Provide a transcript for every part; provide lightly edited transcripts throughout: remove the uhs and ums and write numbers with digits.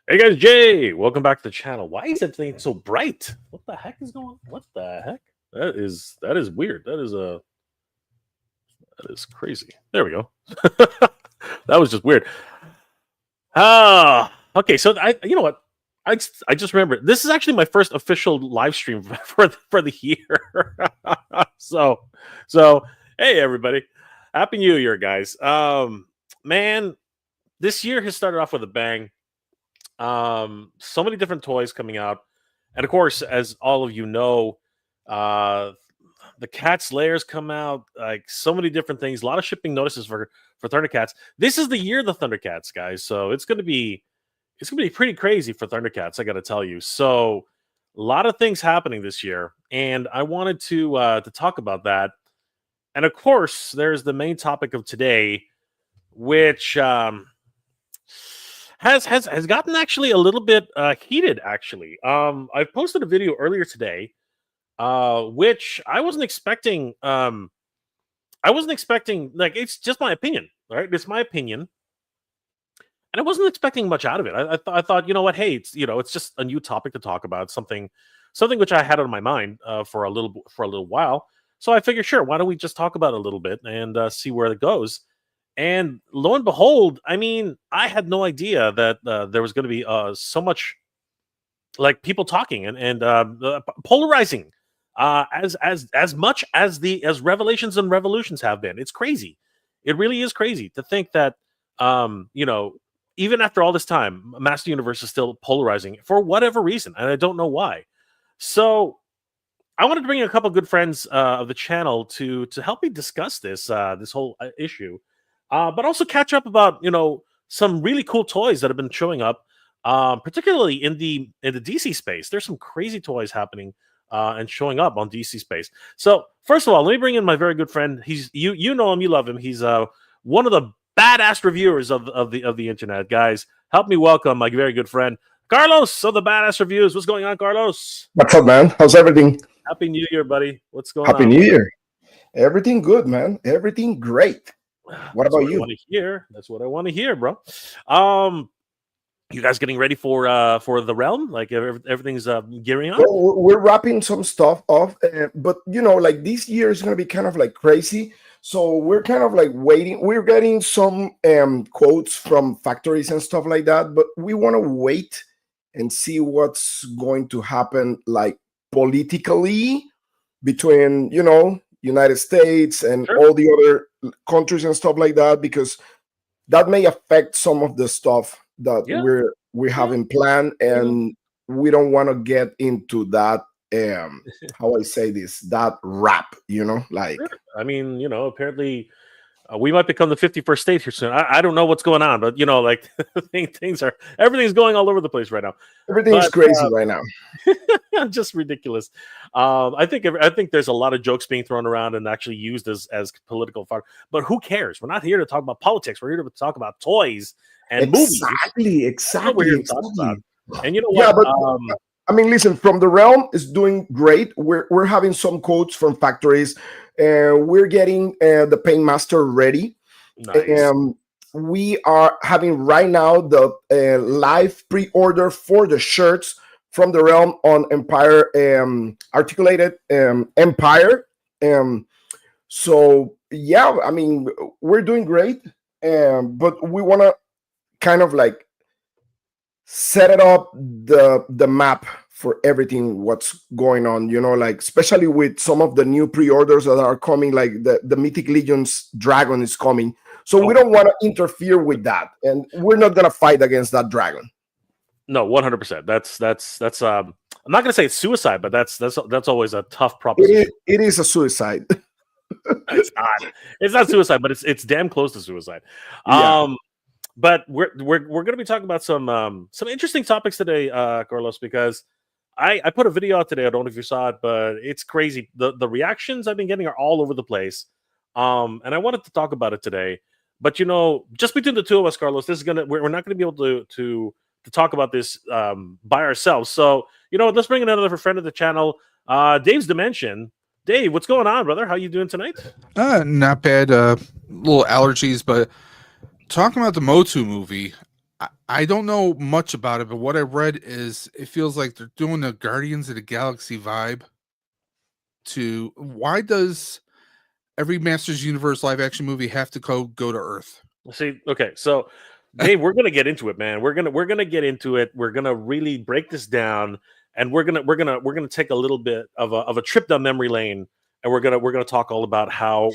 Hey guys, Jay, welcome back to the channel. Why is that thing so bright? What the heck is going on? What the heck? That is weird. That is crazy. There we go. That was just weird. Okay. So you know what? I just remembered this is actually my first official live stream for the year. so so hey everybody, happy New Year, guys. Man, this year has started off with a bang. So many different toys coming out, and of course, as all of you know, uh the Cat's Layers come out, like so many different things, a lot of shipping notices for Thundercats. This is the year of the Thundercats, guys, so it's gonna be pretty crazy for Thundercats, I gotta tell you. So a lot of things happening this year, and I wanted to talk about that. And of course, there's the main topic of today, which has gotten actually a little bit heated. Actually, I posted a video earlier today, which I wasn't expecting. I wasn't expecting. Like, it's just my opinion, right? It's my opinion, and I wasn't expecting much out of it. I thought, you know what? Hey, it's just a new topic to talk about, something which I had on my mind for a little while. So I figured, sure, why don't we just talk about it a little bit and see where it goes. And lo and behold, I mean, I had no idea that there was going to be so much, like, people talking and polarizing, as much as the as Revelations and Revolutions have been. It's crazy. It really is crazy to think that, um, you know, even after all this time, Master Universe is still polarizing for whatever reason, and I don't know why. So I wanted to bring in a couple good friends of the channel to help me discuss this whole issue, but also catch up about, some really cool toys that have been showing up, particularly in the DC space. There's some crazy toys happening and showing up on DC space. So first of all, let me bring in my very good friend. You know him, you love him. He's one of the badass reviewers of the internet. Guys, help me welcome my very good friend Carlos of the Badass Reviews. What's going on, Carlos? What's up, man? How's everything? Happy New Year, buddy. What's going Happy on? New Year. Everything good, man. Everything great. What That's about I you? want to hear. That's what I want to hear, bro. You guys getting ready for the realm? Like, everything's gearing up? Well, we're wrapping some stuff off, but like this year is gonna be kind of like crazy. So we're kind of like waiting. We're getting some quotes from factories and stuff like that, but we want to wait and see what's going to happen, like politically, between United States and Sure. all the other countries and stuff like that, because that may affect some of the stuff that Yeah. we have Yeah. in plan, Yeah. and we don't want to get into that, how I say this, that rap, like. Sure. I mean, apparently we might become the 51st state here soon. I don't know what's going on, but like everything's going all over the place right now. Everything's But crazy right now. just ridiculous. I think there's a lot of jokes being thrown around and actually used as political fodder. But who cares? We're not here to talk about politics. We're here to talk about toys and movies. Exactly, That's what we're here to talk about. And you know what? Yeah, but I mean, listen, From the Realm is doing great. We're having some quotes from factories. We're getting the Paint Master ready. Nice. We are having right now the live pre-order for the shirts From the Realm on Empire, articulated Empire. So yeah, I mean, we're doing great, but we want to kind of like set it up, the map for everything what's going on, like especially with some of the new pre-orders that are coming, like the Mythic Legions dragon is coming. So we don't want to interfere with that, and we're not gonna fight against that dragon. No, 100%. That's I'm not gonna say it's suicide, but that's always a tough proposition. It is a suicide. It's not suicide, but it's damn close to suicide. Yeah. But we're going to be talking about some interesting topics today, Carlos, because I put a video out today. I don't know if you saw it, but it's crazy. The reactions I've been getting are all over the place. And I wanted to talk about it today. But just between the two of us, Carlos, this is we're not gonna be able to talk about this by ourselves. So let's bring in another friend of the channel, Dave's Dimension. Dave, what's going on, brother? How you doing tonight? Not bad. Little allergies, but talking about the Motu movie, I don't know much about it, but what I read is it feels like they're doing a Guardians of the Galaxy vibe. Why does every Masters Universe live action movie have to go to Earth? See, okay, so Dave, we're gonna get into it, man. We're gonna get into it. We're gonna really break this down, and we're gonna take a little bit of a trip down memory lane, and we're gonna talk all about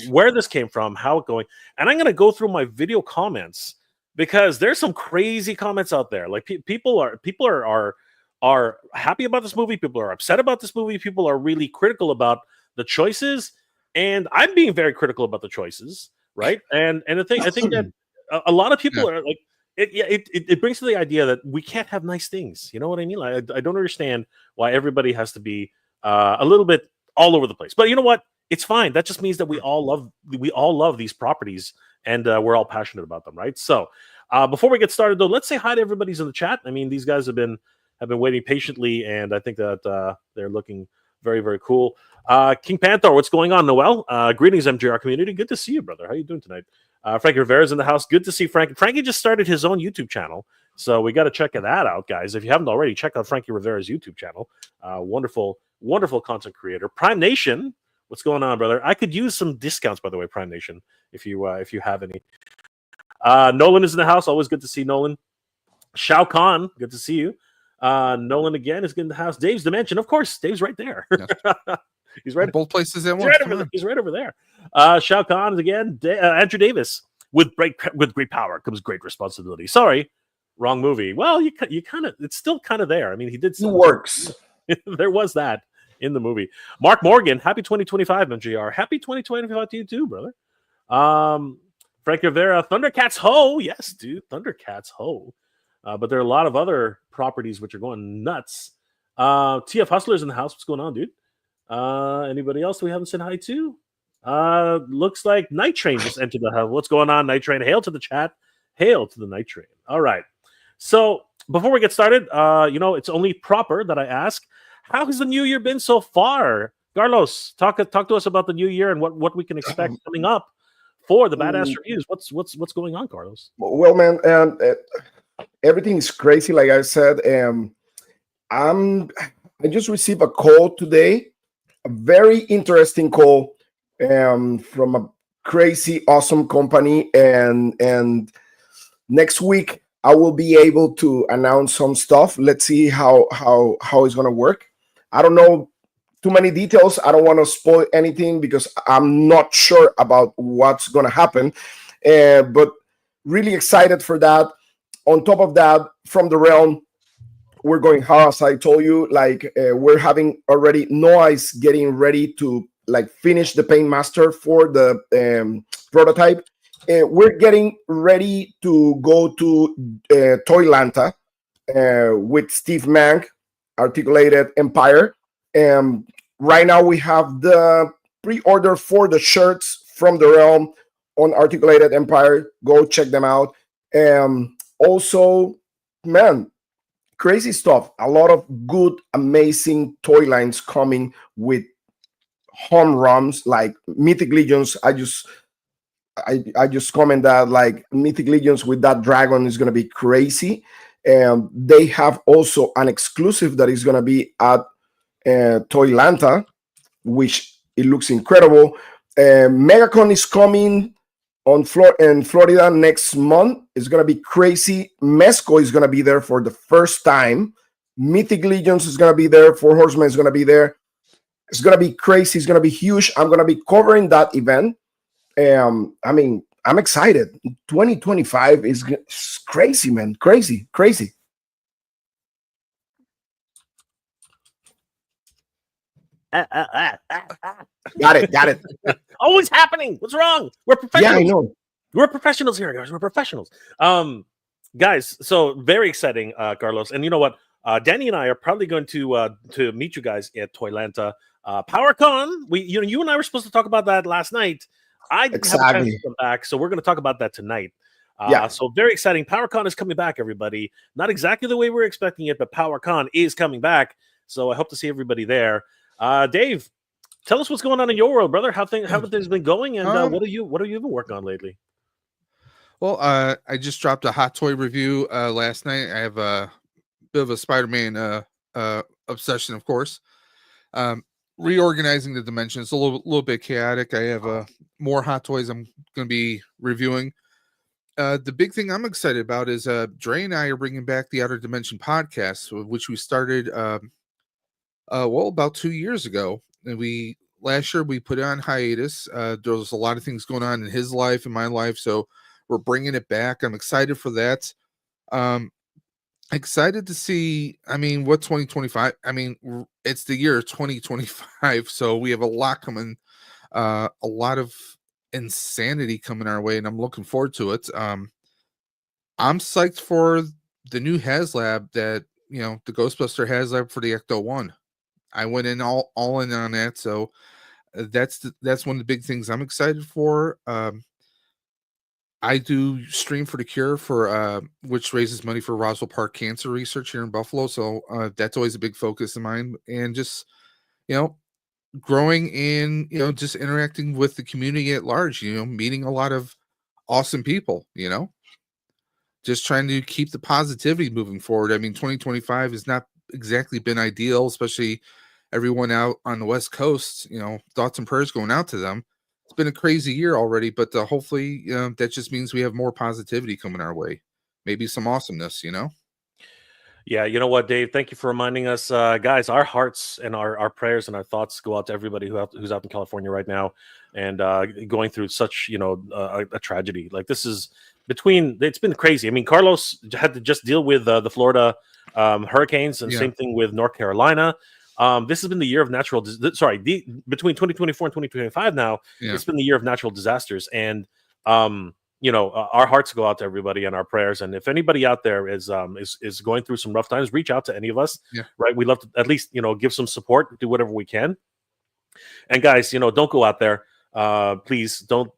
where this came from, how it's going, and I'm gonna go through my video comments because there's some crazy comments out there. Like people are happy about this movie, people are upset about this movie, people are really critical about the choices, and I'm being very critical about the choices, right? And the thing, I think that a lot of people are like, it brings to the idea that we can't have nice things. You know what I mean? Like, I don't understand why everybody has to be a little bit all over the place. But you know what? It's fine. That just means that we all love these properties, and we're all passionate about them, right? So before we get started, though, let's say hi to everybody's in the chat. I mean, these guys have been waiting patiently, and I think that they're looking very, very cool. King Panther, what's going on, Noel? Greetings, MJR community. Good to see you, brother. How you doing tonight? Frankie Rivera's in the house. Good to see Frankie. Frankie just started his own YouTube channel, so we got to check that out, guys. If you haven't already, check out Frankie Rivera's YouTube channel. Wonderful, wonderful content creator. Prime Nation, what's going on, brother? I could use some discounts, by the way, Prime Nation, if you have any. Nolan is in the house. Always good to see Nolan. Shao Kahn, good to see you. Nolan again is good in the house. Dave's Dimension, of course. Dave's right there. Yeah. He's right. Both places at once. He's right over there. Shao Kahn again. Andrew Davis. With great power comes great responsibility. Sorry, wrong movie. Well, you kind of, it's still kind of there. I mean, he did. It works. There was that in the movie. Mark Morgan, happy 2025, MJR. Happy 2025 to you too, brother. Frank Rivera, Thundercats Ho. Yes, dude, Thundercats Ho. But there are a lot of other properties which are going nuts. TF Hustler's in the house. What's going on, dude? Anybody else we haven't said hi to? Looks like Night Train just entered the house. What's going on, Night Train? Hail to the chat. Hail to the Night Train. All right. So before we get started, it's only proper that I ask, how has the new year been so far? Carlos, talk to us about the new year and what we can expect coming up for the Badass Reviews. What's going on, Carlos? Well, man, everything is crazy. Like I said, I just received a call today, a very interesting call from a crazy, awesome company, and next week I will be able to announce some stuff. Let's see how it's gonna work. I don't know too many details. I don't want to spoil anything because I'm not sure about what's gonna happen, but really excited for that. On top of that, from the realm, we're going hard, as I told you. Like we're having already, Noah is getting ready to like finish the Paint Master for the prototype. We're getting ready to go to Toylanta with Steve Mank, Articulated Empire. Right now we have the pre-order for the shirts from the realm on Articulated Empire. Go check them out. Also, man, crazy stuff. A lot of good, amazing toy lines coming with home runs like Mythic Legions. I just comment that like Mythic Legions with that dragon is going to be crazy. They have also an exclusive that is going to be at Toylanta, which it looks incredible. MegaCon is coming in Florida next month. It's going to be crazy. Mezco is going to be there for the first time. Mythic Legions is going to be there. Four Horsemen is going to be there. It's going to be crazy. It's going to be huge. I'm going to be covering that event. I mean, I'm excited. 2025 is crazy, man. Crazy. Got it. Always happening. What's wrong? We're professionals. Yeah, I know. We're professionals here, guys. We're professionals. Guys, so very exciting, Carlos. And you know what? Danny and I are probably going to meet you guys at Toylanta. PowerCon. You and I were supposed to talk about that last night. I didn't have a chance to come back, so we're going to talk about that tonight. So very exciting. PowerCon is coming back, everybody. Not exactly the way we're expecting it, but PowerCon is coming back. So I hope to see everybody there. Dave, tell us what's going on in your world, brother. How have things been going, and what are you even working on lately? Well, I just dropped a hot toy review last night. I have a bit of a Spider-Man obsession, of course. Reorganizing the dimensions, a little bit chaotic. I have more hot toys I'm going to be reviewing. The big thing I'm excited about is Dre and I are bringing back the Outer Dimension podcast, which we started about 2 years ago. And last year we put it on hiatus. There was a lot of things going on in his life and my life, so we're bringing it back. I'm excited for that. Excited to see, what 2025, it's the year 2025, so we have a lot coming, a lot of insanity coming our way, and I'm looking forward to it. I'm psyched for the new HasLab that, the Ghostbuster HasLab for the Ecto-1. I went in all in on that, so that's one of the big things I'm excited for. I do Stream for the Cure for which raises money for Roswell Park cancer research here in Buffalo. So that's always a big focus of mine. And just, growing in, just interacting with the community at large, meeting a lot of awesome people, just trying to keep the positivity moving forward. 2025 has not exactly been ideal, especially everyone out on the West Coast, thoughts and prayers going out to them. It's been a crazy year already, but hopefully that just means we have more positivity coming our way. Maybe some awesomeness, Yeah, you know what, Dave? Thank you for reminding us, guys. Our hearts and our prayers and our thoughts go out to everybody who's out in California right now and going through such a tragedy. Like this is it's been crazy. Carlos had to just deal with the Florida hurricanes, and same thing with North Carolina. This has been the year of between 2024 and 2025 now. Yeah. It's been the year of natural disasters, and our hearts go out to everybody and our prayers. And if anybody out there is going through some rough times, reach out to any of us. Yeah. Right? We love to at least give some support, do whatever we can. And guys, don't go out there. Please don't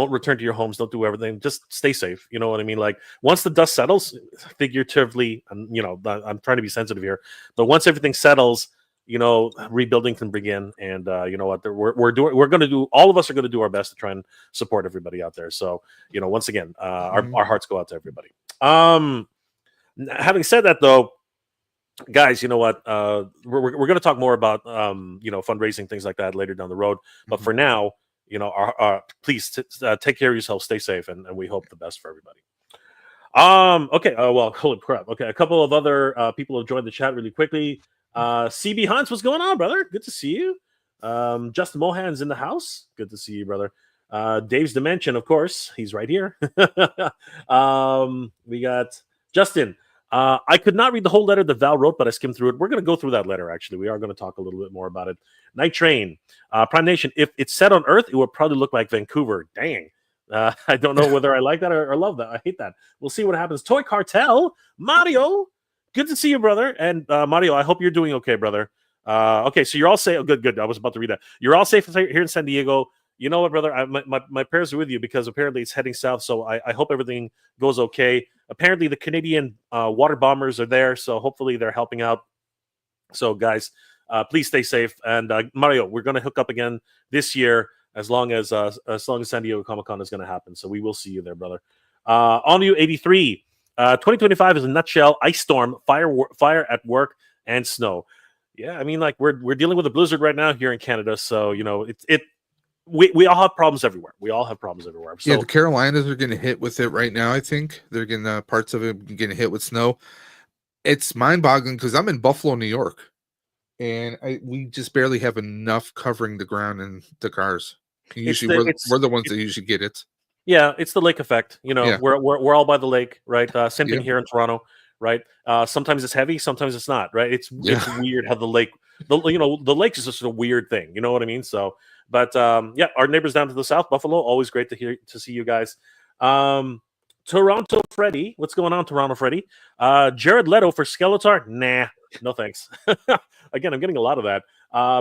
return to your homes. Don't do everything. Just stay safe. You know what I mean? Like once the dust settles, figuratively, I'm trying to be sensitive here, but once everything settles, rebuilding can begin. And you know what, we're going to do, all of us are going to do our best to try and support everybody out there. So, once again, our hearts go out to everybody. Having said that though, guys, you know what, we're going to talk more about, fundraising, things like that later down the road. But for now, please take care of yourself, stay safe, and we hope the best for everybody. Okay. Well, holy crap. Okay. A couple of other people have joined the chat really quickly. CB Hunts, what's going on, brother? Good to see you. Justin Mohan's in the house. Good to see you, brother. Dave's Dimension, of course. He's right here. We got Justin. I could not read the whole letter that Val wrote, but I skimmed through it. We're going to go through that letter, actually. We are going to talk a little bit more about it. Night Train. Prime Nation, if it's set on Earth, it would probably look like Vancouver. Dang. I don't know whether I like that or love that. I hate that. We'll see what happens. Toy Cartel. Mario. Good to see you, brother. And Mario, I hope you're doing okay, brother. Okay, so you're all safe. Oh, good. I was about to read that. You're all safe here in San Diego. You know what, brother? My prayers are with you because apparently it's heading south. So I hope everything goes okay. Apparently the Canadian water bombers are there, so hopefully they're helping out. So guys, please stay safe. And Mario, we're going to hook up again this year as long as San Diego Comic-Con is going to happen. So we will see you there, brother. On you 83. 2025 is a nutshell: ice storm, fire at work, and snow. Yeah, we're dealing with a blizzard right now here in Canada, so we all have problems everywhere. So, yeah, the Carolinas are getting hit with it right now. I think they're getting parts of it getting hit with snow. It's mind-boggling because I'm in Buffalo, New York, and we just barely have enough covering the ground in the cars. Usually, we're the ones that usually get it. Yeah, it's the lake effect. We're all by the lake, right? Same thing here in Toronto, right? Sometimes it's heavy, sometimes it's not, right? It's weird how the lake is just a weird thing. You know what I mean? So, but our neighbors down to the south, Buffalo, always great to see you guys. Toronto Freddy, what's going on, Toronto Freddy? Jared Leto for Skeletor? Nah, no thanks. Again, I'm getting a lot of that.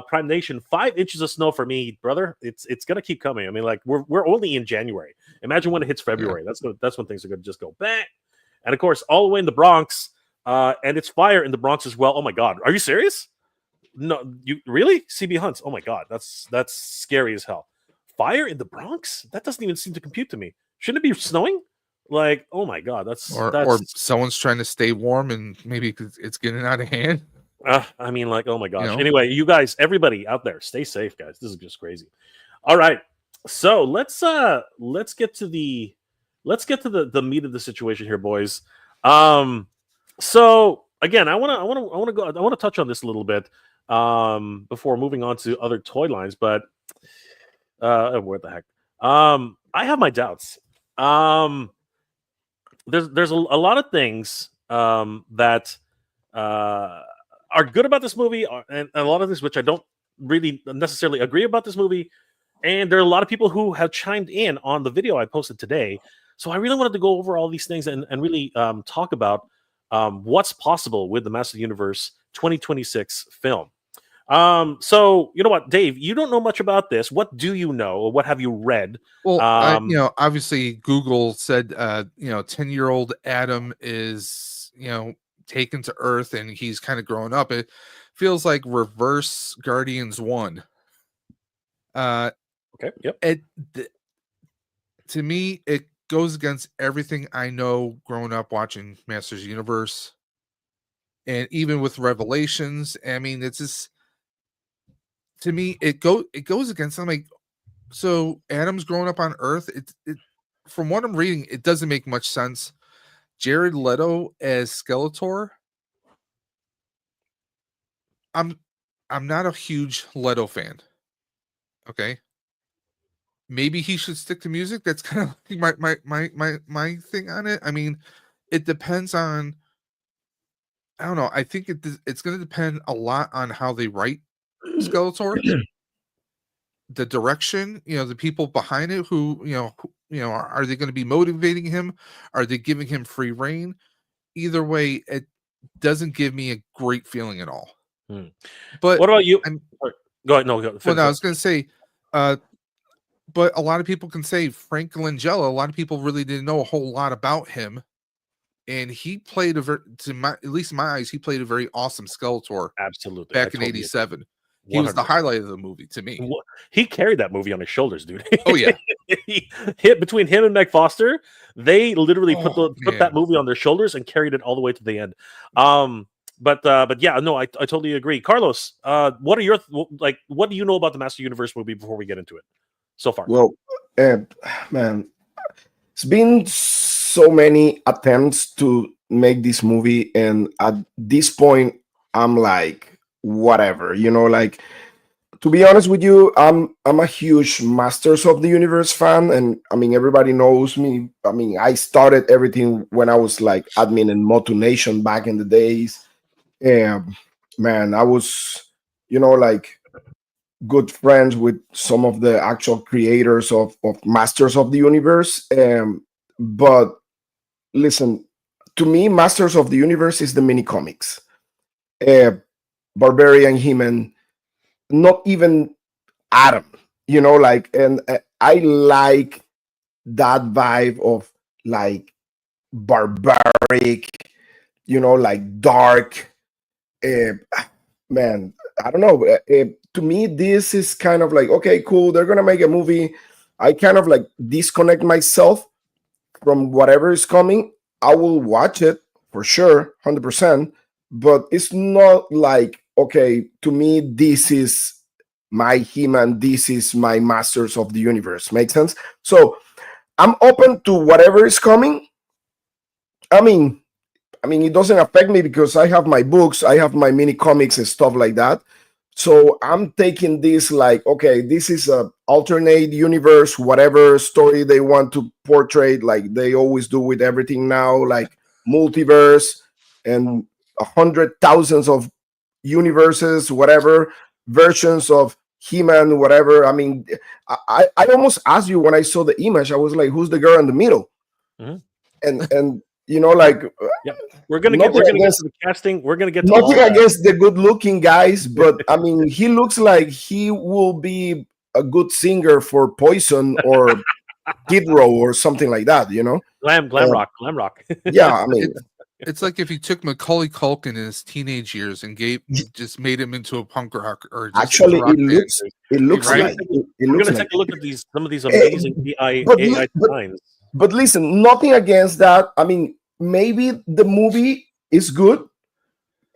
Prime Nation, 5 inches of snow for me, brother. It's gonna keep coming. We're only in January. Imagine when it hits February. Yeah. That's when things are gonna just go bang. And of course, all the way in the Bronx, and it's fire in the Bronx as well. Oh my God, are you serious? No, you really? CB Hunts. Oh my God, that's scary as hell. Fire in the Bronx? That doesn't even seem to compute to me. Shouldn't it be snowing? Like, oh my god, that's or someone's trying to stay warm and maybe it's getting out of hand. I mean, like, oh my gosh. know? Anyway, you guys, everybody out there, stay safe, guys. This is just crazy. All right, so let's get to the meat of the situation here, boys. So again, I want to touch on this a little bit before moving on to other toy lines, but what the heck? I have my doubts. There's a lot of things that are good about this movie, and a lot of things which I don't really necessarily agree about this movie. And there are a lot of people who have chimed in on the video I posted today. So I really wanted to go over all these things and really talk about what's possible with the Master of the Universe 2026 film. So you know what, Dave, you don't know much about this. What do you know, or what have you read? Well, obviously Google said, 10-year-old Adam is, taken to Earth and he's kind of growing up. It feels like reverse Guardians 1. Okay. Yep. To me, it goes against everything I know growing up watching Masters Universe, and even with Revelations. I mean, it's just, to me, it goes against. I'm like, so Adam's growing up on Earth. It from what I'm reading, it doesn't make much sense. Jared Leto as Skeletor. I'm not a huge Leto fan. Okay. Maybe he should stick to music. That's kind of like my thing on it. I mean, it depends on, I don't know. I think it's going to depend a lot on how they write Skeletor, the direction, the people behind it who, are they going to be motivating him? Are they giving him free reign? Either way, it doesn't give me a great feeling at all. But what about you? Go ahead. No, I was going to say, but a lot of people can say Frank Langella. A lot of people really didn't know a whole lot about him, and he played at least in my eyes, he played a very awesome Skeletor. Absolutely, back in '87. He was the highlight of the movie to me. He carried that movie on his shoulders, dude. Oh yeah, between him and Meg Foster, they literally put that movie on their shoulders and carried it all the way to the end. But yeah, no, I totally agree. Carlos, what are your what do you know about the Master Universe movie before we get into it so far? Well, man, it's been so many attempts to make this movie, and at this point, I'm like, whatever, like, to be honest with you, I'm a huge Masters of the Universe fan, and I mean, everybody knows me. I mean, I started everything when I was like admin in Motu Nation back in the days. Man, I was, like, good friends with some of the actual creators of Masters of the Universe. But listen, to me, Masters of the Universe is the mini comics. Barbarian, He-Man, not even Adam, and I like that vibe of like barbaric, like dark. Man, I don't know. To me, this is kind of like, okay, cool, they're gonna make a movie. I kind of like disconnect myself from whatever is coming. I will watch it for sure, 100%. But it's not like, okay, to me, this is my He-Man, this is my Masters of the Universe. Make sense? So I'm open to whatever is coming. I mean, it doesn't affect me because I have my books, I have my mini comics and stuff like that. So I'm taking this like, okay, this is a alternate universe, whatever story they want to portray, like they always do with everything now, like multiverse and 100,000s of universes, whatever versions of He-Man, whatever. I mean, I almost asked you when I saw the image, I was like, who's the girl in the middle? Mm-hmm. And like, yeah, we're gonna get to the casting. We're gonna get to nothing against the good-looking guys, but I mean, he looks like he will be a good singer for Poison or Kid Row or something like that, Glam rock. Yeah, I mean, it's like if you took Macaulay Culkin in his teenage years and just made him into a punk rock or just actually it looks right? like it we're looks gonna like take a look at some of these amazing AI designs. But listen, nothing against that. I mean, maybe the movie is good.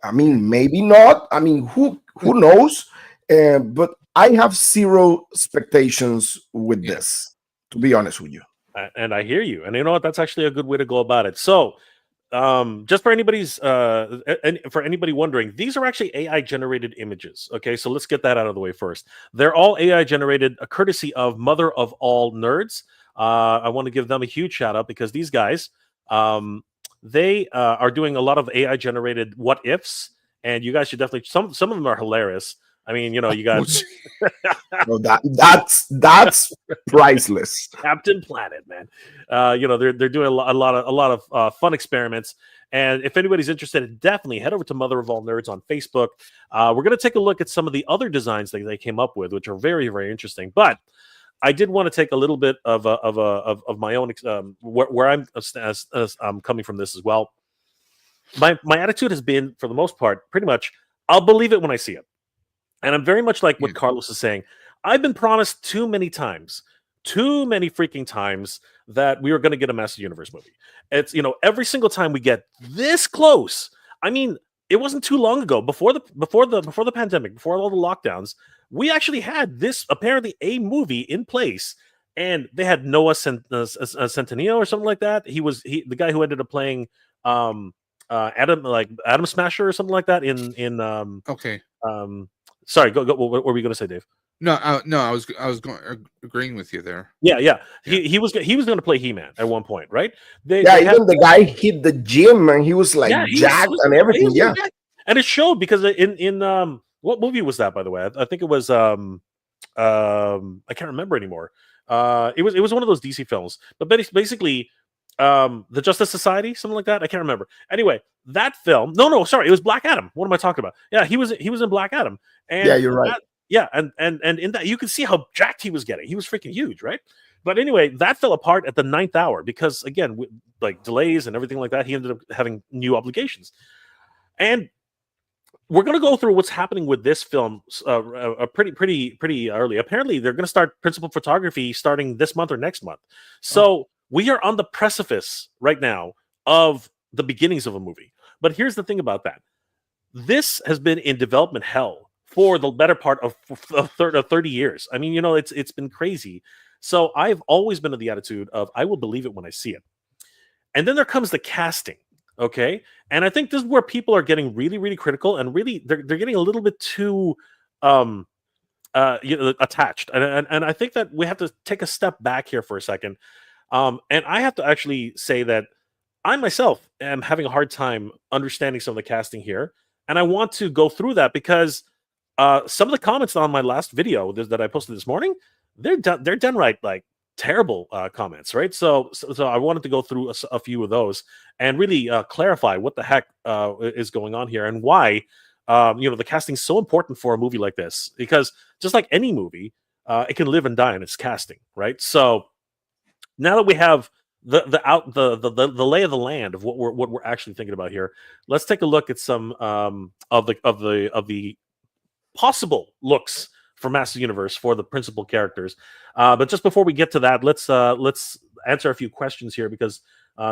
I mean, maybe not. I mean, who knows? But I have zero expectations with Yeah. this, to be honest with you. And I hear you. And you know what? That's actually a good way to go about it. So, just for anybody's and for anybody wondering, these are actually AI generated images. Okay, so let's get that out of the way first. They're all AI generated, a courtesy of Mother of All Nerds. I want to give them a huge shout out because these guys, they are doing a lot of AI generated what ifs, and you guys should definitely. Some of them are hilarious. I mean, you know, you got So that's priceless. Captain Planet, man. You know, they're doing a lot of fun experiments. And if anybody's interested, definitely head over to Mother of All Nerds on Facebook. We're going to take a look at some of the other designs that they came up with, which are very, very interesting. But I did want to take a little bit of my own where I'm coming from this as well. My attitude has been, for the most part, pretty much, I'll believe it when I see it. And I'm very much like what Carlos is saying. I've been promised too many freaking times that we were going to get a Master Universe movie. It's, you know, every single time we get this close. I mean, it wasn't too long ago, before the pandemic, before all the lockdowns, we actually had this apparently a movie in place, and they had Noah Centineo or something like that. The guy who ended up playing Adam Smasher or something like that in Okay. Sorry, go. What were we going to say, Dave? No, I was agreeing with you there. Yeah. He was going to play He-Man at one point, right? Even the guy hit the gym and he was like jacked and everything. Yeah, and it showed because in what movie was that, by the way? I think it was I can't remember anymore. It was one of those DC films, but basically the Justice Society, something like that. I can't remember. Anyway, that film. No, sorry, it was Black Adam. What am I talking about? Yeah, he was in Black Adam. And yeah, you're right. And in that you could see how jacked he was getting. He was freaking huge, right? But anyway, that fell apart at the 9th hour because, again, like delays and everything like that, he ended up having new obligations. And we're going to go through what's happening with this film pretty early. Apparently, they're going to start principal photography starting this month or next month. So we are on the precipice right now of the beginnings of a movie. But here's the thing about that. This has been in development hell for the better part of 30 years. I mean, you know, it's been crazy. So I've always been of the attitude of I will believe it when I see it. And then there comes the casting, okay? And I think this is where people are getting really, really critical, and really they're getting a little bit too attached. And I think that we have to take a step back here for a second. And I have to actually say that I myself am having a hard time understanding some of the casting here. And I want to go through that because some of the comments on my last video that I posted this morning, they're downright like terrible comments, right? So I wanted to go through a few of those and really clarify what the heck is going on here and why the casting's so important for a movie like this. Because just like any movie, it can live and die in its casting, right? So now that we have the lay of the land of what we're actually thinking about here, let's take a look at some of the possible looks for Master Universe for the principal characters. But just before we get to that, let's answer a few questions here because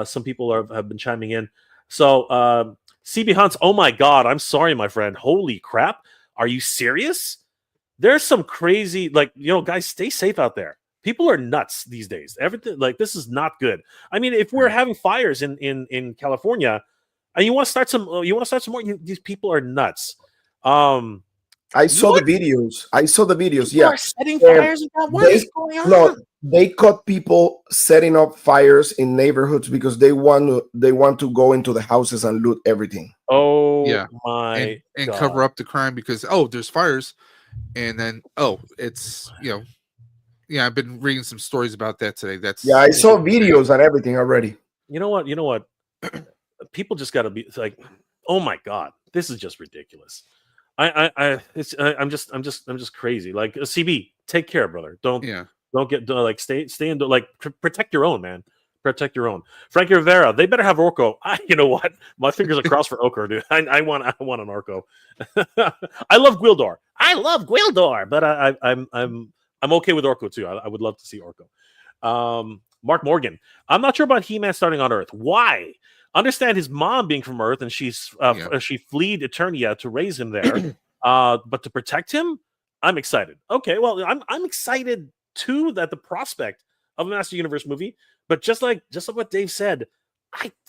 some people have been chiming in. So CB Hunts, oh my God, I'm sorry, my friend. Holy crap. Are you serious? There's some crazy, guys, stay safe out there. People are nuts these days. Everything this is not good. I mean, if we're having fires in California and you want to start some more, these people are nuts. I saw the videos. People are setting fires in California. What is going on? No, they caught people setting up fires in neighborhoods because they want to go into the houses and loot everything. Oh, yeah, my and God. cover up the crime because there's fires, and then it's yeah, I've been reading some stories about that today. I saw videos and everything already. You know what? People just got to be like, oh my God, this is just ridiculous. I'm just crazy. Like CB, take care, brother. Don't get stay in, protect your own, man. Protect your own. Frankie Rivera, they better have Orko. You know what? My fingers are crossed for Orko, dude. I want an Orko. I love Gwildor, but I'm okay with Orko too. I would love to see Orko. Mark Morgan. I'm not sure about He-Man starting on Earth. Why? Understand his mom being from Earth, and she fled Eternia to raise him there. But to protect him, I'm excited. Okay, well, I'm excited too that the prospect of a Master Universe movie. But just like what Dave said,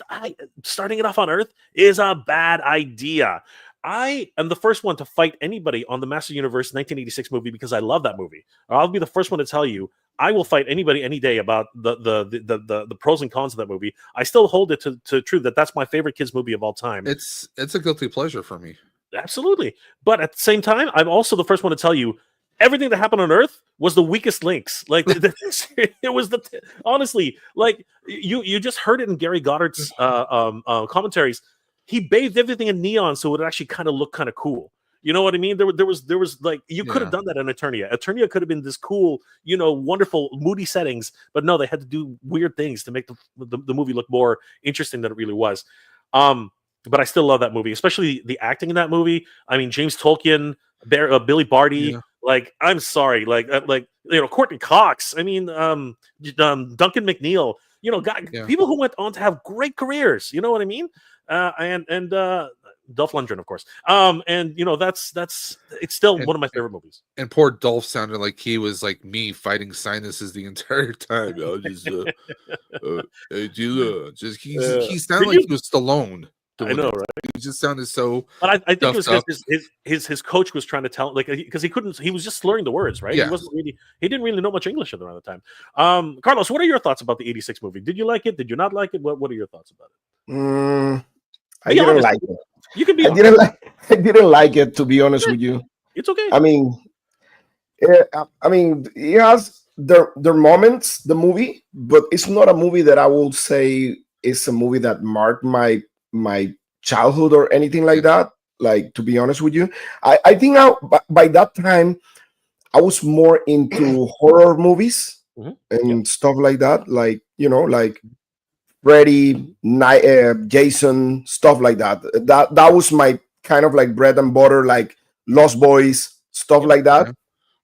I starting it off on Earth is a bad idea. I am the first one to fight anybody on the Master Universe 1986 movie because I love that movie. I'll be the first one to tell you I will fight anybody any day about the pros and cons of that movie. I still hold it to truth that that's my favorite kids movie of all time. It's a guilty pleasure for me. Absolutely. But at the same time, I'm also the first one to tell you everything that happened on Earth was the weakest links. Like it was honestly, like you just heard it in Gary Goddard's commentaries. He bathed everything in neon so it would actually kind of look kind of cool. You know what I mean? There was like you could have done that in Eternia. Eternia could have been this cool, wonderful, moody settings, but no, they had to do weird things to make the movie look more interesting than it really was. But I still love that movie, especially the acting in that movie. I mean, James Tolkien, Billy Barty. Yeah. Like, I'm sorry, Courtney Cox. I mean, Duncan McNeil. People who went on to have great careers. You know what I mean? And Dolph Lundgren, of course. That's it's still one of my favorite movies. And poor Dolph sounded like he was like me fighting sinuses the entire time. He sounded like he was Stallone. I know, right? He just sounded so. But I think it was because his coach was trying to tell, because he couldn't. He was just slurring the words, right? Yeah. He didn't really know much English around the time. Carlos, what are your thoughts about the '86 movie? Did you like it? Did you not like it? What are your thoughts about it? I didn't like it. You can be. I didn't like it, to be honest with you. It's okay. I mean, it has their moments, the movie, but it's not a movie that I will say is a movie that marked my childhood or anything like that. Like, to be honest with you, I think by that time I was more into horror movies and stuff like that. Like, like Freddy, Jason, stuff like that. That was my kind of like bread and butter, like Lost Boys, stuff like that.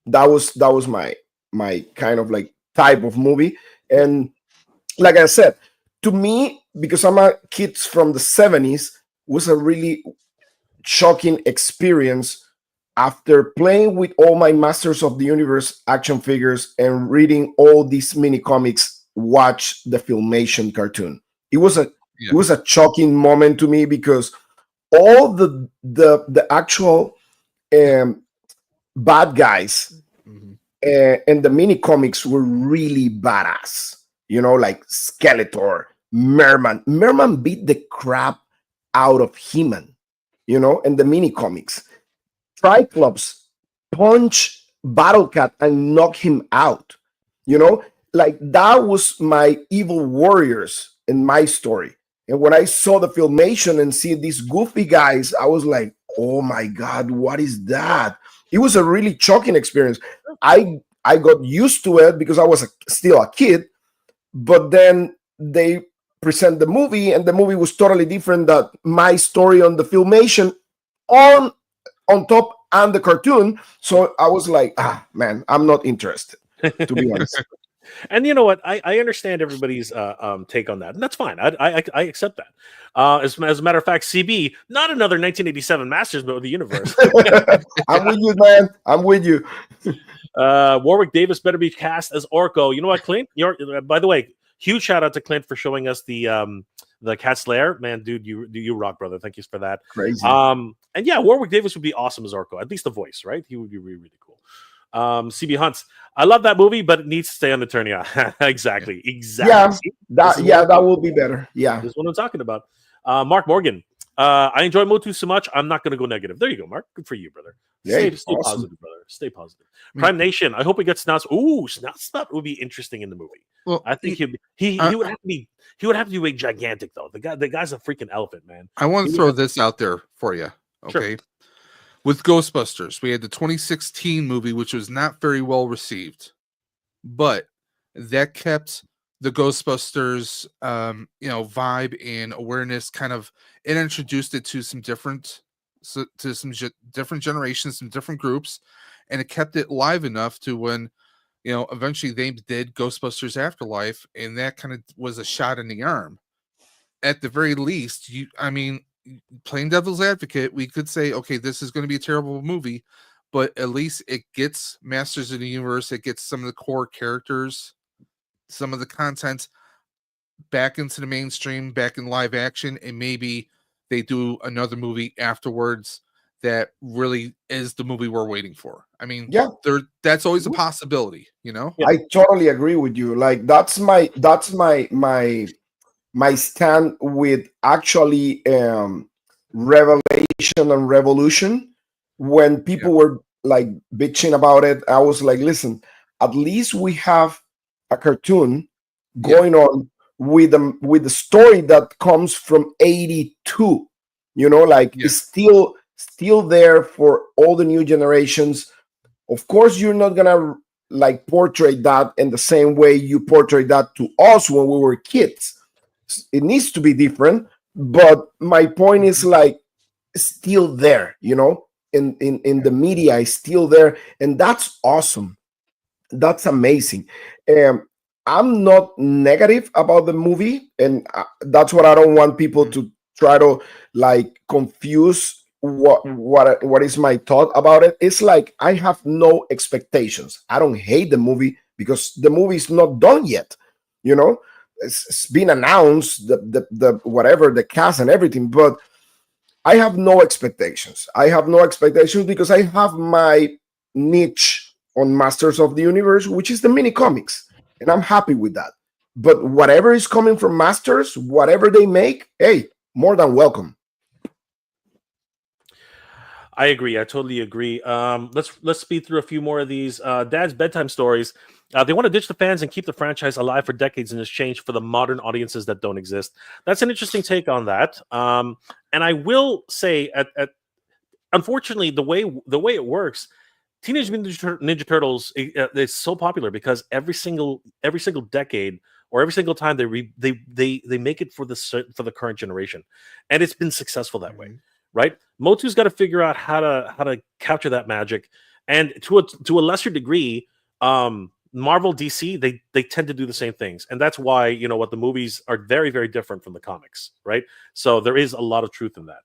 That was my kind of like type of movie. And like I said, to me, because I'm a kid from the 70s, was a really shocking experience after playing with all my Masters of the Universe action figures and reading all these mini comics, watch the Filmation cartoon. It was a shocking moment to me because all the actual bad guys and the mini comics were really badass. Like Skeletor, Merman. Merman beat the crap out of He-Man, in the mini comics. Triclops punch Battlecat and knock him out. Like that was my evil warriors in my story. And when I saw the Filmation and see these goofy guys, I was like, oh my God, what is that? It was a really shocking experience. I got used to it because I was still a kid, but then they present the movie and the movie was totally different than my story on the Filmation on top and the cartoon. So I was like, man, I'm not interested, to be honest. And you know what? I understand everybody's take on that, and that's fine. I accept that. As a matter of fact, CB, not another 1987 Masters of the Universe. I'm with you, man. I'm with you. Warwick Davis better be cast as Orko. You know what, Clint? By the way, huge shout out to Clint for showing us the Cat Slayer. Man, dude, you rock, brother. Thank you for that. Crazy. And yeah, Warwick Davis would be awesome as Orko. At least the voice, right? He would be really, really cool. CB Hunts, I love that movie, but it needs to stay on Eternia. Exactly. Yeah, that will be better. Yeah, this is what I'm talking about. Mark Morgan, I enjoy Motu so much, I'm not going to go negative. There you go, Mark. Good for you, brother. Stay awesome. Positive, brother. Stay positive. Prime Nation, I hope we get Snout. Ooh, Snout would be interesting in the movie. Well, I think he would have to be. He would have to be gigantic though. The guy's a freaking elephant, man. I want to throw this out there for you. Okay. Sure. With Ghostbusters, we had the 2016 movie, which was not very well received, but that kept the Ghostbusters, vibe and awareness. Kind of, it introduced it to some different generations, some different groups, and it kept it live enough to when You know, eventually they did Ghostbusters Afterlife, and that kind of was a shot in the arm. At the very least, playing devil's advocate, we could say, okay, this is going to be a terrible movie, but at least it gets Masters of the Universe, it gets some of the core characters, some of the content back into the mainstream, back in live action, and maybe they do another movie afterwards that really is the movie we're waiting for. I mean, Yeah. that's always a possibility, you know? Yeah. I totally agree with you. Like that's my stand with actually Revelation and Revolution. When people were like bitching about it, I was like, listen, at least we have a cartoon going on with the story that comes from 82. You know, like it's still there for all the new generations. Of course, you're not gonna like portray that in the same way you portray that to us when we were kids. It needs to be different, but my point is like still there, you know, in the media is still there, and that's awesome. That's amazing. I'm not negative about the movie, and that's what I don't want people to try to like confuse what is my thought about it. It's like I have no expectations. I don't hate the movie because the movie is not done yet. You know, it's been announced, the whatever, the cast and everything, but I have no expectations. I have no expectations because I have my niche on Masters of the Universe, which is the mini comics, and I'm happy with that. But whatever is coming from Masters, whatever they make, hey, more than welcome. I agree. I totally agree. Let's speed through a few more of these. Dad's bedtime stories. They want to ditch the fans and keep the franchise alive for decades in exchange for the modern audiences that don't exist. That's an interesting take on that. And I will say, unfortunately, the way it works, Teenage Mutant Ninja Turtles is so popular because every single decade or every single time they make it for the current generation, and it's been successful that way. Right, Motu's got to figure out how to capture that magic, and to a lesser degree, Marvel, DC, they tend to do the same things, and that's why the movies are very, very different from the comics, right? So there is a lot of truth in that.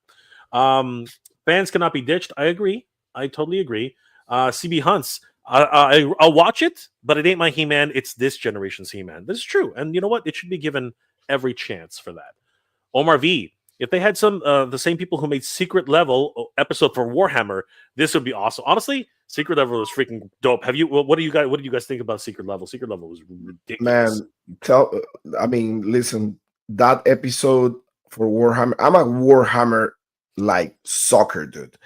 Fans cannot be ditched. I agree. I totally agree. CB Hunts, I'll watch it, but it ain't my He-Man. It's this generation's He-Man. This is true, and you know what? It should be given every chance for that. Omar V. If they had the same people who made Secret Level episode for Warhammer, this would be awesome. Honestly, Secret Level is freaking dope. What do you guys think about Secret Level? Secret Level was ridiculous. Man, listen, that episode for Warhammer, I'm a Warhammer like soccer dude.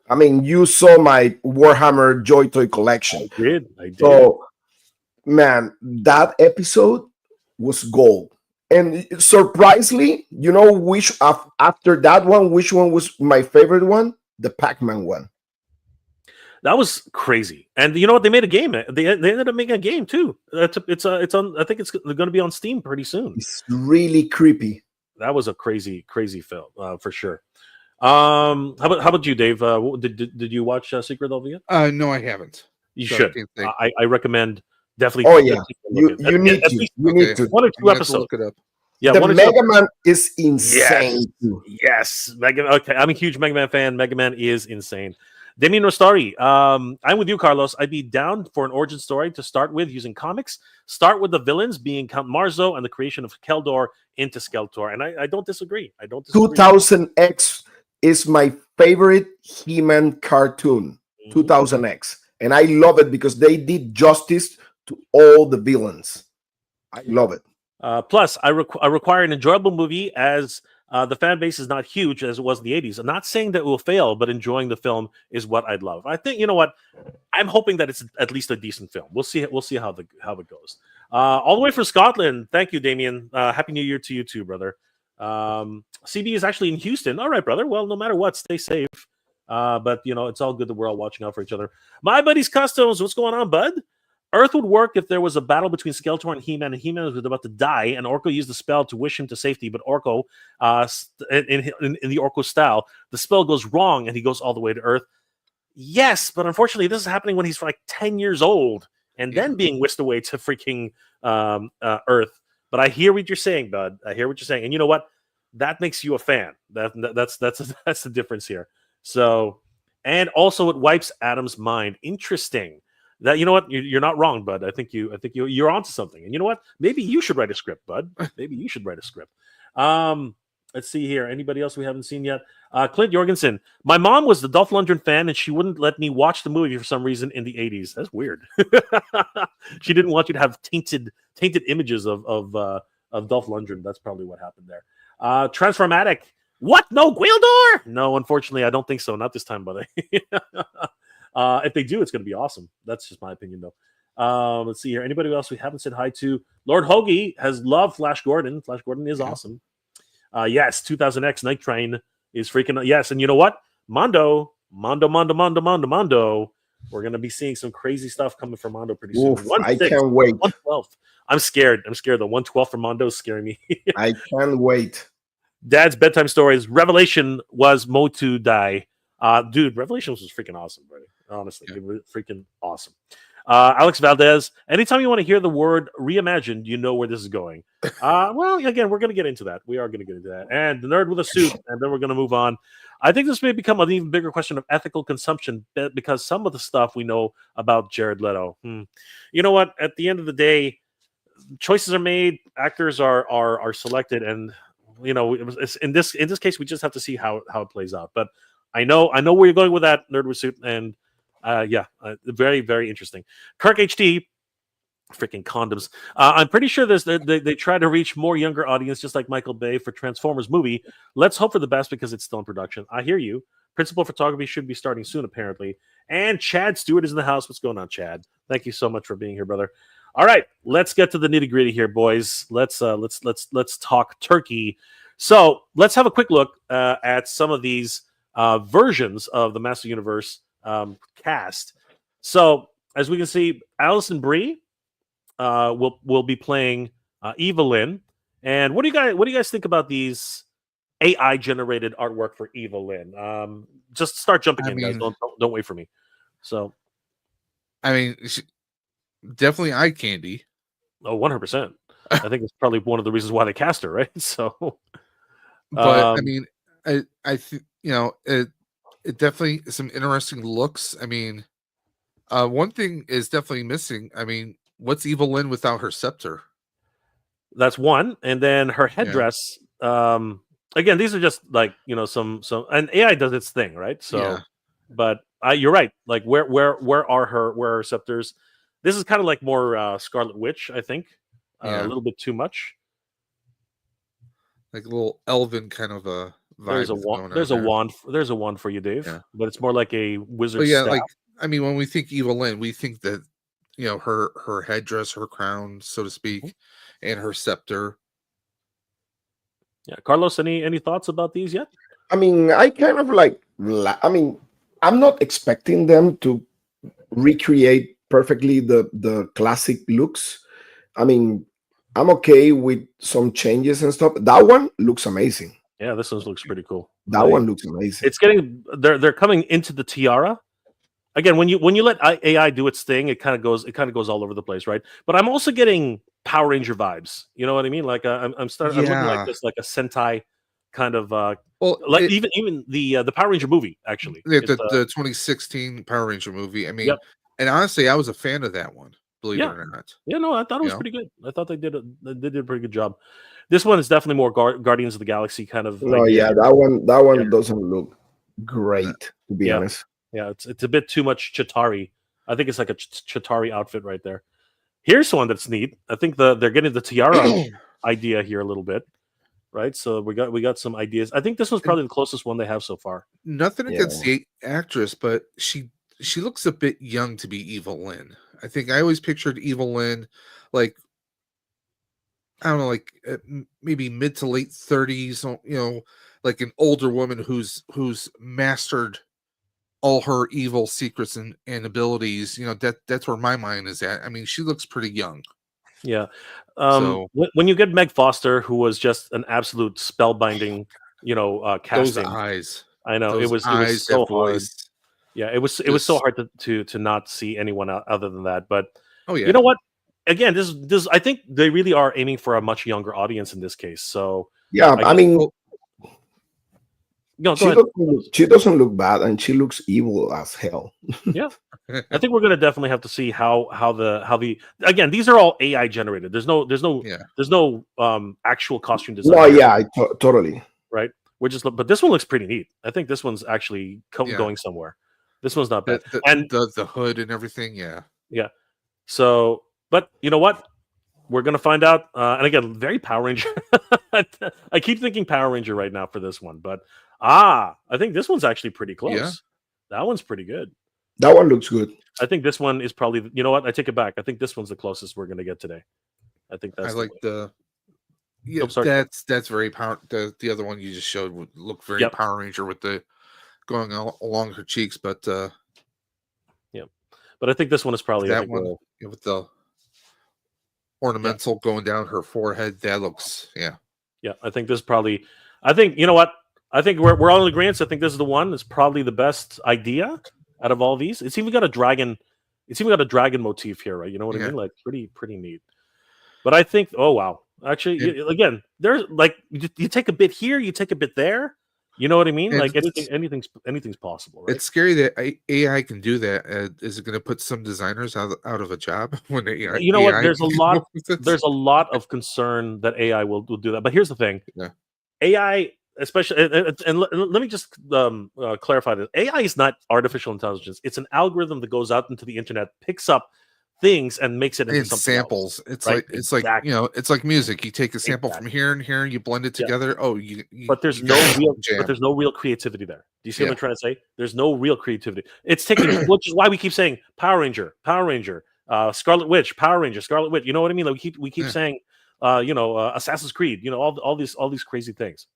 I mean, you saw my Warhammer Joy Toy collection. I did. So, man, that episode was gold. And surprisingly, which after that one, which one was my favorite one? The Pac-Man one. That was crazy. And you know what? They made a game. They ended up making a game too. It's on. I think it's going to be on Steam pretty soon. It's really creepy. That was a crazy film for sure. How about you, Dave? Did you watch Secret Level yet? No, I haven't. You should. I recommend definitely. Oh yeah, you need to. You need to. 1 or 2 episodes. Look it up. Yeah, the Mega Man is insane. Yes, Okay, I'm a huge Mega Man fan. Mega Man is insane. Damien Rostari, I'm with you, Carlos. I'd be down for an origin story to start with using comics. Start with the villains being Count Marzo and the creation of Keldor into Skeletor. And I don't disagree. 2000X is my favorite He-Man cartoon. 2000X. And I love it because they did justice to all the villains. I love it. Plus, I require an enjoyable movie as the fan base is not huge as it was in the 80s. I'm not saying that it will fail, but enjoying the film is what I'd love. I think, you know what? I'm hoping that it's at least a decent film. We'll see how it goes. All the way from Scotland. Thank you, Damien. Happy New Year to you too, brother. CB is actually in Houston. All right, brother. Well, no matter what, stay safe. But, it's all good that we're all watching out for each other. My buddies Customs, what's going on, bud? Earth would work if there was a battle between Skeletor and He-Man was about to die, and Orko used the spell to wish him to safety, but Orko, in the Orko style, the spell goes wrong, and he goes all the way to Earth. Yes, but unfortunately, this is happening when he's like 10 years old. and Yeah. then being whisked away to freaking Earth. But I hear what you're saying, bud. I hear what you're saying, and you know what? That makes you a fan. That's that's the difference here. So, and also it wipes Adam's mind. Interesting. That, you know what, you're not wrong, bud. You're onto something. And you know what? Maybe you should write a script, bud. Maybe you should write a script. Let's see here. Anybody else we haven't seen yet? Clint Jorgensen. My mom was the Dolph Lundgren fan, and she wouldn't let me watch the movie for some reason in the 80s. That's weird. She didn't want you to have tainted images of Dolph Lundgren. That's probably what happened there. Transformatic. What? No Gwildor? No, unfortunately, I don't think so. Not this time, buddy. If they do, it's going to be awesome. That's just my opinion, though. Let's see here. Anybody else we haven't said hi to? Lord Hoagie has loved Flash Gordon. Flash Gordon is awesome. Yes, 2000X Night Train is freaking. Yes, and you know what? Mondo. We're going to be seeing some crazy stuff coming from Mondo pretty soon. Oof, I can't wait. 112. I'm scared. The 112 from Mondo is scaring me. I can't wait. Dad's bedtime stories. Revelation was Motu Die. Dude, Revelation was freaking awesome, buddy. Honestly, it was freaking awesome. Alex Valdez, anytime you want to hear the word reimagined, you know where this is going. Well, again, we're going to get into that. We are going to get into that. And the nerd with a suit, and then we're going to move on. I think this may become an even bigger question of ethical consumption because some of the stuff we know about Jared Leto. You know what? At the end of the day, choices are made, actors are selected, and you know, in this case, we just have to see how it plays out. But I know where you're going with that, nerd with suit, and very, very interesting. Kirk HD, freaking condoms. I'm pretty sure they try to reach more younger audience, just like Michael Bay for Transformers movie. Let's hope for the best because it's still in production. I hear you. Principal photography should be starting soon, apparently. And Chad Stewart is in the house. What's going on, Chad? Thank you so much for being here, brother. All right, let's get to the nitty gritty here, boys. Let's talk turkey. So let's have a quick look at some of these versions of the Master Universe cast. So as we can see, Alison Brie will be playing Evelyn. And what do you guys think about these AI generated artwork for Evelyn? Just start jumping in, guys. Don't wait for me. So, I mean, definitely eye candy. Oh, 100%. I think it's probably one of the reasons why they cast her, right? So, but I mean, I think, you know, it definitely some interesting looks. I mean, one thing is definitely missing. I mean, what's Evelyn without her scepter? That's one, and then her headdress. Yeah. Again, these are just like, you know, some, and AI does its thing, right? So, yeah. But you're right. Like, where are her scepters? This is kind of like more Scarlet Witch, I think. A little bit too much. Like a little elven kind of a vibe. There's a wand for you, Dave. Yeah. But it's more like a wizard. But yeah, staff. Like, I mean, when we think Evelyn, we think that, you know, her headdress, her crown, so to speak, and her scepter. Yeah, Carlos, any thoughts about these yet? I mean, I kind of like. I mean, I'm not expecting them to recreate perfectly the classic looks. I mean, I'm okay with some changes and stuff. That one looks amazing. Yeah, this one looks pretty cool. That one looks amazing. It's getting they're coming into the tiara. Again, when you let AI do its thing, it kind of goes all over the place, right? But I'm also getting Power Ranger vibes. You know what I mean? Like I'm looking like this, like a Sentai kind of like even the Power Ranger movie actually. The 2016 Power Ranger movie. I mean, and honestly, I was a fan of that one. Believe it or not. Yeah, no, I thought it was pretty good. I thought they did a pretty good job. This one is definitely more Guardians of the Galaxy kind of. No, yeah, that one doesn't look great, to be honest. Yeah, it's a bit too much Chitauri. I think it's like a Chitauri outfit right there. Here's one that's neat. I think they're getting the tiara idea here a little bit, right? So we got some ideas. I think this was probably the closest one they have so far. Nothing against the actress, but she looks a bit young to be Evelyn. I think I always pictured Evelyn like, I don't know, like maybe mid to late 30s, you know, like an older woman who's mastered all her evil secrets and abilities. You know, that's where my mind is at. I mean, she looks pretty young. Yeah. When you get Meg Foster, who was just an absolute spellbinding, you know, casting. Those eyes. I know it was so hard. Yeah, it was so hard to not see anyone other than that. But Oh yeah. You know what? Again, this I think they really are aiming for a much younger audience in this case. So Yeah, I guess- mean, no, go she ahead. she doesn't look bad, and she looks evil as hell. Yeah. I think we're going to definitely have to see how the again, these are all AI generated. There's no actual costume design. No, here, yeah, totally. right. But this one looks pretty neat. I think this one's actually going somewhere. This one's not bad. And the hood and everything, yeah. yeah. So, but you know what? We're gonna find out. And again, very Power Ranger. I keep thinking Power Ranger right now for this one, but I think this one's actually pretty close. Yeah. That one's pretty good. That one looks good. I think this one is probably. You know what? I take it back. I think this one's the closest we're gonna get today. I think that's. I like the. Yeah, Oh, sorry. that's very power. The other one you just showed would look very Yep. Power Ranger with the going along her cheeks, but yeah. But I think this one is probably that one with the ornamental going down her forehead. That looks yeah. I think this is probably. I think you know what. I think we're all in agreement. I think this is the one. It's probably the best idea out of all these. It's even got a dragon. It's even got a dragon motif here, right? You know what I mean? Like pretty neat. But I think, oh wow, actually, again, there's like you take a bit here, you take a bit there. You know what I mean? Like anything's possible, right? It's scary that AI can do that. Is it going to put some designers out of a job when AI? You know what? There's a lot of concern that AI will do that. But here's the thing: AI, especially, and let me just clarify this: AI is not artificial intelligence. It's an algorithm that goes out into the internet, picks up things, and makes it into something samples. Else, it's right? like it's like music. You take a sample from here and here, you blend it together. Oh, but there's no real creativity there. Do you see what I'm trying to say? There's no real creativity. It's taking, which is why we keep saying Power Ranger, Scarlet Witch, Power Ranger, Scarlet Witch. You know what I mean? Like we keep saying, Assassin's Creed. You know, all these crazy things.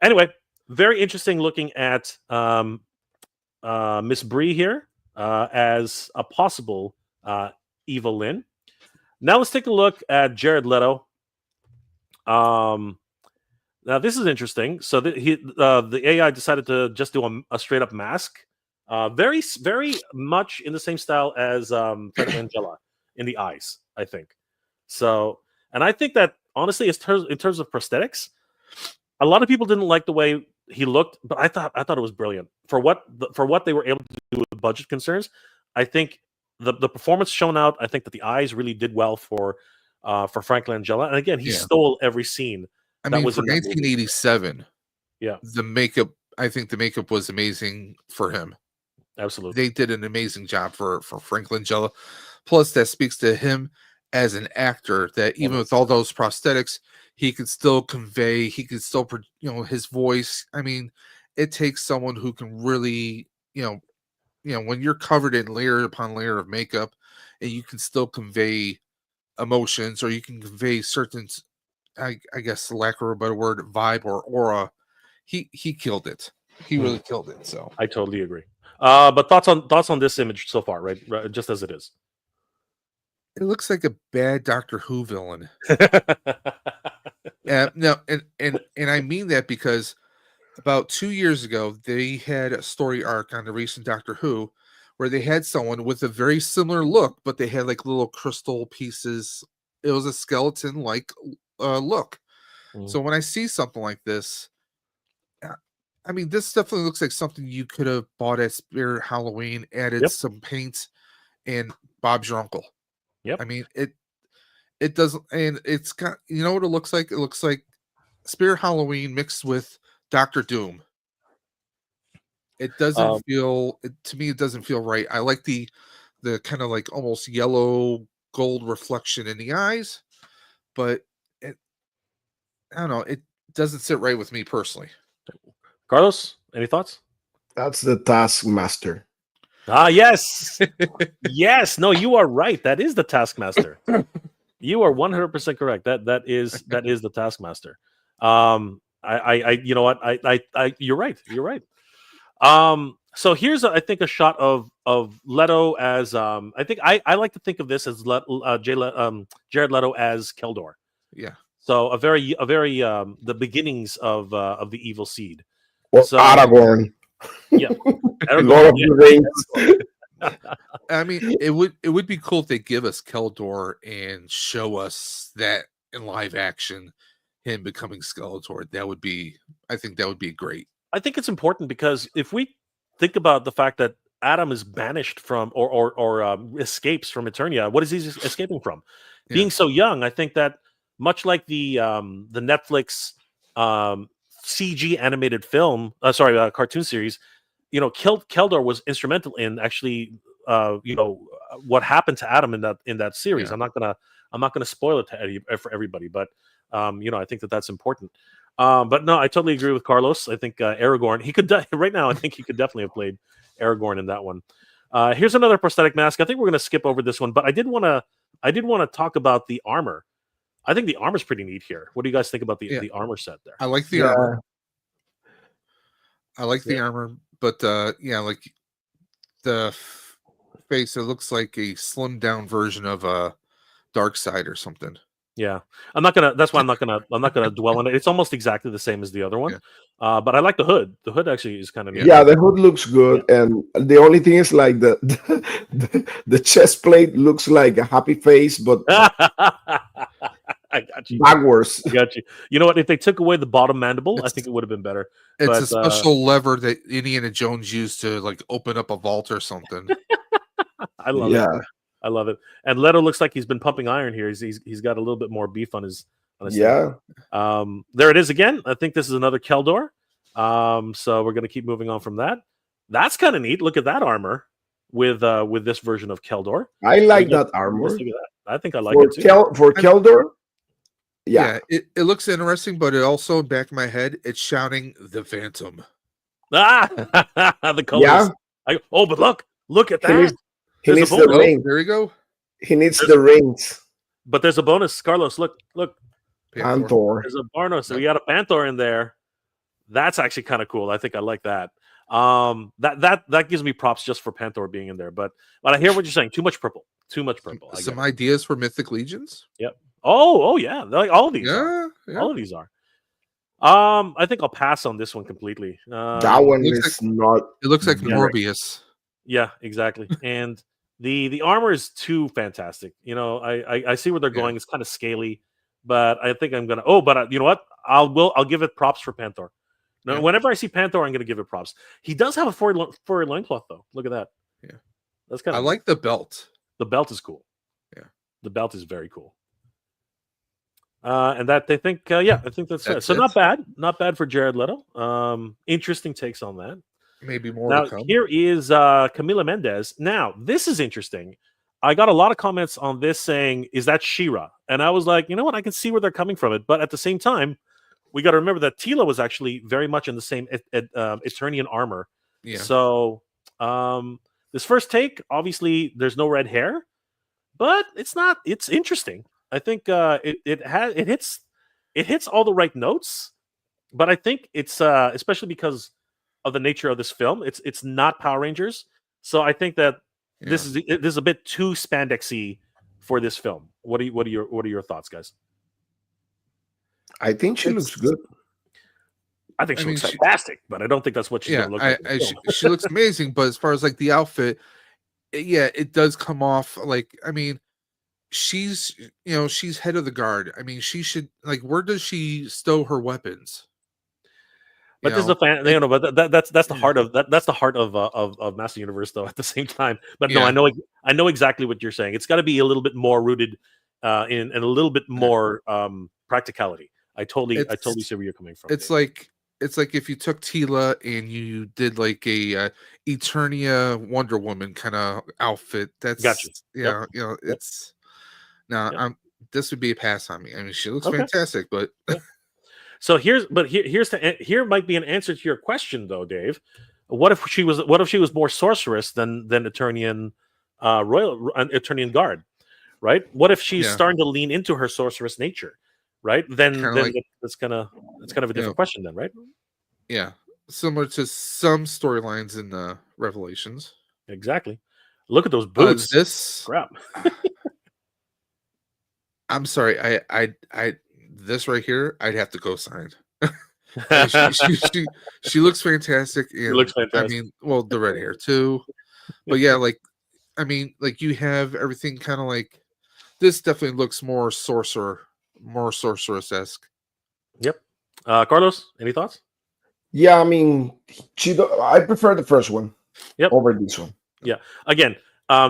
Anyway, very interesting looking at Miss Bree here as a possible Eva Lynn. Now let's take a look at Jared Leto. Now this is interesting. So the AI decided to just do a straight up mask, very much in the same style as Fred Langella in the eyes, I think. So, and I think that honestly, in terms of prosthetics, a lot of people didn't like the way he looked, but I thought it was brilliant for what they were able to do with budget concerns. I think the performance shown out. I think that the eyes really did well for Frank Langella, and again, he stole every scene. I mean, for 1987, the makeup. I think the makeup was amazing for him. Absolutely, they did an amazing job for Frank Langella. Plus, that speaks to him as an actor. That even with all those prosthetics, he could still convey. He could still, his voice. I mean, it takes someone who can really, when you're covered in layer upon layer of makeup, and you can still convey emotions, or you can convey certain, I guess, lack of a better word, vibe or aura. He killed it. He really killed it. So I totally agree. But thoughts on this image so far, right? Just as it is. It looks like a bad Doctor Who villain. No, and I mean that because about 2 years ago, they had a story arc on the recent Doctor Who where they had someone with a very similar look, but they had like little crystal pieces. It was a skeleton-like look. So when I see something like this, I mean, this definitely looks like something you could have bought at Spirit Halloween, added some paint, and Bob's your uncle. Yep. I mean, it doesn't, and it's got, you know what it looks like? It looks like Spirit Halloween mixed with Doctor Doom. It doesn't feel, to me, it doesn't feel right. I like the kind of like almost yellow gold reflection in the eyes, but I don't know, it doesn't sit right with me personally. Carlos, any thoughts? That's the Taskmaster. Yes. Yes. No, you are right. That is the Taskmaster. You are 100% correct. That is the Taskmaster. I you know what? I you're right. You're right. So here's I think a shot of Leto as I think I like to think of this as Jared Leto as Keldor. Yeah. So a very the beginnings of the evil seed. Or So, Aragorn. Yeah. Lord of the Rings. I mean, it would be cool if they give us Keldor and show us that in live action, him becoming Skeletor. I think that would be great. I think it's important because if we think about the fact that Adam is banished from or escapes from Eternia, what is he escaping from? Yeah. Being so young, I think that much like the Netflix CG animated film, cartoon series, Keldor was instrumental in actually, what happened to Adam in that series. Yeah. I'm not gonna spoil it for everybody, but I think that's important. But no, I totally agree with Carlos. I think Aragorn, he could right now. I think he could definitely have played Aragorn in that one. Here's another prosthetic mask. I think we're going to skip over this one, but I did want to talk about the armor. I think the armor's pretty neat here. What do you guys think about the armor set there? I like the armor. I like the armor, but like the face, it looks like a slimmed down version of a Darkseid or something. Yeah, that's why I'm not gonna dwell on it. It's almost exactly the same as the other one. But I like the hood. The hood actually is kind of neat. Yeah, the hood looks good, and the only thing is like the chest plate looks like a happy face, but I got you. Backwards. I got you. You know what? If they took away the bottom mandible, I think it would have been better. It's a special lever that Indiana Jones used to like open up a vault or something. I love it. I love it. And Leto looks like he's been pumping iron here. He's got a little bit more beef on his yeah. There it is again. I think this is another Keldor. So we're gonna keep moving on from that. That's kind of neat. Look at that armor with this version of Keldor. I like that armor. Look at that. I think I like it too. For Keldor. Yeah, it looks interesting, but it also in the back of my head, it's shouting the Phantom. The colors. Yeah. But look at that. He needs the ring. There you go. He needs the rings. But there's a bonus, Carlos. Look. Panther. There's a bonus. So we got a Panther in there. That's actually kind of cool. I think I like that. That gives me props just for Panther being in there. But I hear what you're saying. Too much purple. Some ideas for Mythic Legions. Yep. Oh yeah. Like all of these. Yeah. All of these are. I think I'll pass on this one completely. That one is not. It looks like Morbius. Yeah, exactly. And the armor is too fantastic. I see where they're going. It's kind of scaly, but I think I'm gonna. But you know what? I'll give it props for Panther. No, whenever I see Panther, I'm gonna give it props. He does have a furry loincloth though. Look at that. Yeah, that's kind of. I like the belt. The belt is cool. Yeah, the belt is very cool. And that they think, I think that's it. So not bad for Jared Leto. Interesting takes on that. Maybe more now, to come. Here is Camila Mendez. Now, this is interesting. I got a lot of comments on this saying, is that She-Ra? And I was like, you know what? I can see where they're coming from it. But at the same time, we got to remember that Teela was actually very much in the same Eternian armor. Yeah. So this first take, obviously, there's no red hair. But it's interesting. I think it hits all the right notes. But I think it's especially because of the nature of this film, it's not Power Rangers, so I think that this is a bit too spandexy for this film. What are your thoughts, guys? I think she looks good. I think she looks fantastic, but I don't think that's what she's gonna look like. She looks amazing, but as far as like the outfit, it does come off like, I mean, she's head of the guard. I mean, she should, like, where does she stow her weapons? But this is a fan, but that's the heart of that. That's the heart of Master Universe, though. At the same time, but no, I know exactly what you're saying. It's got to be a little bit more rooted in a little bit more practicality. I totally see where you're coming from. It's like if you took Teela and you did like a Eternia Wonder Woman kind of outfit. That's gotcha. It's now this would be a pass on me. I mean, she looks fantastic, but. So here might be an answer to your question though, Dave. What if she was more sorceress than Eternian Eternian guard, right? What if she's starting to lean into her sorceress nature, right? Then that's kind of a different question then, right? Yeah, similar to some storylines in the Revelations. Exactly. Look at those boots. This crap. I'm sorry. I this right here, I'd have to go sign. She looks fantastic. And, looks fantastic. I mean, well, the red hair too, but yeah, like I mean, like you have everything kind of like this. Definitely looks more sorceress esque. Yep. Carlos, any thoughts? Yeah, I mean, I prefer the first one Yep. over this one. Yeah. Again,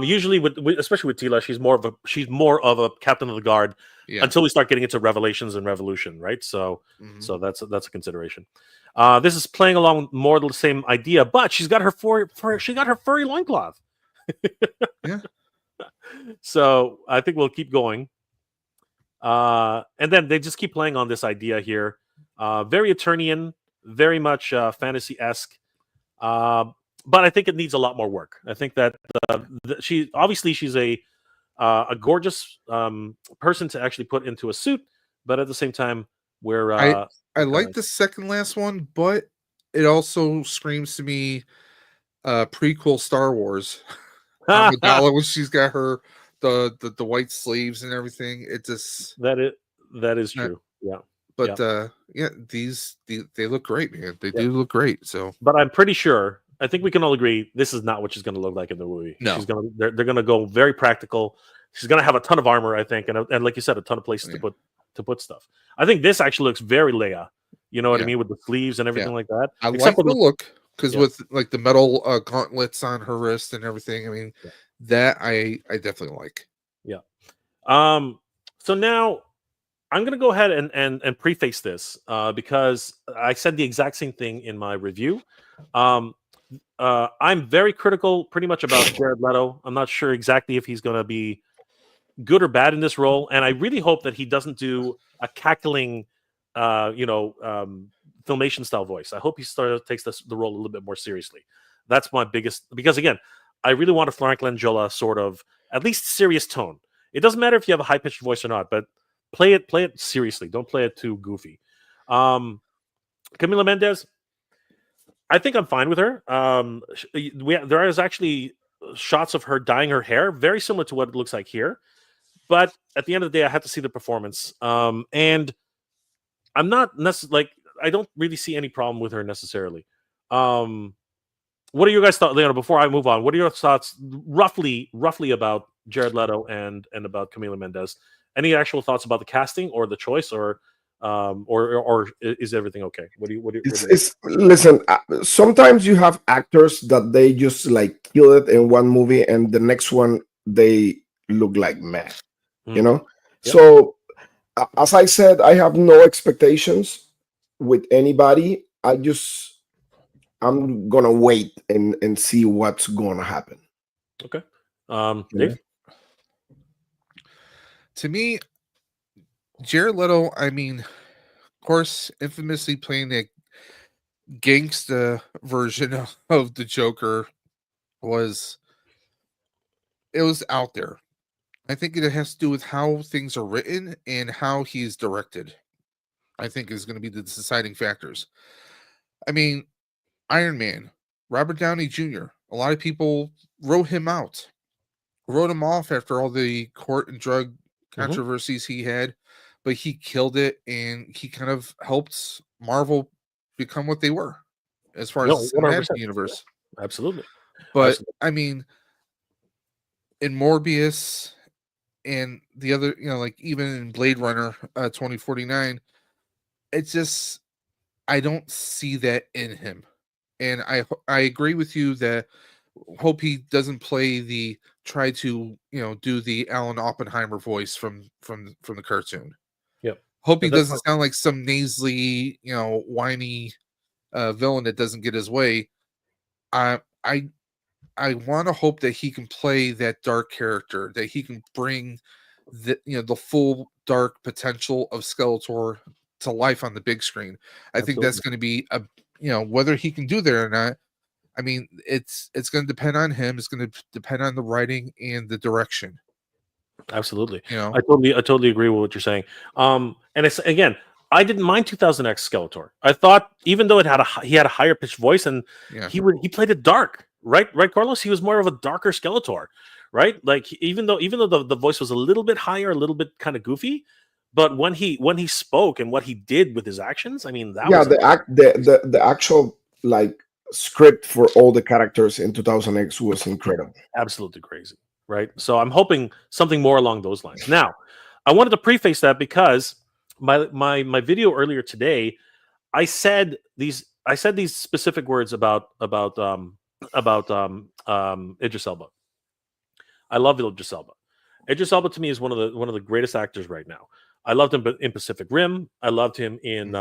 usually especially with Tila, she's more of a captain of the guard Yeah. until we start getting into Revelations and Revolution, right? So Mhm. so that's a consideration. This is playing along more the same idea, but she's got her furry loincloth. Yeah. So I think we'll keep going. And then they just keep playing on this idea here. Very Eternian, very much fantasy-esque. But I think it needs a lot more work. I think that she's a gorgeous person to actually put into a suit, but at the same time, we're I like the second last one, but it also screams to me prequel Star Wars. Amidala when she's got her the white sleeves and everything. It just that is true. Yeah. But yeah, they look great, man. They Yeah. do look great. So, But I'm pretty sure. I think we can all agree this is not what she's going to look like in the movie. No. They're going to go very practical. She's going to have a ton of armor, I think, and like you said, a ton of places to put stuff. I think this actually looks very Leia. You know what I mean, with the sleeves and everything like that. I like the look because with like the metal gauntlets on her wrist and everything. I mean, that I definitely like. Yeah. So now I'm going to go ahead and preface this because I said the exact same thing in my review. I'm very critical pretty much about Jared Leto. I'm not sure exactly if he's going to be good or bad in this role. And I really hope that he doesn't do a cackling, filmation style voice. I hope he takes the role a little bit more seriously. That's my biggest, because again, I really want a Frank Langella sort of at least serious tone. It doesn't matter if you have a high pitched voice or not, but play it seriously. Don't play it too goofy. Camila Mendes, I think I'm fine with her. There is actually shots of her dyeing her hair, very similar to what it looks like here. But at the end of the day, I have to see the performance. And I'm not necessarily I don't really see any problem with her necessarily. What are your guys' thoughts, Leonardo? Before I move on, what are your thoughts roughly about Jared Leto and about Camila Mendes? Any actual thoughts about the casting or the choice, or is everything okay? Listen, sometimes you have actors that they just like kill it in one movie and the next one they look like meh, you know. Yep. So as I said, I have no expectations with anybody. I'm gonna wait and see what's gonna happen. Okay. Dave? To me, Jared Leto, I mean, of course, infamously playing a gangsta version of the Joker was out there. I think it has to do with how things are written and how he's directed. I think is going to be the deciding factors. I mean, Iron Man, Robert Downey Jr., a lot of people wrote him off after all the court and drug controversies he had, but he killed it and he kind of helped Marvel become what they were as far as the cinematic universe. Yeah, absolutely. But I mean, in Morbius and the other, like even in Blade Runner 2049, it's just, I don't see that in him. And I agree with you that hope he doesn't try to do the Alan Oppenheimer voice from the cartoon. Yep. Hope he doesn't sound like some nasally, whiny villain that doesn't get his way. I want to hope that he can play that dark character, that he can bring the full dark potential of Skeletor to life on the big screen. I think that's going to be whether he can do that or not. I mean, it's going to depend on him. It's going to depend on the writing and the direction. Absolutely. I totally agree with what you're saying. And it's, again, I didn't mind 2000X Skeletor. I thought, even though he had a higher pitched voice and he played it dark, right, Carlos? He was more of a darker Skeletor, right? Like even though the voice was a little bit higher, a little bit kind of goofy, but when he spoke and what he did with his actions, I mean, that was the actual like script for all the characters in 2000X was incredible. Absolutely crazy, right? So I'm hoping something more along those lines. Now, I wanted to preface that because my video earlier today, I said these specific words about Idris Elba. I love Idris Elba. Idris Elba to me is one of the greatest actors right now. I loved him in Pacific Rim. I loved him in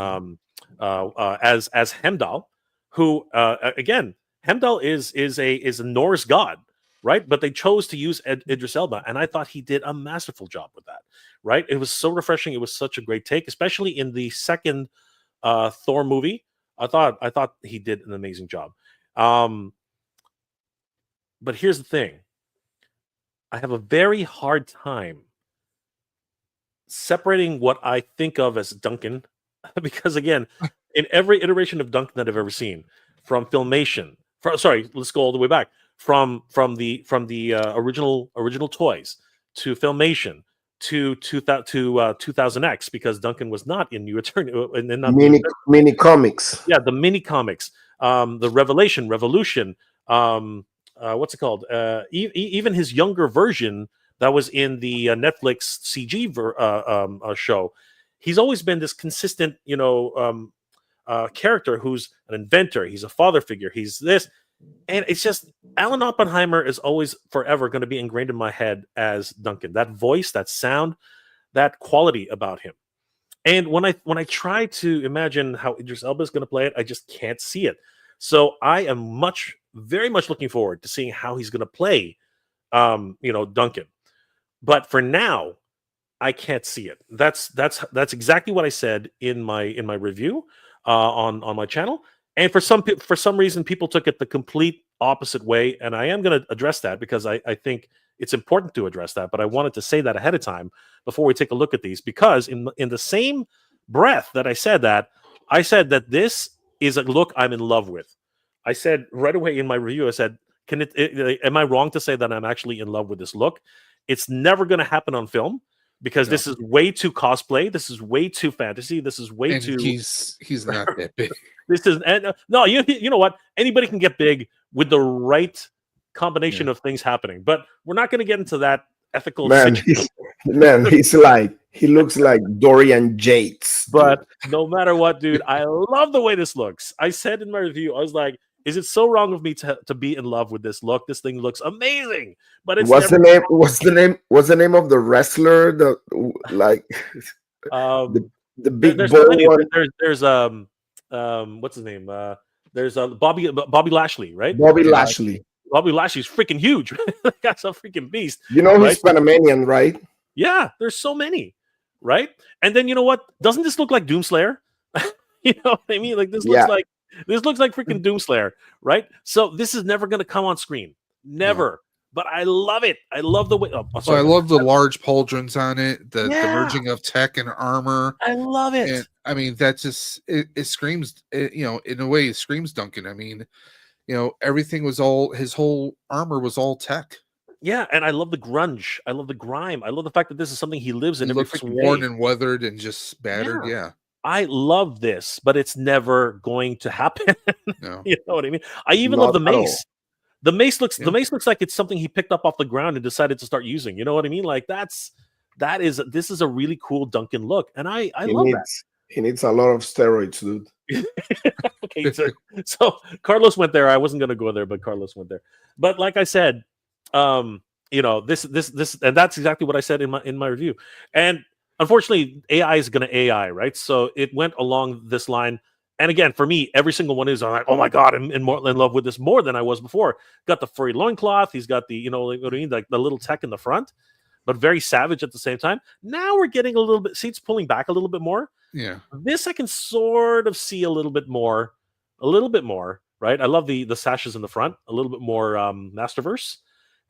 as Heimdall, who again, Heimdall is a Norse god, right? But they chose to use Idris Elba, and I thought he did a masterful job with that. Right? It was so refreshing. It was such a great take, especially in the second Thor movie. I thought he did an amazing job. But here's the thing. I have a very hard time separating what I think of as Duncan, because again, in every iteration of Duncan that I've ever seen, from Filmation, let's go all the way back from the original toys to Filmation to 2000X, because Duncan was not in New Eternity, mini comics. Yeah, the mini comics, the Revolution. What's it called? Even his younger version that was in the Netflix CG show. He's always been this consistent, character who's an inventor. He's a father figure. He's this, and it's just Alan Oppenheimer is always forever going to be ingrained in my head as Duncan. That voice, that sound, that quality about him. And when I try to imagine how Idris Elba is going to play it, I just can't see it. So I am very much looking forward to seeing how he's going to play, Duncan. But for now, I can't see it. That's exactly what I said in my review on my channel. And for some reason, people took it the complete opposite way. And I am going to address that because I think it's important to address that. But I wanted to say that ahead of time before we take a look at these, because in the same breath that I said that this is a look I'm in love with. I said right away in my review, I said, am I wrong to say that I'm actually in love with this look? It's never going to happen on film, because this is way too cosplay. This is way too fantasy. This is way too. He's not that big. This is no. You know what? Anybody can get big with the right combination of things happening. But we're not going to get into that ethical. He looks like Dorian Yates. But no matter what, dude, I love the way this looks. I said in my review, I was like, is it so wrong of me to be in love with this look? This thing looks amazing. But it's what's the name of the wrestler? The big one. There's what's his name? There's Bobby Lashley, right? Bobby Lashley. Bobby Lashley's freaking huge. That's a freaking beast. He's Panamanian, right? Yeah, there's so many, right? And then you know what? Doesn't this look like Doomslayer? You know what I mean? Like this looks like freaking Doomslayer, right? So this is never going to come on screen, never. Yeah. But I love it. I love the way. I love the large pauldrons on it, the merging of tech and armor. I love it. And, I mean, that just it screams. In a way, it screams Duncan. I mean, everything was his whole armor was all tech. Yeah, and I love the grunge. I love the grime. I love the fact that this is something he lives in. It looks worn and weathered and just battered. Yeah. I love this, but it's never going to happen. No. You know what I mean? I even love the mace. The mace looks like it's something he picked up off the ground and decided to start using. You know what I mean? Like this is a really cool Duncan look, and I love that. He needs a lot of steroids, dude. Okay, so Carlos went there. I wasn't going to go there, but Carlos went there. But like I said, this, and that's exactly what I said in my review. And unfortunately, AI is going to AI, right? So it went along this line. And again, for me, every single one is like, oh my God, I'm more in love with this more than I was before. Got the furry loincloth. He's got the, what I mean? Like the little tech in the front, but very savage at the same time. Now we're getting a little bit, see, it's pulling back a little bit more. Yeah. This I can sort of see a little bit more, right? I love the sashes in the front, a little bit more Masterverse.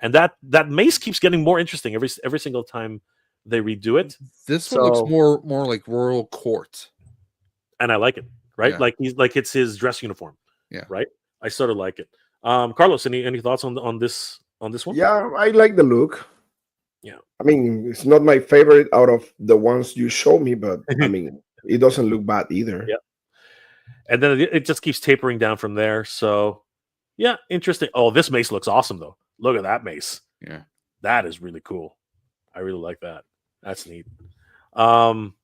And that mace keeps getting more interesting every single time they redo it. This one looks more like royal court. And I like it. Right, yeah. like it's his dress uniform. Yeah, right. I sort of like it. Carlos, any thoughts on this one? Yeah, I like the look. Yeah, I mean, it's not my favorite out of the ones you show me, but I mean, it doesn't look bad either. Yeah. and then it just keeps tapering down from there. So, yeah, interesting. Oh, this mace looks awesome though. Look at that mace. Yeah. That is really cool. I really like that. That's neat. Um,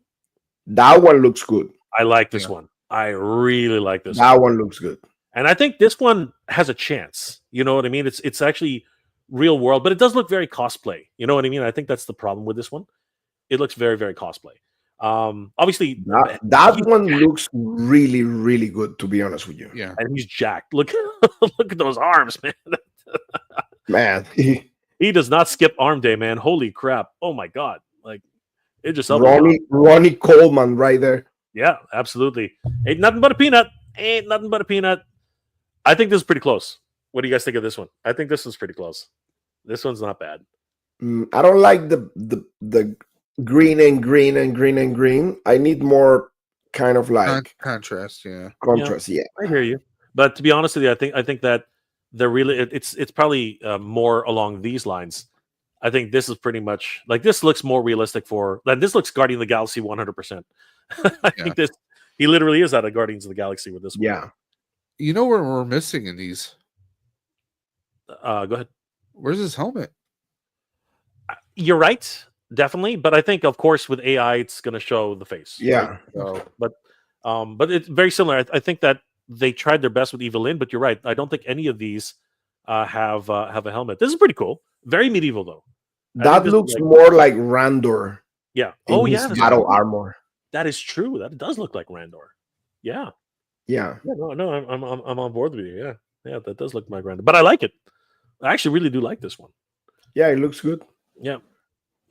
That one looks good. I like this Yeah. one. I really like this That one. one looks good. And I think this one has a chance. You know what I mean? It's actually real world, but it does look very cosplay. You know what I mean? I think that's the problem with this one. It looks very, very cosplay. Obviously, That one looks really, really good, to be honest with you. Yeah. and he's jacked. Look, look at those arms, man. Man, He does not skip arm day, man. Holy crap! Oh my god! Like it just Ronnie Coleman right there. Yeah, absolutely. Ain't nothing but a peanut. Ain't nothing but a peanut. I think this is pretty close. What do you guys think of this one? I think this one's pretty close. This one's not bad. I don't like the green and green and green and green. I need more kind of like Contrast, yeah. contrast. Yeah. I hear you. But to be honest with you, I think that they're really it's probably more along these lines. I think this is pretty much like this looks more realistic for like this looks Guardian of the Galaxy 100%. I think this he literally is out of Guardians of the Galaxy with this one. Yeah. You know what we're missing in these? Go ahead. Where's his helmet? You're right, definitely. But I think, of course, with AI, it's going to show the face. Yeah. Right? So, but it's very similar. I think that they tried their best with Evelyn, but you're right. I don't think any of these have a helmet. This is pretty cool. Very medieval, though. That looks more like Randor. Yeah. Oh yeah. Battle armor. That is true. That does look like Randor. Yeah. Yeah. No. I'm on board with you. Yeah. Yeah. That does look like Randor, but I like it. I actually really do like this one. Yeah, it looks good. Yeah.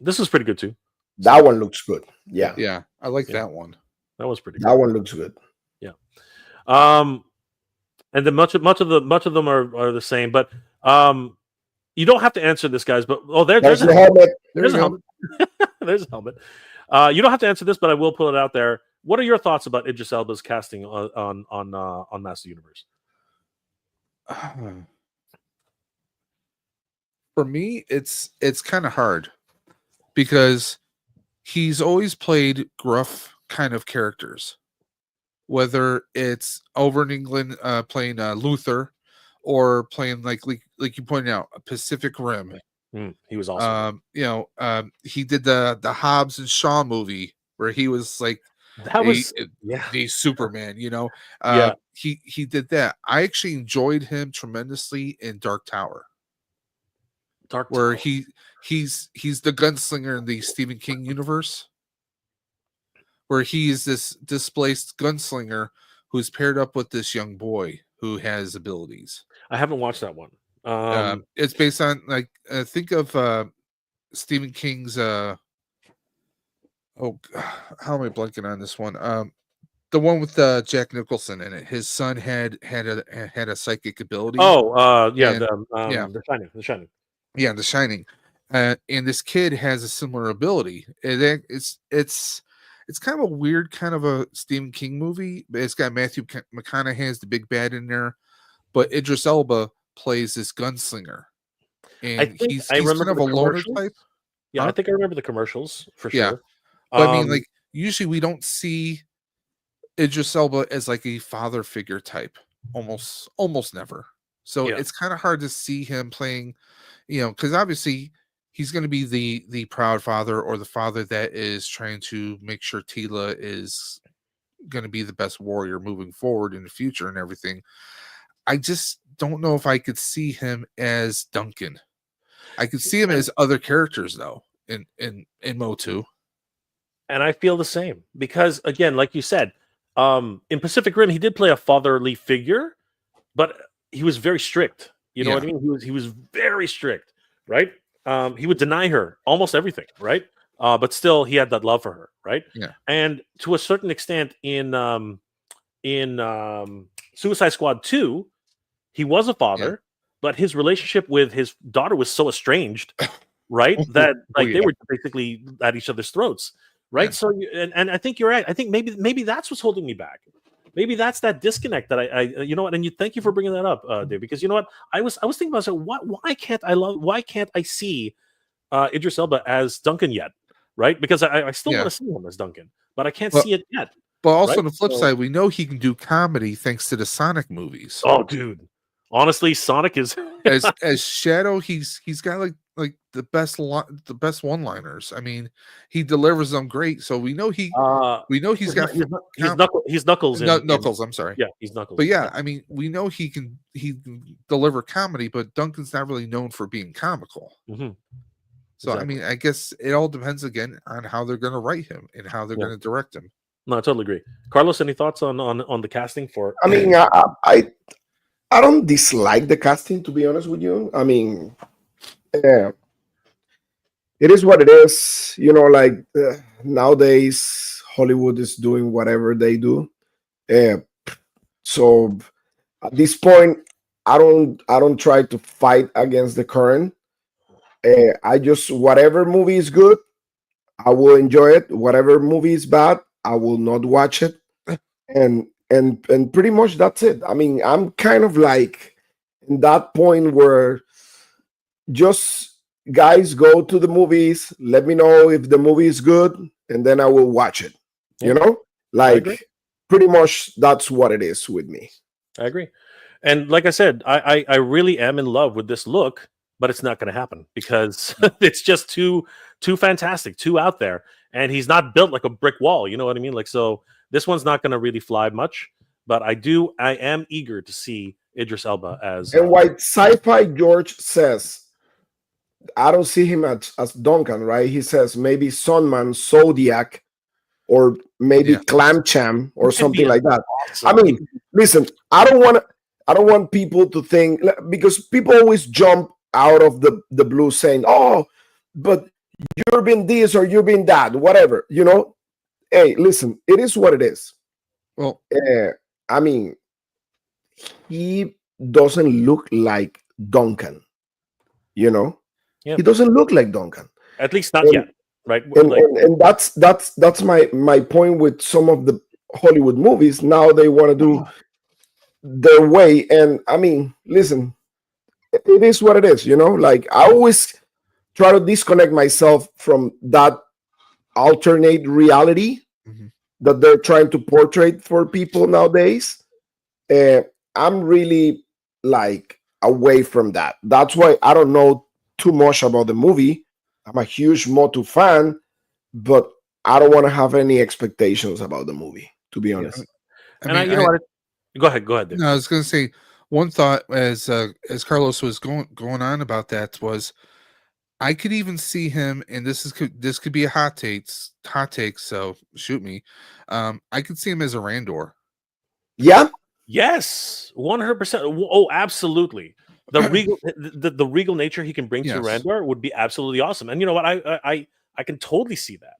This is pretty good too. That one looks good. Yeah. Yeah, I like that one. That was pretty good. That one looks good. Yeah. And then much of them are the same, but you don't have to answer this, guys. But there's the helmet. There's a helmet. There's a helmet. You don't have to answer this, but I will put it out there. What are your thoughts about Idris Elba's casting on Master Universe? For me, it's kind of hard because he's always played gruff kind of characters, whether it's over in England playing Luther or playing like you pointed out Pacific Rim. He was awesome. He did the Hobbs and Shaw movie where he was like the Superman. He did that. I actually enjoyed him tremendously in Dark Tower. Where he's the gunslinger in the Stephen King universe, where he's this displaced gunslinger who's paired up with this young boy who has abilities. I haven't watched that one. It's based on think of Stephen King's how am I blanking on this one? The one with Jack Nicholson in it. His son had a psychic ability. The Shining. Yeah, The Shining, and this kid has a similar ability. And it's kind of a weird kind of a Stephen King movie. It's got Matthew McConaughey as the big bad in there, but Idris Elba plays this gunslinger, and he's kind of a loner type. Yeah, I think I remember the commercials for sure. Yeah, but I mean, usually we don't see Idris Elba as like a father figure type, almost never. So it's kind of hard to see him playing. Because obviously he's going to be the proud father or the father that is trying to make sure Tila is going to be the best warrior moving forward in the future and everything. I just don't know if I could see him as Duncan. I could see him as other characters though in MO2. And I feel the same because again, like you said, in Pacific Rim, he did play a fatherly figure, but he was very strict. You know what I mean? He was very strict, right? He would deny her almost everything, right? But still, he had that love for her, right? Yeah. And to a certain extent, in Suicide Squad 2, he was a father, but his relationship with his daughter was so estranged, right? That they were basically at each other's throats, right? Yeah. So, and I think you're right. I think maybe that's what's holding me back. Maybe that's that disconnect that I and thank you for bringing that up, Dave, because you know what, I was thinking about why can't I see Idris Elba as Duncan yet, right? Because I still want to see him as Duncan, but I can't see it yet. But also Right? on the flip So- side, we know he can do comedy thanks to the Sonic movies. Oh, dude. Honestly, Sonic is As Shadow, he's got like the best one-liners. I mean, he delivers them great. So we know he's got he's Knuckles in Knuckles. I'm sorry. yeah, he's Knuckles. But yeah, I mean, we know he can deliver comedy, but Duncan's not really known for being comical. Mhm. So I Exactly. mean, I guess it all depends again on how they're going to write him and how they're Yeah. going to direct him. No, I totally agree. Carlos, any thoughts on the casting for? I mean, I don't dislike the casting, to be honest with you. I mean, yeah, it is what it is. You know, like nowadays, Hollywood is doing whatever they do. So at this point, I don't try to fight against the current. I just whatever movie is good, I will enjoy it. Whatever movie is bad, I will not watch it. And pretty much that's it. I mean, I'm kind of like in that point where just guys go to the movies, let me know if the movie is good, and then I will watch it. You know, agree. like pretty much that's what it is with me. I agree. And like I said, I really am in love with this look, but it's not going to happen because it's just too fantastic, too out there, and he's not built like a brick wall. You know what I mean? Like, so this one's not going to really fly much. But I am eager to see Idris Elba as. And what Sci-Fi George says, I don't see him as Duncan, right? He says maybe Sunman, Zodiac, or maybe Clam Cham or something like that. Awesome. I mean, listen, I don't want people to think, because people always jump out of the blue saying, "Oh, but you're being this or you're being that," whatever. You know, hey, listen, it is what it is. Well, I mean, he doesn't look like Duncan. You know, Yeah. he doesn't look like Duncan. At least not And- yet, right? And, Like, and that's my point with some of the Hollywood movies. Now they want to do their way, and I mean, listen, it is what it is. You know, like I always try to disconnect myself from that alternate reality Mhm. that they're trying to portray for people nowadays. I'm really like away from that. That's why I don't know too much about the movie. I'm a huge Motu fan, but I don't want to have any expectations about the movie, to be honest. you know what? Go ahead, Dave. No, I was going to say one thought as Carlos was going on about that was, I could even see him, and this could be a hot take, so shoot me. I could see him as a Randor. Yeah, Yes, 100%. Oh, absolutely. The regal, the regal nature he can bring to Yes. Randor would be absolutely awesome. And you know what? I can totally see that.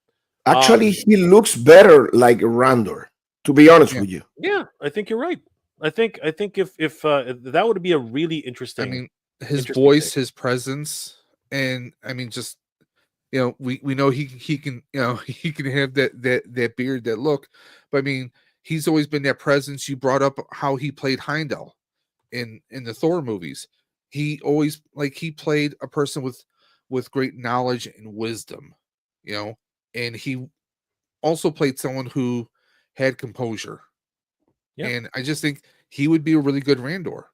actually, he looks better like Randor, to be honest with you. Yeah, I think you're right. I think if that would be a really interesting. I mean, his interesting voice, thing. his presence, and I mean, just we know he can he can have that beard, that look, but I mean, he's always been that presence. You brought up how he played Heimdall in the Thor movies. He always he played a person with great knowledge and wisdom, and he also played someone who had composure. Yeah. And I just think he would be a really good Randor.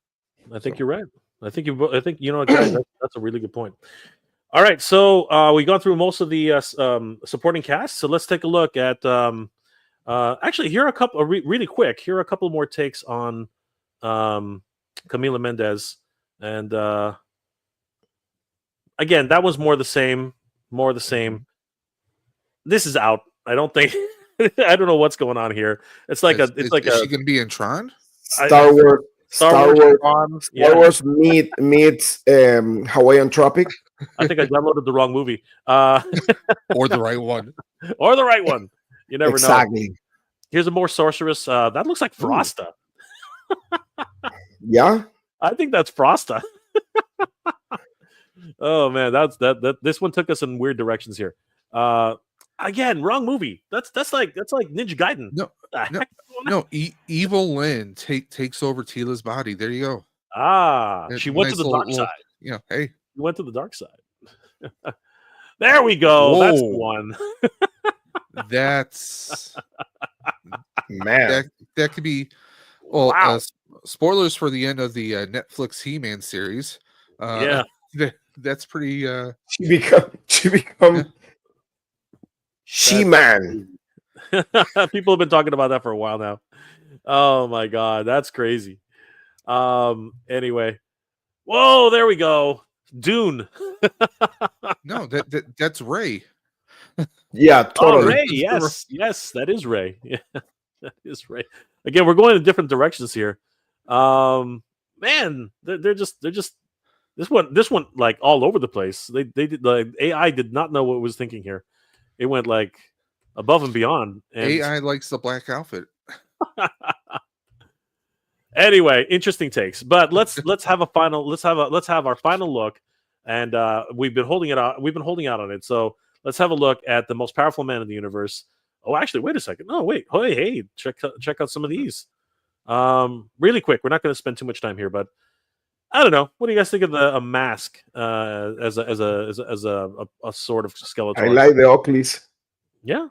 I think you're right. I think you know, guys, that's a really good point. All right, so we gone through most of the supporting cast. So let's take a look at. Actually, here are a couple really quick. Here are a couple more takes on Camila Mendez, and again, that was more the same. This is out. I don't think. I don't know what's going on here. It's like Is she going to be in Tron? Star Wars. Star Wars meets Hawaiian Tropic. I think I downloaded the wrong movie. Or the right one. Or the right one. You never know. Exactly. Here's a more sorceress. That looks like Frosta. Yeah. I think that's Frosta. Oh man, that. This one took us in weird directions here. Again, wrong movie. That's like Ninja Gaiden. No. Evil Lynn takes over Tila's body. There you go. She went to the dark side. Yeah. Hey. She went to the dark side. There we go. Whoa. That's the one. That's Man, that could be. Well, Wow. spoilers for the end of the Netflix He-Man series. Yeah. That's pretty. she become She-Man. People have been talking about that for a while now. Oh my god, that's crazy. Anyway. Whoa, there we go. Dune. No, that's Ray. Yeah, Oh, totally. Ray. Yes, yes, that is Ray. Yeah, that is Ray. Again, we're going in different directions here. Man, they're just this one like all over the place. They did the AI did not know what it was thinking here. It went like above and beyond. And AI likes the black outfit. anyway, interesting takes. But let's have our final look. And we've been holding out on it. So let's have a look at the most powerful man in the universe. Oh, actually, wait a second. No, wait. Hey, check out some of these. Really quick. We're not going to spend too much time here, but I don't know. What do you guys think of a mask as a sort of skeleton? I like the Oakleys. Yeah,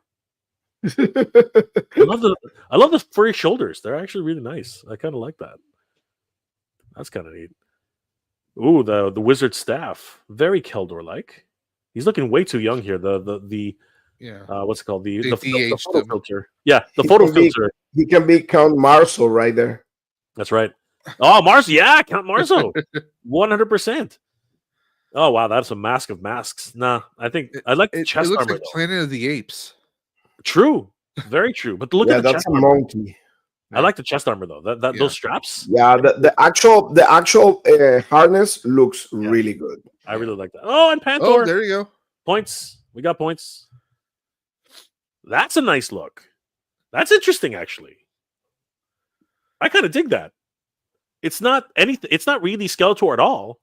I love the furry shoulders. They're actually really nice. I kind of like that. That's kind of neat. Ooh, the wizard staff, very Keldor like. He's looking way too young here. The Yeah. What's it called? The de-aged photo him. filter. Yeah, the He photo can be- filter. He can be Count Marcel right there. That's right. Oh, Mars. Yeah, Count Marzo. 100%. Oh wow, that's a mask of masks. Nah, I think I like the It chest looks armor. like Planet of the Apes. True, very true. But look Yeah, at the that's chest a armor. monkey. I like the chest armor though. That Yeah. those straps. Yeah, the actual harness looks really good. I really like that. Oh, and Panther. Oh, there you go. Points. We got points. That's a nice look. That's interesting, actually. I kind of dig that. It's not anything. It's not really Skeletor at all.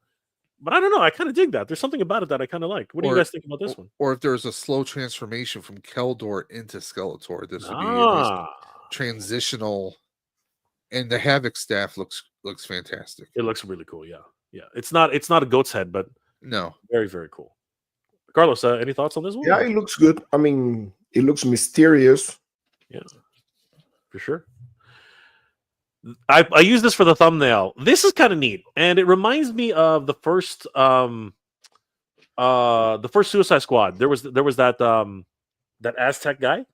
But I don't know. I kind of dig that. There's something about it that I kind of like. What do you Or- guys think about this one? Or if there's a slow transformation from Keldor into Skeletor, this would be a nice Ah, transitional. And the Havoc staff looks fantastic. it looks really cool. Yeah, yeah. It's not a goat's head, but No, very, very cool. Carlos, any thoughts on this one? Yeah, it looks good. I mean, it looks mysterious. For sure. I use this for the thumbnail. This is kind of neat, and it reminds me of the first Suicide Squad. There was that that Aztec guy,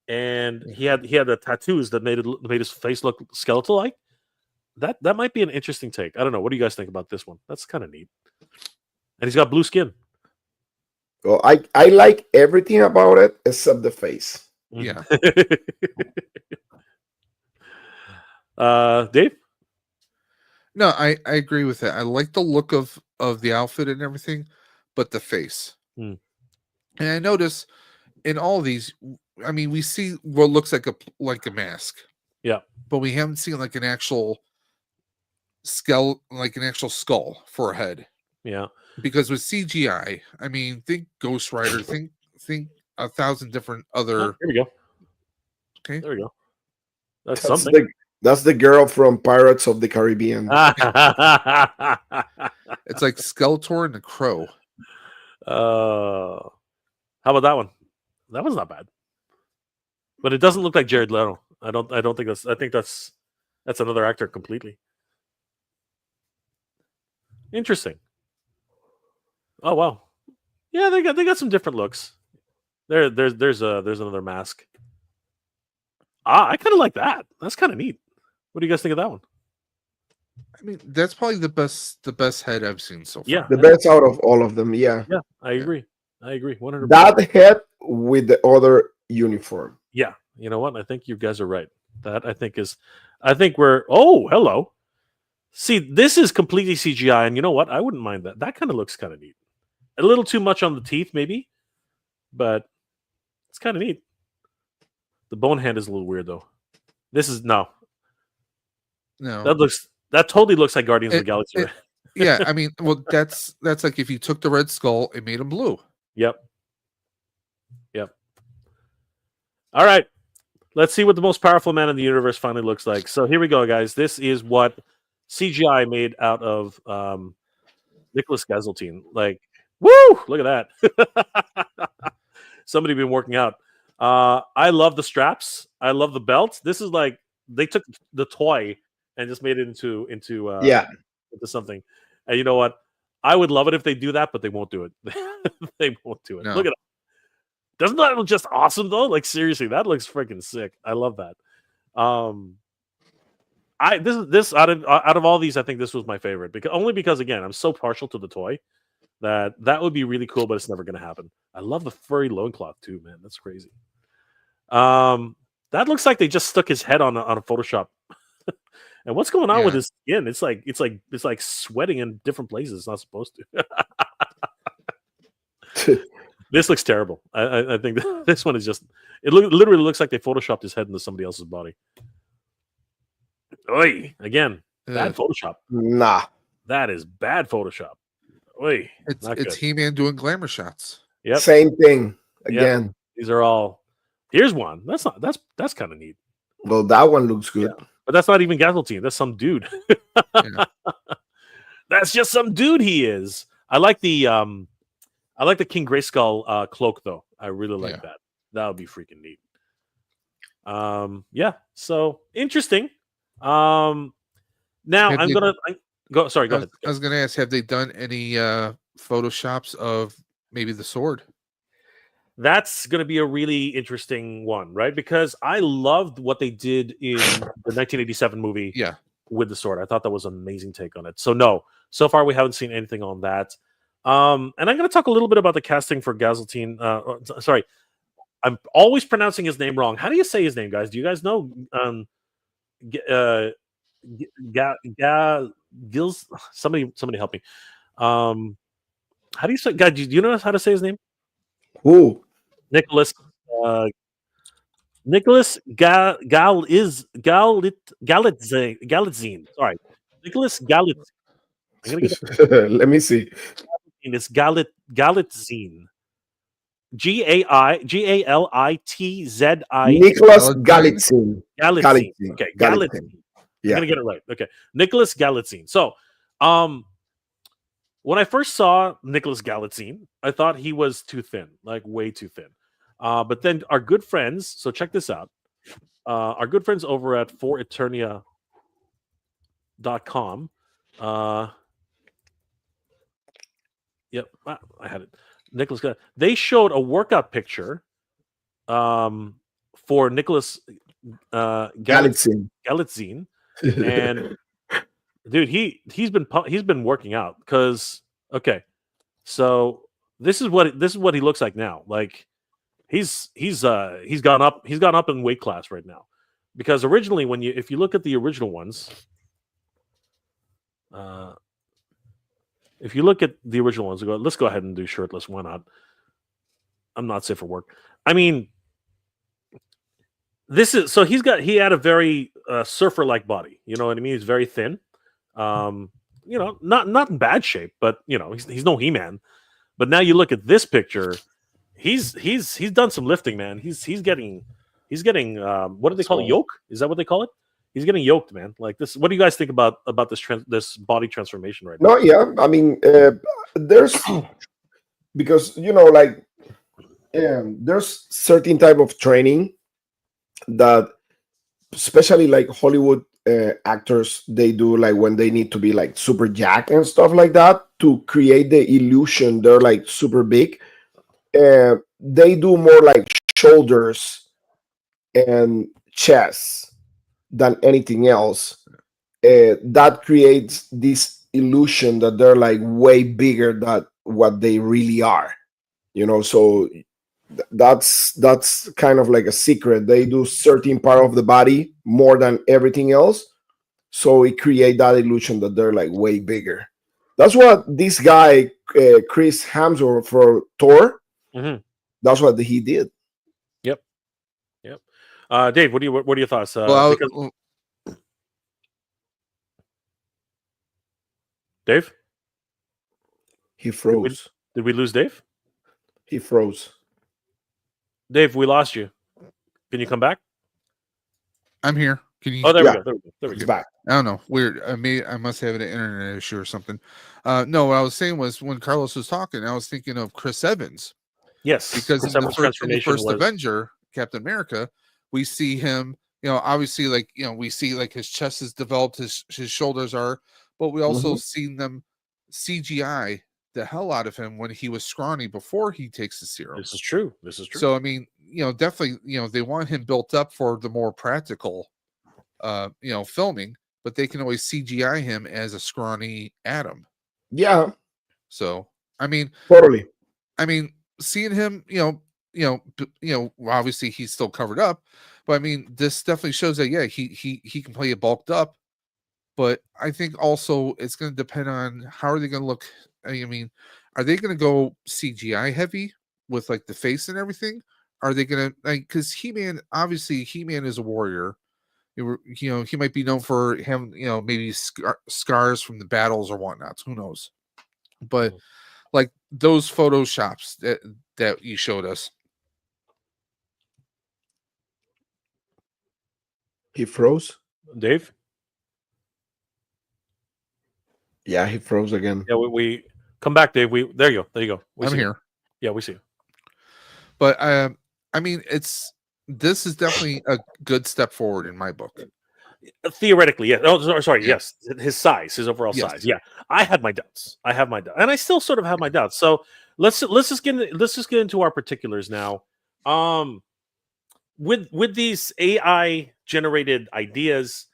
and he had the tattoos that made his face look skeletal like. That might be an interesting take. I don't know. What do you guys think about this one? That's kind of neat. And he's got blue skin. Well, I like everything about it except the face. yeah. Dave? No, I agree with that. I like the look of the outfit and everything, but the face. Hmm. And I notice in all these, I mean, we see what looks like a mask. Yeah. But we haven't seen like an actual skull for a head. Yeah. Because with CGI, I mean, think Ghost Rider, think 1,000 different Oh, other. here we go. Okay. There we go. That's That's something. that's the girl from Pirates of the Caribbean. It's like Skeletor and the Crow. How about that one? That one's not bad, but it doesn't look like Jared Leto. I don't think that's. I think that's another actor completely. Interesting. Oh wow, yeah, they got some different looks. There's another mask. I kind of like that. That's kind of neat. What do you guys think of that one? I mean, that's probably the best head I've seen so far. Yeah, The best out of all of them. Yeah, yeah, I agree. 100%. that head with the other uniform. Yeah, you know what? I think you guys are right. That I think we're. Oh, hello. See, this is completely CGI, and you know what? I wouldn't mind that. That kind of looks kind of neat. A little too much on the teeth, maybe, but it's kind of neat. The bone hand is a little weird, though. This is no. No. That totally looks like Guardians of the Galaxy. Right? Yeah, I mean, well, that's like if you took the Red Skull and made him blue. Yep. All right. Let's see what the most powerful man in the universe finally looks like. So here we go, guys. This is what CGI made out of Nicholas Gazeltine. Like, woo! Look at that. Somebody been working out. I love the straps. I love the belt. This is like they took the toy and just made it into Yeah. into something. And you know what? I would love it if they do that, but they won't do it. They won't do it. No. Look at it. Doesn't that look just awesome though? Like seriously, that looks freaking sick. I love that. This out of all these, I think this was my favorite because again, I'm so partial to the toy that would be really cool, but it's never gonna happen. I love the furry loincloth too, man. That's crazy. That looks like they just stuck his head on a Photoshop. And what's going on with Yeah. his skin? It's like sweating in different places. It's not supposed to. This looks terrible. I think this one is just. Literally looks like they photoshopped his head into somebody else's body. Oi, again, bad Ugh. Photoshop. Nah. That is bad Photoshop. Oi, It's not it's good. He-Man doing glamour shots. Yep, Same thing again. these are all. Here's one. That's kind of neat. Well, that one looks good. But that's not even Gazeltine. That's some dude. Yeah. That's just some dude. He is. I like the King Grayskull cloak though. I really like Yeah. that. That would be freaking neat. Yeah. So interesting. Now Have I'm they- gonna go. Sorry, go ahead. I was gonna ask, have they done any photoshops of maybe the sword? That's going to be a really interesting one, right? Because I loved what they did in the 1987 movie Yeah. with the sword. I thought that was an amazing take on it. So no, so far we haven't seen anything on that. And I'm going to talk a little bit about the casting for Gazeltine. Sorry, I'm always pronouncing his name wrong. How do you say his name, guys? Do you guys know? Gils. Somebody help me. How do you say? God, do you know how to say his name? Who? Nicholas Galitzine. Sorry, Nicholas Galitzine. I'm gonna get Let me see. it's Galitzine. Galitzine. Nicholas Galitzine? Galitzine. Galitzine. Galitzine. Okay, Galitzine. Galitzine. I'm Yeah. gonna get it right. Okay, Nicholas Galitzine. So, when I first saw Nicholas Galitzine, I thought he was too thin, like way too thin. But then our good friends, so check this out. Our good friends over at foreternia.com. Yep, I had it. Nicholas, they showed a workout picture for Nicholas Galitzine. Galitzine, and dude, he's been working out because okay, so this is what he looks like now. Like he's gone up in weight class right now because originally if you look at the original ones, if you look at the original ones, let's go ahead and do shirtless. Why not? I'm not safe for work. I mean, this is so he had a very surfer like body. You know what I mean? He's very thin. You know, not in bad shape, but you know, he's no He-Man. But now you look at this picture, he's done some lifting, man. He's getting what do they call it? Yoke? Is that what they call it? He's getting yoked, man. Like this. What do you guys think about this body transformation right now? No, yeah. I mean, there's because you know, like, there's certain type of training that, especially like Hollywood actors, they do like when they need to be like super jacked and stuff like that to create the illusion they're like super big. They do more like shoulders and chest than anything else. That creates this illusion that they're like way bigger than what they really are, you know. So that's kind of like a secret. They do certain part of the body more than everything else, so it create that illusion that they're like way bigger. That's what this guy Chris Hemsworth for Thor, that's what he did. Yep. Dave, what are your thoughts? Dave, He froze. did we lose Dave? He froze. Dave, we lost you. Can you come back? I'm here. Can you? Oh, there Yeah. we go. There we He's go. back. I don't know. Weird. I must have an internet issue or something. No, what I was saying was when Carlos was talking, I was thinking of Chris Evans Yes, because Chris in the Evans' first transformation was Avenger, Captain America, we see him, obviously, like, we see like his chest is developed, his shoulders are, but we also seen them CGI the hell out of him when he was scrawny before he takes the serum. This is true. This is true. So I mean, definitely, they want him built up for the more practical, filming, but they can always CGI him as a scrawny Atom. Yeah. So I mean, Totally. I mean, seeing him, obviously he's still covered up, but I mean, this definitely shows that he can play it bulked up. But I think also it's going to depend on how are they going to look. I mean, are they going to go CGI heavy with like the face and everything? Are they going to, like, because He-Man, obviously He-Man is a warrior. He might be known for having, maybe scars from the battles or whatnot. Who knows? But like those photoshops that you showed us. He froze. Dave? Yeah, he froze again. Yeah, we come back, Dave. There you go. I'm here. Yeah, we see you. But I mean, this is definitely a good step forward in my book. Theoretically, yes. Oh, sorry. Yeah. Yes, his overall size. Yeah, I had my doubts. And I still sort of have my doubts. So let's just get into our particulars now. With these AI generated ideas,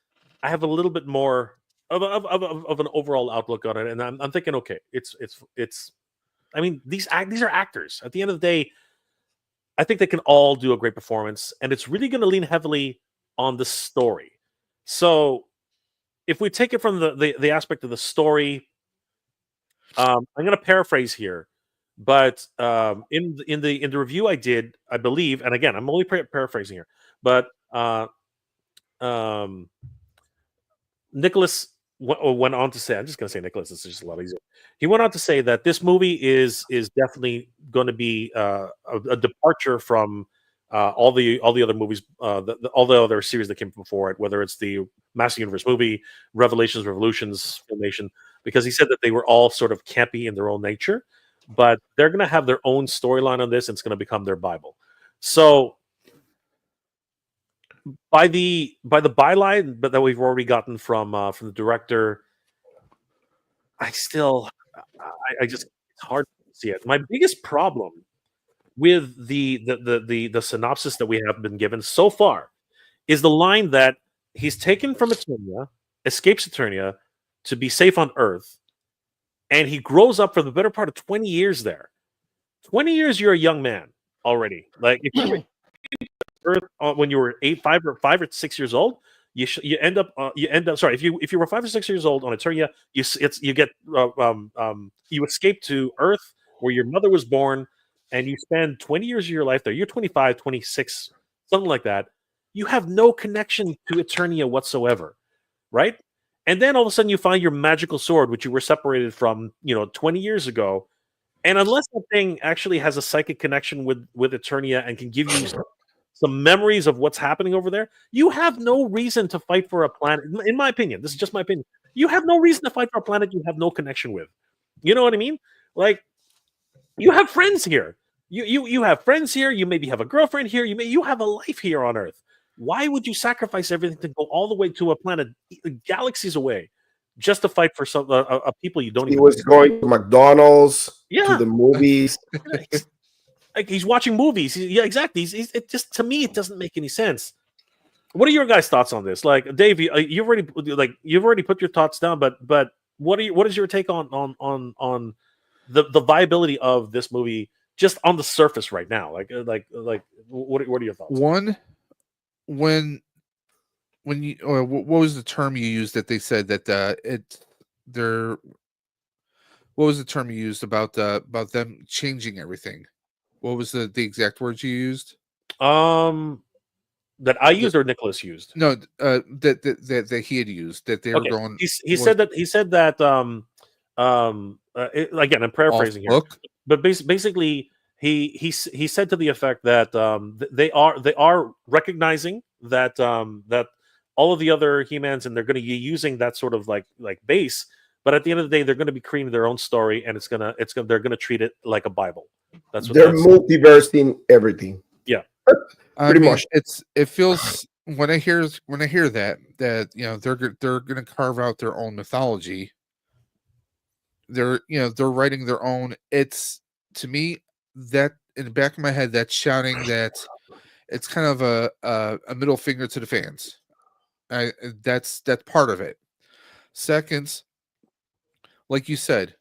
I have a little bit more of an overall outlook on it, and I'm thinking, okay, it's. I mean, these are actors. At the end of the day, I think they can all do a great performance, and it's really going to lean heavily on the story. So, if we take it from the aspect of the story, I'm going to paraphrase here, but in the review I did, I believe, and again, I'm only paraphrasing here, but Nicholas went on to say, I'm just going to say Nicholas, it's just a lot easier. He went on to say that this movie is definitely going to be a departure from all the other movies, all the other series that came before it, whether it's the Master Universe movie, Revelations, Revolutions, Filmation, because he said that they were all sort of campy in their own nature, but they're going to have their own storyline on this, and it's going to become their Bible. So by the byline that we've already gotten from the director, I just it's hard to see it. My biggest problem with the synopsis that we have been given so far is the line that he's taken from Eternia, escapes Eternia to be safe on Earth, and he grows up for the better part of 20 years there. 20 years, you're a young man already. Like if you Earth when you were 5 or 6 years old, you end up sorry, if you were 5 or 6 years old on Eternia, you escape to Earth where your mother was born, and you spend 20 years of your life there. You're 25, 26, something like that. You have no connection to Eternia whatsoever, right? And then all of a sudden you find your magical sword, which you were separated from 20 years ago, and unless that thing actually has a psychic connection with Eternia and can give you some memories of what's happening over there, you have no reason to fight for a planet. In my opinion, this is just my opinion. You have no reason to fight for a planet you have no connection with. You know what I mean? Like, you have friends here. You have friends here. You maybe have a girlfriend here. You have a life here on Earth. Why would you sacrifice everything to go all the way to a planet galaxies away just to fight for some a people you don't even? He was going to McDonald's, Yeah, to the movies. Like he's watching movies. Yeah, exactly. It just, to me, it doesn't make any sense. What are your guys' thoughts on this? Like, Dave, you've already put your thoughts down, but what is your take on the viability of this movie just on the surface right now? Like what are your thoughts? One, when you, or what was the term you used that they said that what was the term you used about them changing everything? What was the exact words you used? That I used or Nicholas used? No, that he had used, that they were going. He said that again, I'm paraphrasing here, but basically he said to the effect that they are recognizing that that all of the other He-Mans, and they're going to be using that sort of like base, but at the end of the day, they're going to be creating their own story, and they're going to treat it like a Bible. That's what they're multiversing everything. Yeah. I Pretty mean, much. it feels when I hear that they're going to carve out their own mythology. They're writing their own. It's to me that in the back of my head that's shouting that it's kind of a middle finger to the fans. That's part of it. Second, like you said,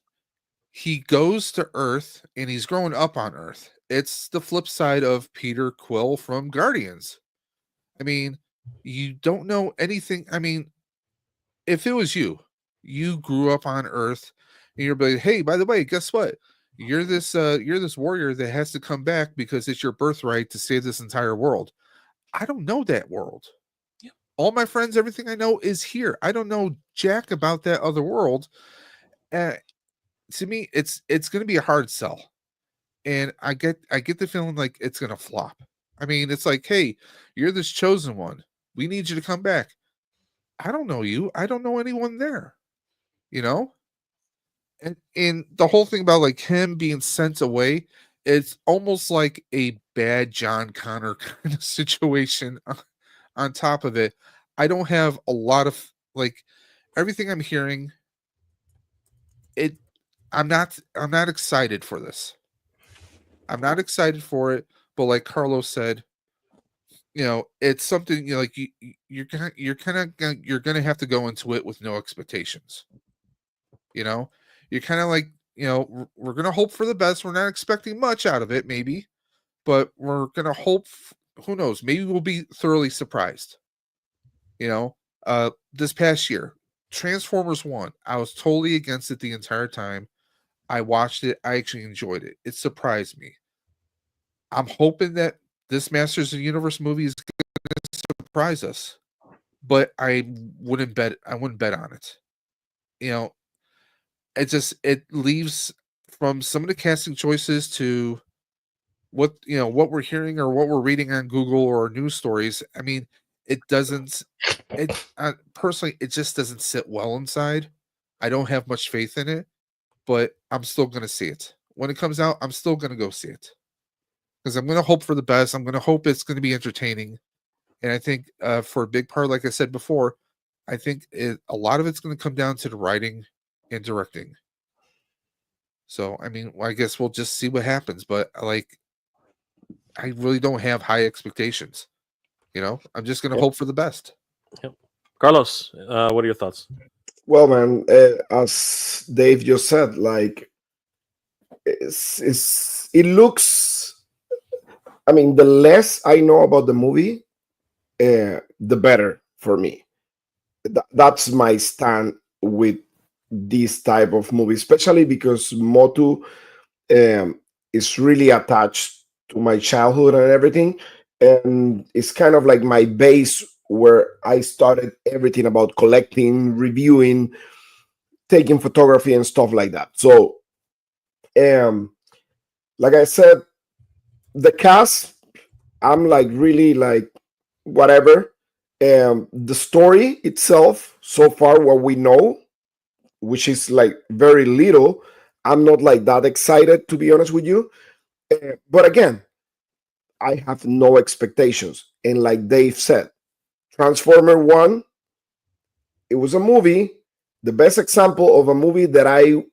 he goes to Earth and he's growing up on Earth. It's the flip side of Peter Quill from Guardians. I mean, you don't know anything. I mean, if it was you grew up on Earth, and you're like, hey, by the way, guess what? You're this warrior that has to come back because it's your birthright to save this entire world. I don't know that world. Yeah. All my friends, everything I know is here. I don't know jack about that other world. To me, it's going to be a hard sell, and I get the feeling like it's going to flop. I mean, it's like, hey, you're this chosen one. We need you to come back. I don't know you. I don't know anyone there. You know? And the whole thing about like him being sent away, it's almost like a bad John Connor kind of situation on top of it. I don't have a lot of like everything I'm hearing. I'm not excited for this. I'm not excited for it, but like Carlos said, it's something like you're gonna have to go into it with no expectations. You're kind of like, we're gonna hope for the best. We're not expecting much out of it, maybe, but we're gonna hope. Who knows? Maybe we'll be thoroughly surprised. This past year, Transformers 1, I was totally against it the entire time. I watched it. I actually enjoyed it. It surprised me. I'm hoping that this Masters of the Universe movie is going to surprise us, but I wouldn't bet on it. It leaves from some of the casting choices to what we're hearing or what we're reading on Google or news stories. I mean, it doesn't. Personally, it just doesn't sit well inside. I don't have much faith in it, but I'm still going to see it when it comes out. I'm still going to go see it because I'm going to hope for the best. I'm going to hope it's going to be entertaining, and I think for a big part, like I said before, I think a lot of it's going to come down to the writing and directing. So, I mean, I guess we'll just see what happens. But I really don't have high expectations. I'm just going to hope for the best. Yep. Carlos, what are your thoughts? Well, man, as Dave just said, like it looks. I mean, the less I know about the movie, the better for me. That's my stand with this type of movie, especially because Motu is really attached to my childhood and everything, and it's kind of like my base where I started everything about collecting, reviewing, taking photography and stuff like that. So, like I said, the cast, I'm like really like whatever. The story itself, so far, what we know, which is like very little, I'm not like that excited, to be honest with you. But again, I have no expectations. And like Dave said, Transformer 1, it was a movie, the best example of a movie that I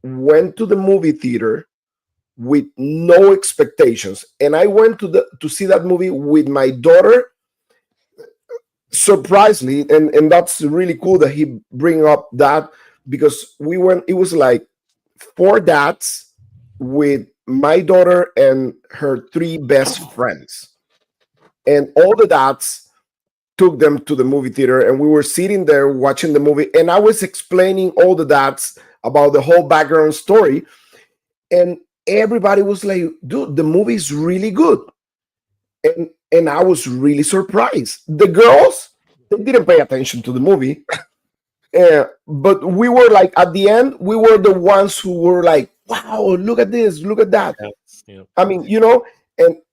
went to the movie theater with no expectations. And I went to see that movie with my daughter, surprisingly, and that's really cool that he bring up that, because it was like 4 dads with my daughter and her 3 best friends. And all the dads took them to the movie theater, and we were sitting there watching the movie, and I was explaining all the dads about the whole background story, and everybody was like, dude, the movie is really good. And I was really surprised. The girls, they didn't pay attention to the movie. But we were like, at the end, we were the ones who were like, wow, look at this, look at that. Yeah. I mean,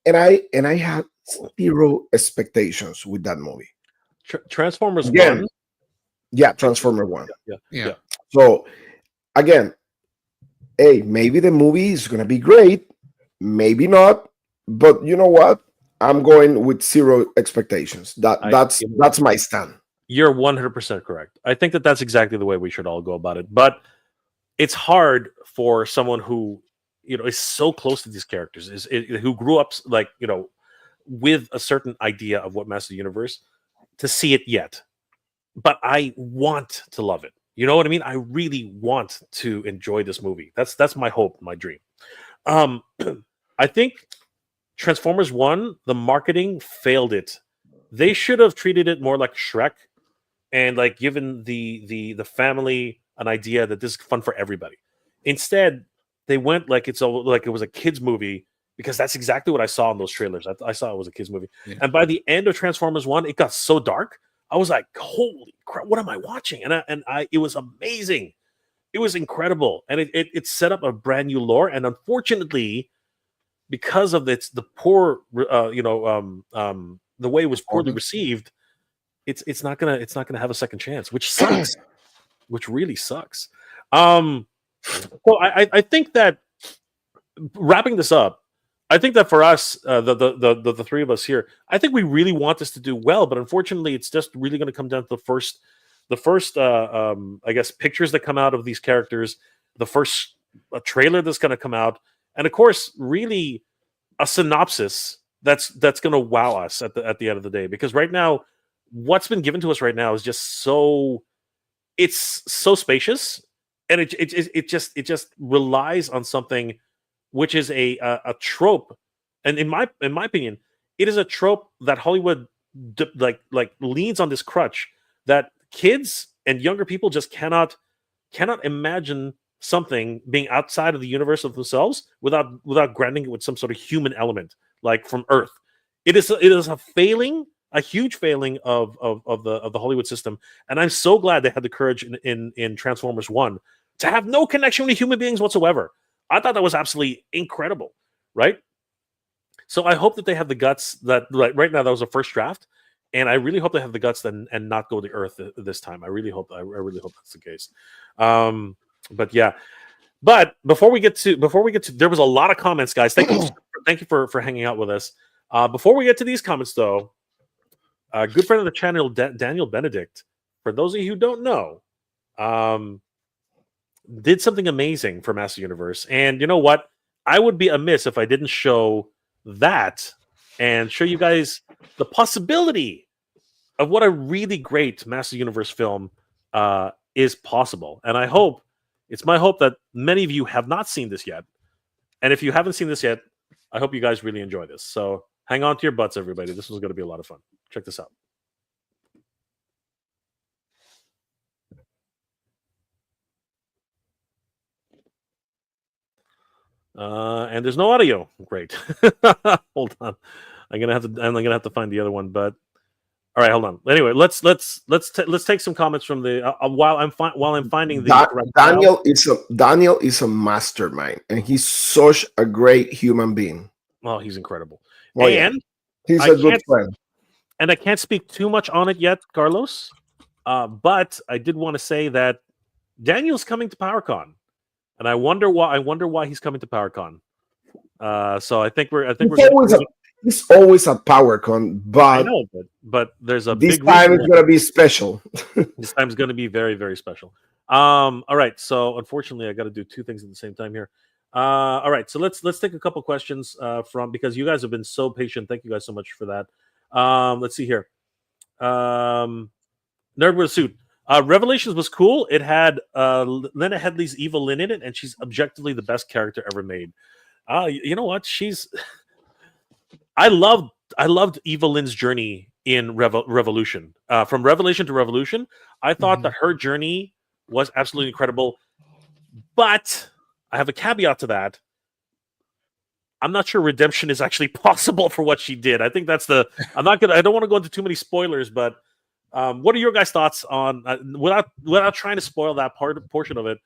and I had 0 expectations with that movie. Transformers Again, 1. Yeah, Transformer 1. Yeah. So again, hey, maybe the movie is gonna be great, maybe not. But you know what? I'm going with zero expectations. That's my stand. You're 100% correct. I think that that's exactly the way we should all go about it. But it's hard for someone who, is so close to these characters, who grew up like, with a certain idea of what Master of the Universe, to see it yet. But I want to love it. You know what I mean? I really want to enjoy this movie. That's my hope, my dream. I think Transformers 1, the marketing failed it. They should have treated it more like Shrek and like given the family an idea that this is fun for everybody. Instead, they went like it was a kids movie, because that's exactly what I saw in those trailers. I saw it was a kids movie. Yeah. And by the end of Transformers 1, it got so dark. I was like, holy crap, what am I watching? And it was amazing. It was incredible. And it set up a brand new lore. And unfortunately, because of the poor, the way it was poorly received, it's not gonna have a second chance, which sucks. Which really sucks. So I think that, wrapping this up, I think that for us, the three of us here, I think we really want this to do well, but unfortunately, it's just really going to come down to the first, I guess, pictures that come out of these characters, the first trailer that's going to come out, and of course, really a synopsis that's going to wow us at the end of the day. Because right now, what's been given to us right now is just it's so spacious, and it just relies on something which is a trope, and in my opinion, it is a trope that Hollywood like leans on this crutch that kids and younger people just cannot imagine something being outside of the universe of themselves without grounding it with some sort of human element, like from Earth. It is a huge failing of the Hollywood system, and I'm so glad they had the courage in Transformers 1 to have no connection with human beings whatsoever. I thought that was absolutely incredible, right? So I hope that they have the guts that, like, right now that was a first draft, and I really hope they have the guts and not go to Earth this time. I really hope that's the case. But yeah, but before we get to, there was a lot of comments, guys. Thank you for hanging out with us. Before we get to these comments, though, a good friend of the channel, Daniel Benedict, for those of you who don't know, did something amazing for Master Universe. And you know what? I would be amiss if I didn't show that and show you guys the possibility of what a really great Master Universe film is possible. And it's my hope that many of you have not seen this yet. And if you haven't seen this yet, I hope you guys really enjoy this. So hang on to your butts, everybody. This was going to be a lot of fun. Check this out. And there's no audio. Great. Hold on. I'm gonna have to find the other one. But all right, hold on. Anyway, let's take some comments from the while I'm finding the Daniel is a mastermind, and he's such a great human being. Oh, he's incredible. Well, and he's a good friend. And I can't speak too much on it yet, Carlos. But I did want to say that Daniel's coming to PowerCon. And I wonder why he's coming to PowerCon. So I think he's always at PowerCon, but I know, but there's a this big time it's gonna be special. This time is gonna be very, very special. All right. So unfortunately, I got to do two things at the same time here. All right. So let's take a couple questions because you guys have been so patient. Thank you guys so much for that. Let's see here. Nerd with a Suit. Revelations was cool. It had Lena Headey's Eva Lynn in it, and she's objectively the best character ever made. You know what? I loved Eva Lynn's journey in Revolution. From Revelation to Revolution, I thought that her journey was absolutely incredible. But I have a caveat to that. I'm not sure redemption is actually possible for what she did. I think that's I don't want to go into too many spoilers, but what are your guys' thoughts on without trying to spoil that portion of it?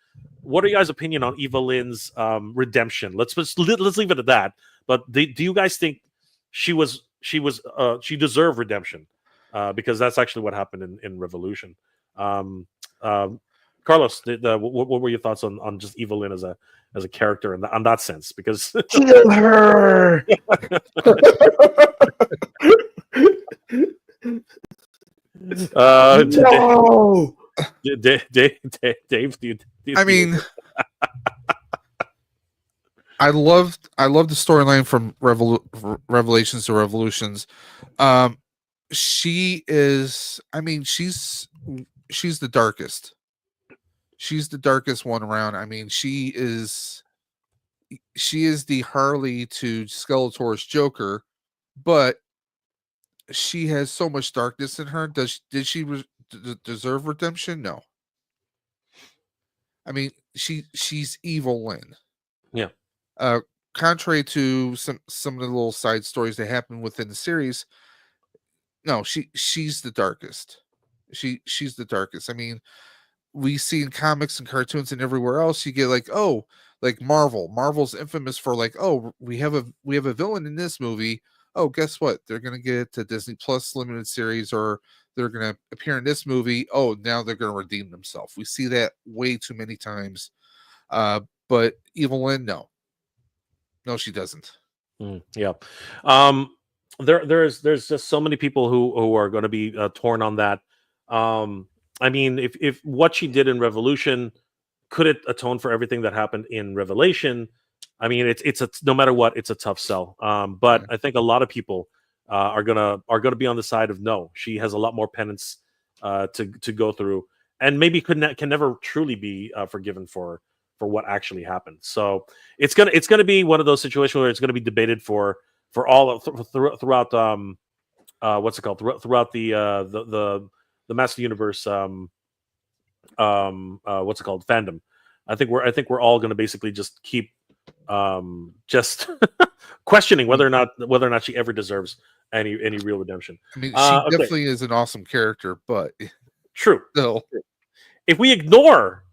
What are you guys' opinion on Eva Lynn's redemption? Let's leave it at that. But do you guys think she deserved redemption? Because that's actually what happened in Revolution. Carlos, what were your thoughts on just Eva Lynn as a character on that sense? Because kill her. No. Dave, I mean, I loved the storyline from Revelations to Revolutions. She is, I mean, she's the darkest. She's the darkest one around. I mean, she is the Harley to Skeletor's Joker, but she has so much darkness in her. Did she deserve redemption? No. I mean, she's evil Lynn. Yeah. Contrary to some of the little side stories that happen within the series, no, she's the darkest. She's the darkest. I mean, we see in comics and cartoons and everywhere else, you get like, oh, like Marvel. Marvel's infamous for like, oh, we have a villain in this movie. Oh, guess what? They're gonna get a Disney Plus limited series, or they're gonna appear in this movie. Oh, now they're gonna redeem themselves. We see that way too many times. But Evelyn, no, she doesn't. Yeah. There's just so many people who are going to be torn on that. I mean, if what she did in Revolution, could it atone for everything that happened in Revelation? I mean, it's no matter what, it's a tough sell. But I think a lot of people are gonna be on the side of no. She has a lot more penance to go through, and maybe can never truly be forgiven for what actually happened. So it's gonna be one of those situations where it's gonna be debated for all throughout what's it called, throughout the Master Universe what's it called, fandom. I think we're all going to basically just keep just questioning whether or not she ever deserves any real redemption. I mean, she definitely is an awesome character, but true. Still, if we ignore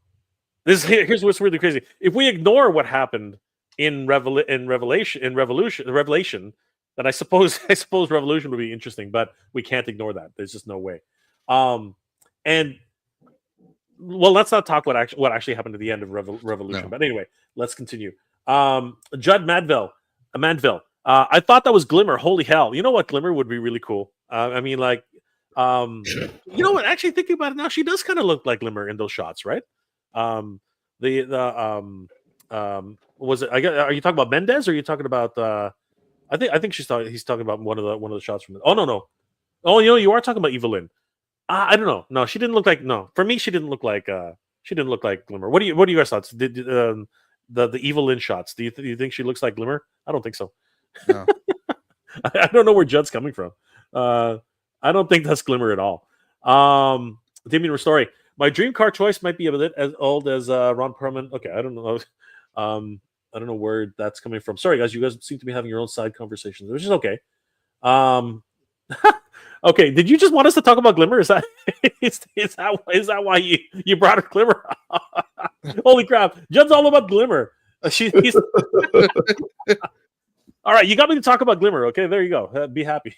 this, here's what's really crazy. If we ignore what happened in Revelation, then I suppose Revolution would be interesting, but we can't ignore that. There's just no way. And well, let's not talk what actually happened at the end of Revolution. No. But anyway, let's continue. Judd Manville. I thought that was Glimmer. Holy hell! You know what? Glimmer would be really cool. I mean, like, you know what? Actually, thinking about it now, she does kind of look like Glimmer in those shots, right? Was it? Are you talking about Mendez, or are you talking about? I think he's talking about one of the shots from. Oh no. Oh, you are talking about Evelyn. I don't know. No, she didn't look like. No, for me, she didn't look like Glimmer. What do you guys thoughts? Did the Evelyn shots? Do you think she looks like Glimmer? I don't think so. No. I don't know where Judd's coming from. I don't think that's Glimmer at all. Damien Ristori. My dream car choice might be a bit as old as Ron Perlman. Okay, I don't know. I don't know where that's coming from. Sorry, guys. You guys seem to be having your own side conversations, which is okay. Okay, did you just want us to talk about Glimmer? Is that that why you brought up Glimmer? Holy crap, Judd's all about Glimmer. He's all right. You got me to talk about Glimmer. Okay, there you go. Be happy.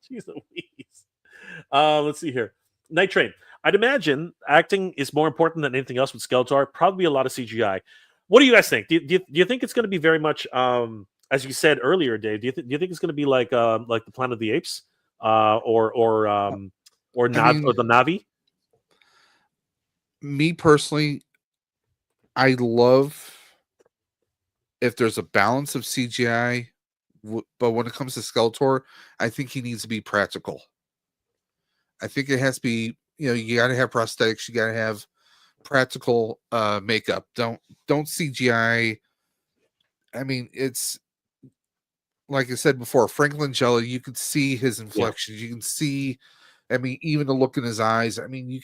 Jeez Louise. Let's see here. Night Train. I'd imagine acting is more important than anything else with Skeletor. Probably a lot of CGI. What do you guys think? Do you think it's going to be very much, as you said earlier, Dave? Do you think it's going to be like the Planet of the Apes, or the Navi? Me personally, I love if there's a balance of CGI, but when it comes to Skeletor, I think he needs to be practical. I think it has to be, you got to have prosthetics, you got to have practical makeup. Don't CGI. I mean, it's like I said before, Frank Langella, you can see his inflections. Yeah. You can see, I mean, even the look in his eyes. I mean,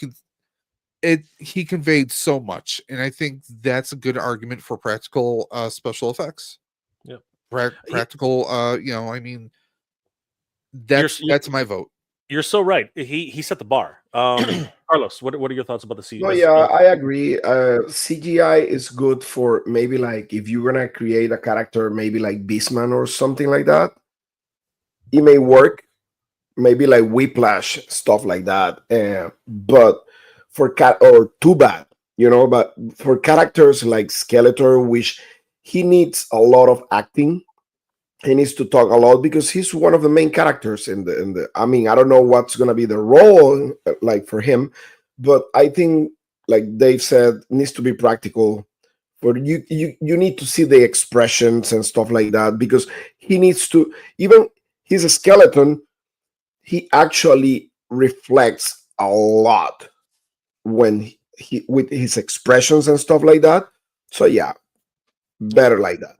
he conveyed so much, and I think that's a good argument for practical special effects. Yeah, practical. I mean, that's my vote. You're so right. He set the bar. Carlos, what are your thoughts about the CGI? No, yeah, I agree. CGI is good for maybe like if you're gonna create a character, maybe like Beastman or something like that. It may work. Maybe like Whiplash, stuff like that. But for or Too Bad, but for characters like Skeletor, which he needs a lot of acting he needs to talk a lot because he's one of the main characters in the. I mean, I don't know what's gonna be the role like for him, but I think, like Dave said, needs to be practical. But you need to see the expressions and stuff like that because he needs to, even he's a skeleton, he actually reflects a lot when he with his expressions and stuff like that. So yeah, better like that.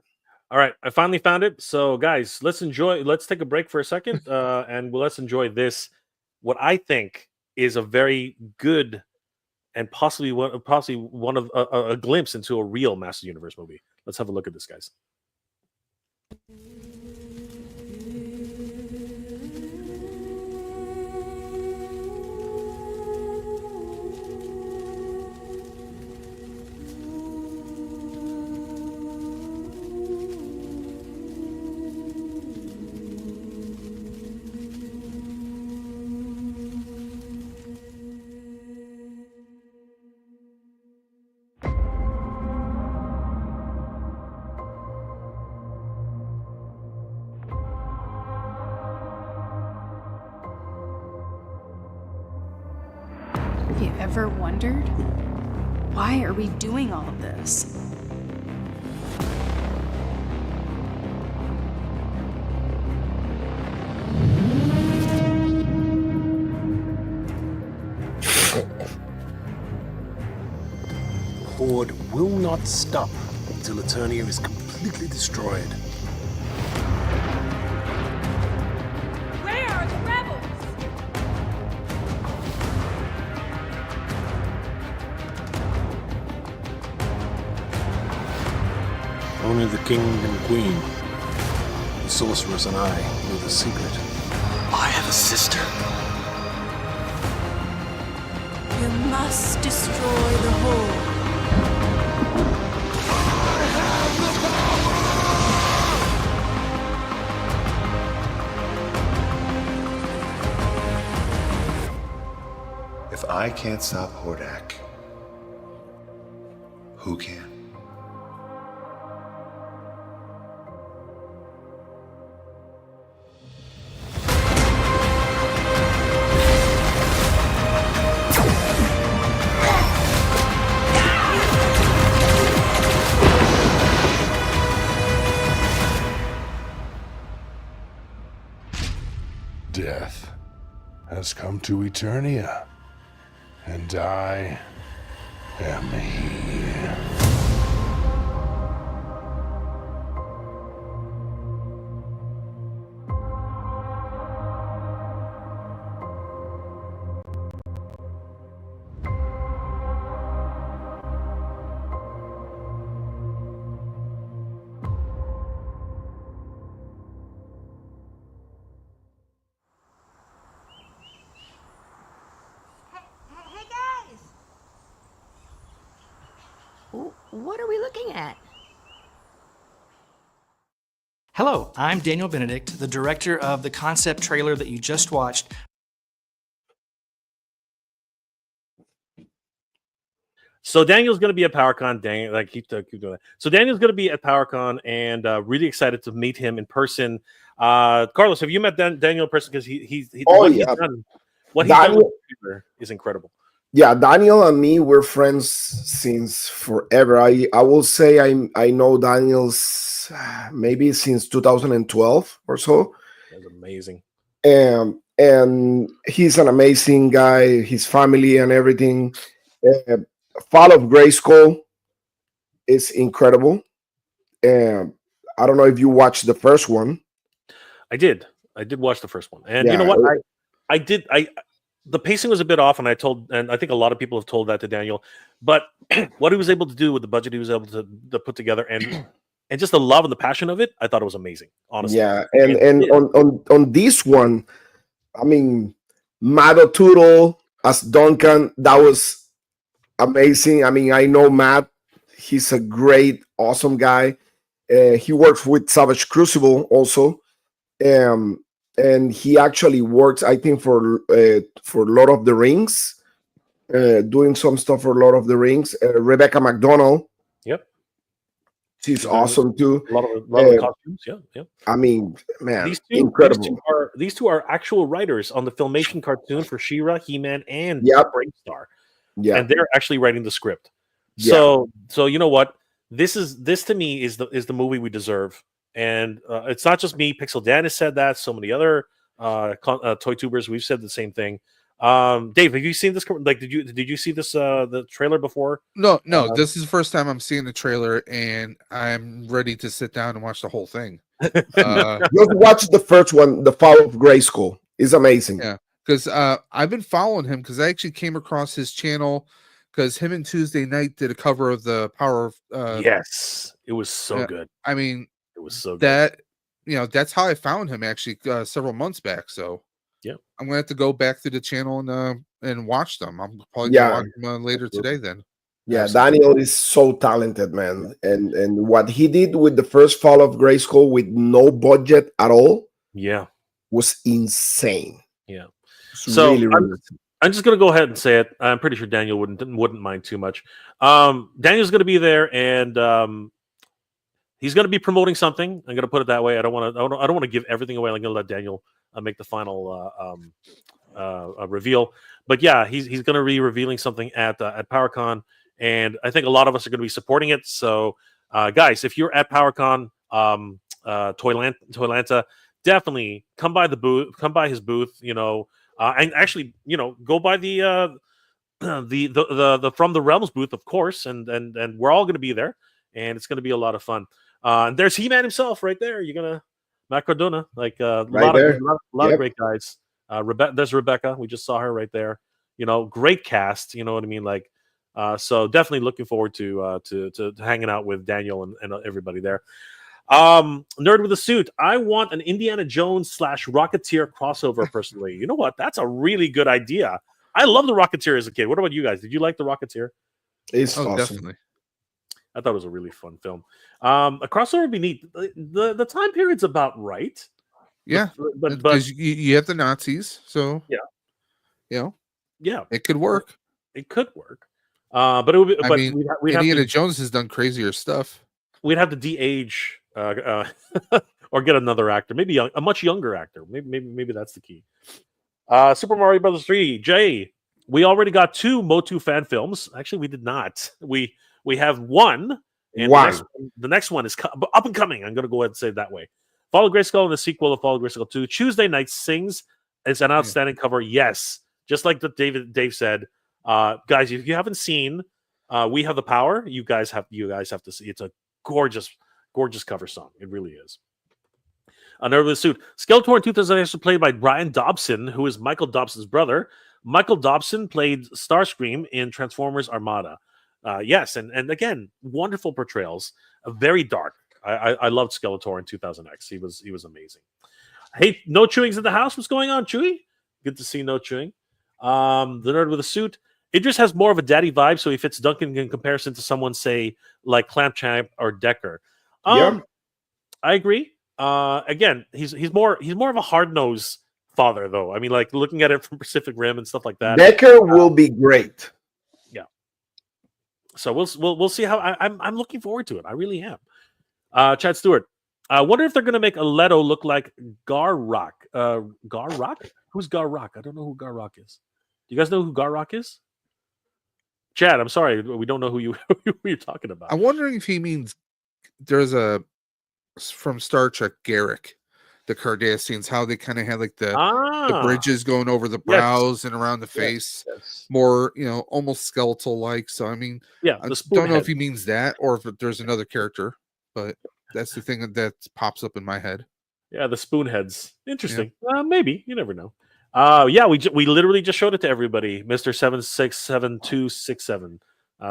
All right, I finally found it. So, guys, let's take a break for a second, and let's enjoy this. What I think is a very good and possibly one of a glimpse into a real Master Universe movie. Let's have a look at this, guys. Have you ever wondered, why are we doing all of this? The Horde will not stop until Eternia is completely destroyed. Where are the rebels? Only the king and queen, the sorceress and I know the secret. I have a sister. You must destroy the Horde. If I can't stop Hordak, who can? Death has come to Eternia, and I am here. Hey guys! What are we looking at? Hello, I'm Daniel Benedict, the director of the concept trailer that you just watched. So Daniel's going to be at PowerCon. Daniel, like keep doing that. So Daniel's going to be at PowerCon, and really excited to meet him in person. Carlos, have you met Daniel in person? Because what he's done with the trailer is incredible. Yeah, Daniel and me, we're friends since forever. I will say I know Daniel's maybe since 2012 or so. That's amazing. And he's an amazing guy. His family and everything. Fall of Grayskull is incredible. I don't know if you watched the first one. I did watch the first one, and you know what? The pacing was a bit off, and I think a lot of people have told that to Daniel. But what he was able to do with the budget he was able to put together, and just the love and the passion of it, I thought it was amazing. Honestly, yeah. And on this one, I mean, Matt O'Toole as Duncan, that was amazing. I mean, I know Matt; he's a great, awesome guy. He works with Savage Crucible also. And he actually works, I think, for Lord of the Rings, doing some stuff for Lord of the Rings. Rebecca McDonald. Yep. She's awesome too. A lot of the costumes. Yeah. I mean, man, These incredible. these two are actual writers on the Filmation cartoon for She-Ra, He-Man, and Bravestar. Yeah, and they're actually writing the script. Yeah. So you know what? This to me is the movie we deserve, and it's not just me. Pixel Dan has said that. So many other toy tubers, we've said the same thing. Dave, have you seen this? Like, did you see this the trailer before? No. This is the first time I'm seeing the trailer, and I'm ready to sit down and watch the whole thing. Just watch the first one, The Fall of Grayskull. It's amazing. Yeah, because I've been following him because I actually came across his channel because him and Tuesday Night did a cover of the Power of. Yes, it was so good. I mean, it was so good. That that's how I found him actually several months back. So yeah, I'm gonna have to go back to the channel and watch them. I'm probably gonna watch them later today. Then yeah, Daniel is so talented, man, and what he did with the first Fall of Grayskull with no budget at all, was insane. Yeah, it's so really I'm just gonna go ahead and say it. I'm pretty sure Daniel wouldn't mind too much. Daniel's gonna be there, and he's gonna be promoting something. I'm gonna put it that way. I don't want to give everything away. I'm gonna let Daniel make the final reveal. But yeah, he's gonna be revealing something at PowerCon, and I think a lot of us are gonna be supporting it. So, guys, if you're at PowerCon, Toylanta, definitely come by the booth. Come by his booth. And actually, go by the From the Realms booth, of course, and we're all going to be there, and it's going to be a lot of fun. And there's He-Man himself right there. You're gonna Matt Cardona, like a lot of great guys. There's Rebecca. We just saw her right there. Great cast. You know what I mean? Like, so definitely looking forward to hanging out with Daniel and everybody there. Nerd with a Suit. I want an Indiana Jones / Rocketeer crossover personally. You know what? That's a really good idea. I love the Rocketeer as a kid. What about you guys? Did you like the Rocketeer? It's awesome. Definitely. I thought it was a really fun film. A crossover would be neat. The time period's about right. Yeah, but you have the Nazis, so yeah, it could work. It could work. But it would be. I mean, Indiana Jones has done crazier stuff. We'd have to de-age or get another actor, maybe a much younger actor. Maybe that's the key. Super Mario Brothers 3. Jay, we already got 2 Motu fan films. Actually, we did not. We have one, and the next one is up and coming. I'm going to go ahead and say it that way. Fall of Grayskull and the sequel of Fall of Grayskull 2. Tuesday Night Sings. It's an outstanding cover. Yes, just like Dave said. Guys, if you haven't seen We Have the Power, you guys have to see. It's a gorgeous cover song. It really is. Nerd with a Suit. Skeletor in 2000 played by Brian Dobson, who is Michael Dobson's brother. Michael Dobson played Starscream in Transformers Armada. Yes, and again, wonderful portrayals. Very dark. I loved Skeletor in 2000X. He was amazing. Hey, No Chewing's in the house. What's going on, Chewy? Good to see No Chewing. The Nerd with a Suit. Idris has more of a daddy vibe, so he fits Duncan in comparison to someone, say, like Clampchamp or Decker. I agree. Again, he's more of a hard-nosed father, though. I mean, like looking at it from Pacific Rim and stuff like that. Decker will be great. Yeah. So we'll see how I'm looking forward to it. I really am. Chad Stewart. I wonder if they're going to make a Leto look like Garrock. Garrock? Who's Garrock? I don't know who Garrock is. Do you guys know who Garrock is? Chad, I'm sorry, we don't know who you're talking about. I'm wondering if he means there's a from Star Trek Garrick, the Cardassians, how they kind of had like the bridges going over the brows and around the face, more almost skeletal like. So I mean, I don't know if he means that or if there's another character, but that's the thing that pops up in my head. Yeah, the spoon heads. Interesting. Yeah. Maybe, you never know. We literally just showed it to everybody, Mr. 767267.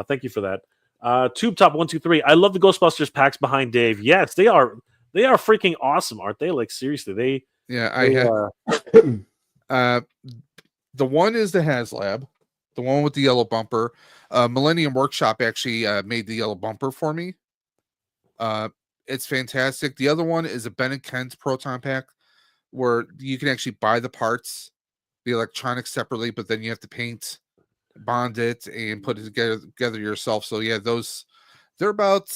Thank you for that. Tube Top 123. I love the Ghostbusters packs behind Dave. Yes, they are freaking awesome, aren't they? Like seriously, I have the one is the HasLab, the one with the yellow bumper. Millennium Workshop actually made the yellow bumper for me. It's fantastic. The other one is a Ben and Kent Proton Pack, where you can actually buy the parts, the electronics separately, but then you have to paint, bond it, and put it together yourself. So yeah, they're about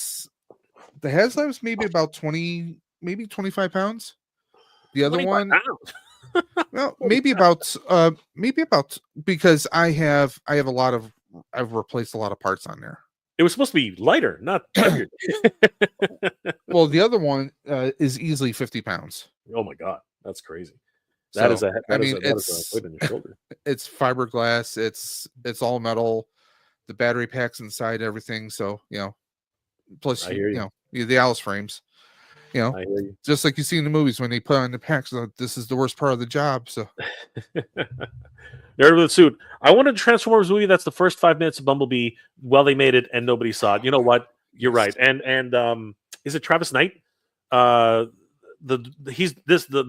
The HasLab's maybe about 20, maybe 25 pounds. The other 25 one, pounds. well, maybe about because I've replaced a lot of parts on there. It was supposed to be lighter, not heavier. Well, the other one is easily 50 pounds. Oh my god, that's crazy. That is So, a weight on your shoulder. It's fiberglass. It's all metal. The battery packs inside everything. So plus I hear you. The Alice frames. I hear you. Just like you see in the movies when they put on the packs. This is the worst part of the job. So Nerd with a suit. I wanted a Transformers movie that's the first 5 minutes of Bumblebee. Well, they made it and nobody saw it. You know what? You're right. And is it Travis Knight? The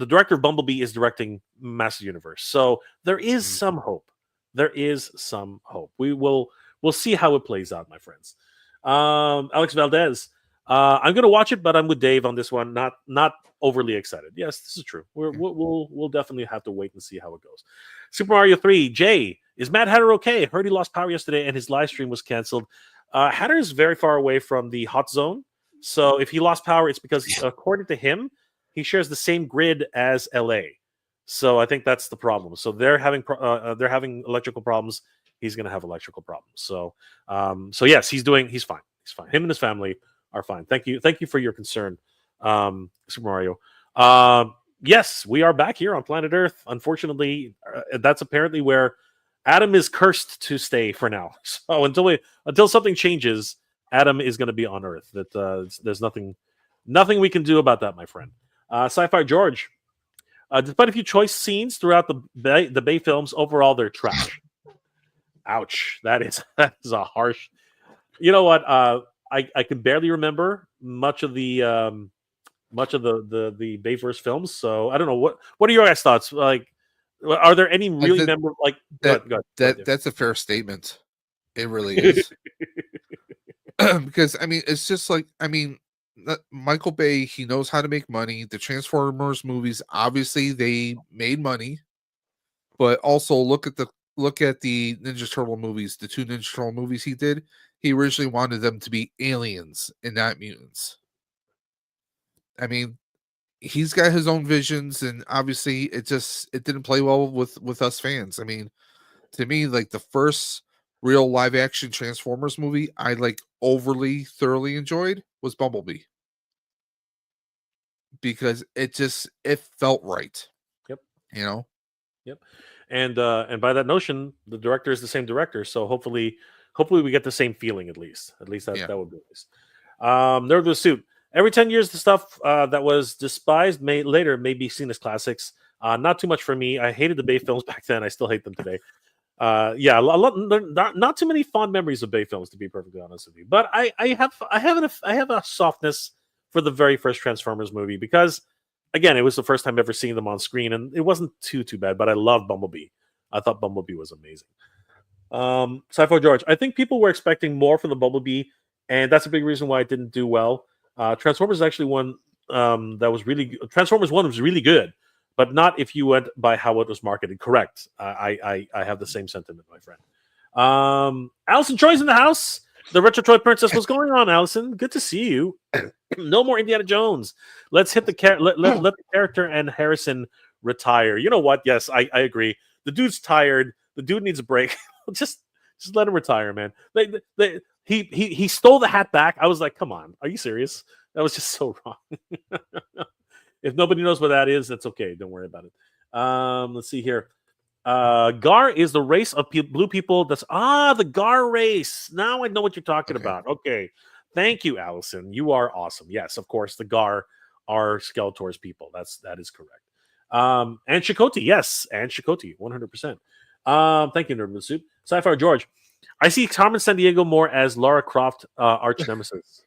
director of Bumblebee is directing Master Universe. So there is some hope. There is some hope. We'll see how it plays out, my friends. Alex Valdez. I'm gonna watch it, but I'm with Dave on this one. Not overly excited. Yes, this is true. We'll definitely have to wait and see how it goes. Super Mario 3. Jay, is Mad Hatter okay? Heard he lost power yesterday and his live stream was canceled. Hatter is very far away from the hot zone, so if he lost power, it's because according to him, he shares the same grid as LA. So I think that's the problem. So they're having electrical problems. He's gonna have electrical problems. So yes, he's fine. He's fine. Him and his family are fine. Thank you for your concern, Super Mario. Yes, we are back here on planet Earth. Unfortunately, that's apparently where Adam is cursed to stay for now. So until something changes, Adam is going to be on Earth. There's nothing we can do about that, my friend. Sci-Fi George. Despite a few choice scenes throughout the Bay films, overall they're trash. Ouch! That is a harsh. You know what? I can barely remember much of the Bayverse films, so I don't know what are your guys' thoughts? Like, are there any really memorable? Like that's a fair statement. It really is. Because it's just like Michael Bay. He knows how to make money. The Transformers movies, obviously, they made money, but also look at the Ninja Turtle movies. The 2 Ninja Turtle movies he did. He originally wanted them to be aliens and not mutants. He's got his own visions, and obviously it didn't play well with us fans. To me, like the first real live action Transformers movie I overly thoroughly enjoyed was Bumblebee. Because it felt right. Yep. Yep. And by that notion, the director is the same director, so hopefully we get the same feeling at least. That would be nice. Nerd with the Suit. Every 10 years, the stuff that was despised later may be seen as classics. Not too much for me. I hated the Bay films back then. I still hate them today. Not too many fond memories of Bay films, to be perfectly honest with you. But I have a softness for the very first Transformers movie because, again, it was the first time ever seeing them on screen, and it wasn't too bad. But I loved Bumblebee. I thought Bumblebee was amazing. Sci-Fi George, I think people were expecting more from the Bumblebee, and that's a big reason why it didn't do well. Transformers is actually one that was really good. Transformers 1 was really good, but not if you went by how it was marketed. Correct. I have the same sentiment, my friend. Allison Troy's in the house. The Retro Troy Princess. What's going on, Allison? Good to see you. No more Indiana Jones. Let's hit let the character and Harrison retire. You know what? Yes, I agree. The dude's tired. The dude needs a break. just let him retire, man. He stole the hat back. I was like, come on, are you serious? That was just so wrong. If nobody knows what that is, that's okay. Don't worry about it. Let's see here. Gar is the race of blue people. That's the Gar race. Now I know what you're talking about. Okay. Thank you, Allison. You are awesome. Yes, of course, the Gar are Skeletor's people. That is correct. And Chakotay, yes, and Chakotay, 100%. Thank you, Nerd with Soup. Sci-Fi George. I see Carmen Sandiego more as Lara Croft arch nemesis.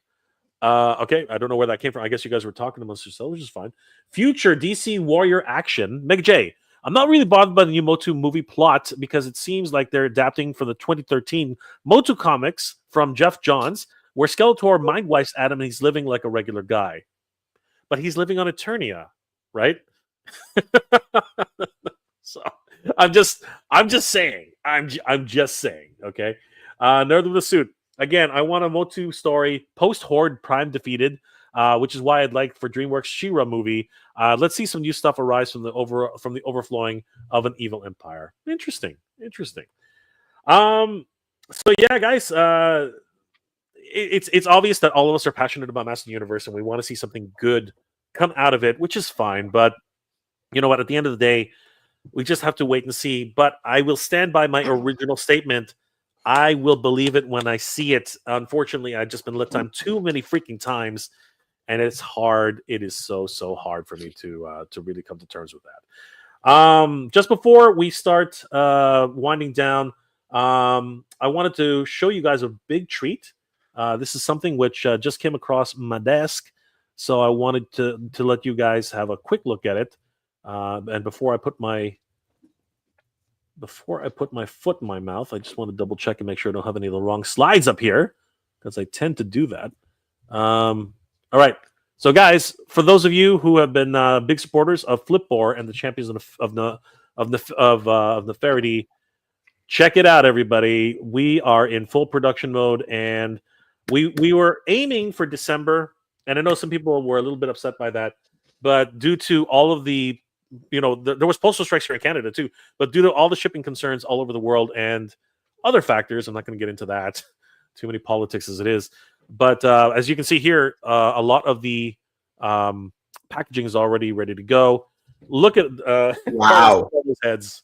Okay, I don't know where that came from. I guess you guys were talking amongst yourselves, which is fine. Future DC Warrior action. Meg J. I'm not really bothered by the new Motu movie plot because it seems like they're adapting from the 2013 Motu comics from Jeff Johns, where Skeletor mind-wipes Adam and he's living like a regular guy. But he's living on Eternia, right? So I'm just saying. I'm just saying. Okay. Nerd with a Suit. again, I want a Motu story post Horde Prime defeated, which is why I'd like for DreamWorks She-Ra movie. Let's see some new stuff arise from the overflowing of an evil empire. Interesting. So yeah, guys, it's obvious that all of us are passionate about Master Universe, and we want to see something good come out of it, which is fine. But you know what? At the end of the day, we just have to wait and see. But I will stand by my original statement. I will believe it when I see it. Unfortunately, I've just been let down too many freaking times, and it's hard. It is so hard for me to really come to terms with that. Just before we start winding down, I wanted to show you guys a big treat. This is something which just came across my desk, so I wanted to let you guys have a quick look at it. And before I put my foot in my mouth, I just want to double check and make sure I don't have any of the wrong slides up here, because I tend to do that. All right, so guys, for those of you who have been big supporters of Flipboard and the champions of Neferity, check it out, everybody. We are in full production mode, and we were aiming for December, and I know some people were a little bit upset by that, but due to all of the there was postal strikes here in Canada too, but due to all the shipping concerns all over the world and other factors, I'm not going to get into that. Too many politics as it is. But as you can see here, a lot of the packaging is already ready to go. Look at wow, all those heads.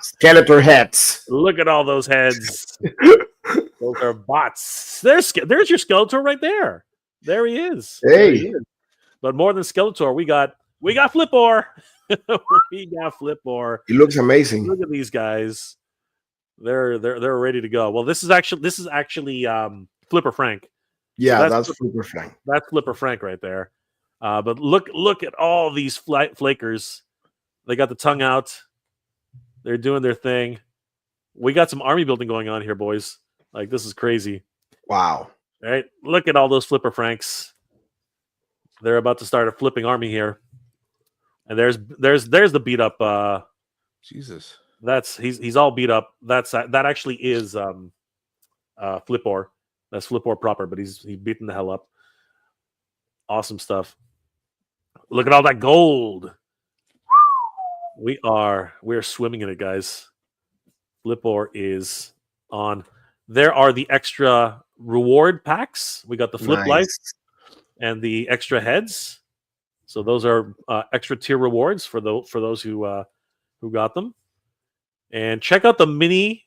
Skeletor heads. Look at all those heads. Those are bots. There's your Skeletor right there. There he is. Hey. There he is. But more than Skeletor, we got Flipboard. We got Flipboard. He looks amazing. Look at these guys. They're ready to go. Well, this is actually Flipper Frank. Yeah, that's Flipper Frank. That's Flipper Frank right there. But look at all these flakers. They got the tongue out. They're doing their thing. We got some army building going on here, boys. Like, this is crazy. Wow. All right, look at all those Flipper Franks. They're about to start a flipping army here. And there's the beat up. Jesus. He's all beat up. That actually is Flipboard. That's Flipboard proper, but he's beating the hell up. Awesome stuff. Look at all that gold. We are swimming in it, guys. Flipboard is on. There are the extra reward packs. We got the Flip Life and the extra heads. So those are extra tier rewards for those who got them. And check out the mini.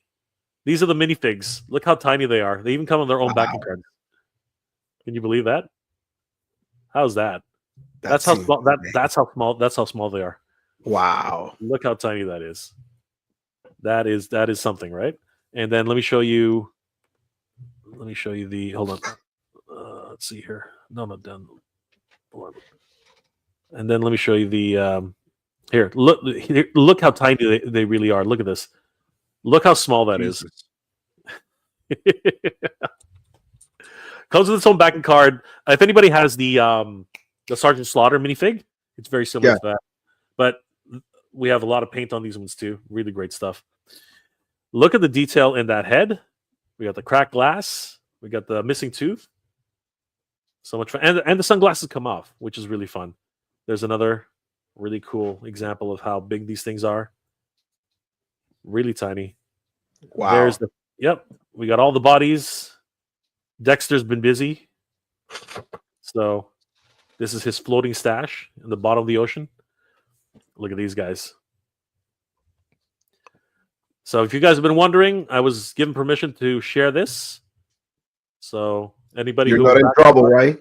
These are the minifigs. Look how tiny they are. They even come on their own backing cards. Can you believe that? How's that? That's how small. That's how small they are. Wow! Look how tiny that is. That is something, right? And then let me show you. The. Hold on. Let's see here. No, not done. And then let me show you the. Here, look how tiny they really are. Look at this. Look how small that is. Comes with its own backing card. If anybody has the Sergeant Slaughter minifig, it's very similar to that. But we have a lot of paint on these ones too. Really great stuff. Look at the detail in that head. We got the cracked glass. We got the missing tooth. So much fun. And the sunglasses come off, which is really fun. There's another really cool example of how big these things are. Really tiny. Wow. There's we got all the bodies. Dexter's been busy. So this is his floating stash in the bottom of the ocean. Look at these guys. So if you guys have been wondering, I was given permission to share this. So anybody You're not in trouble, right?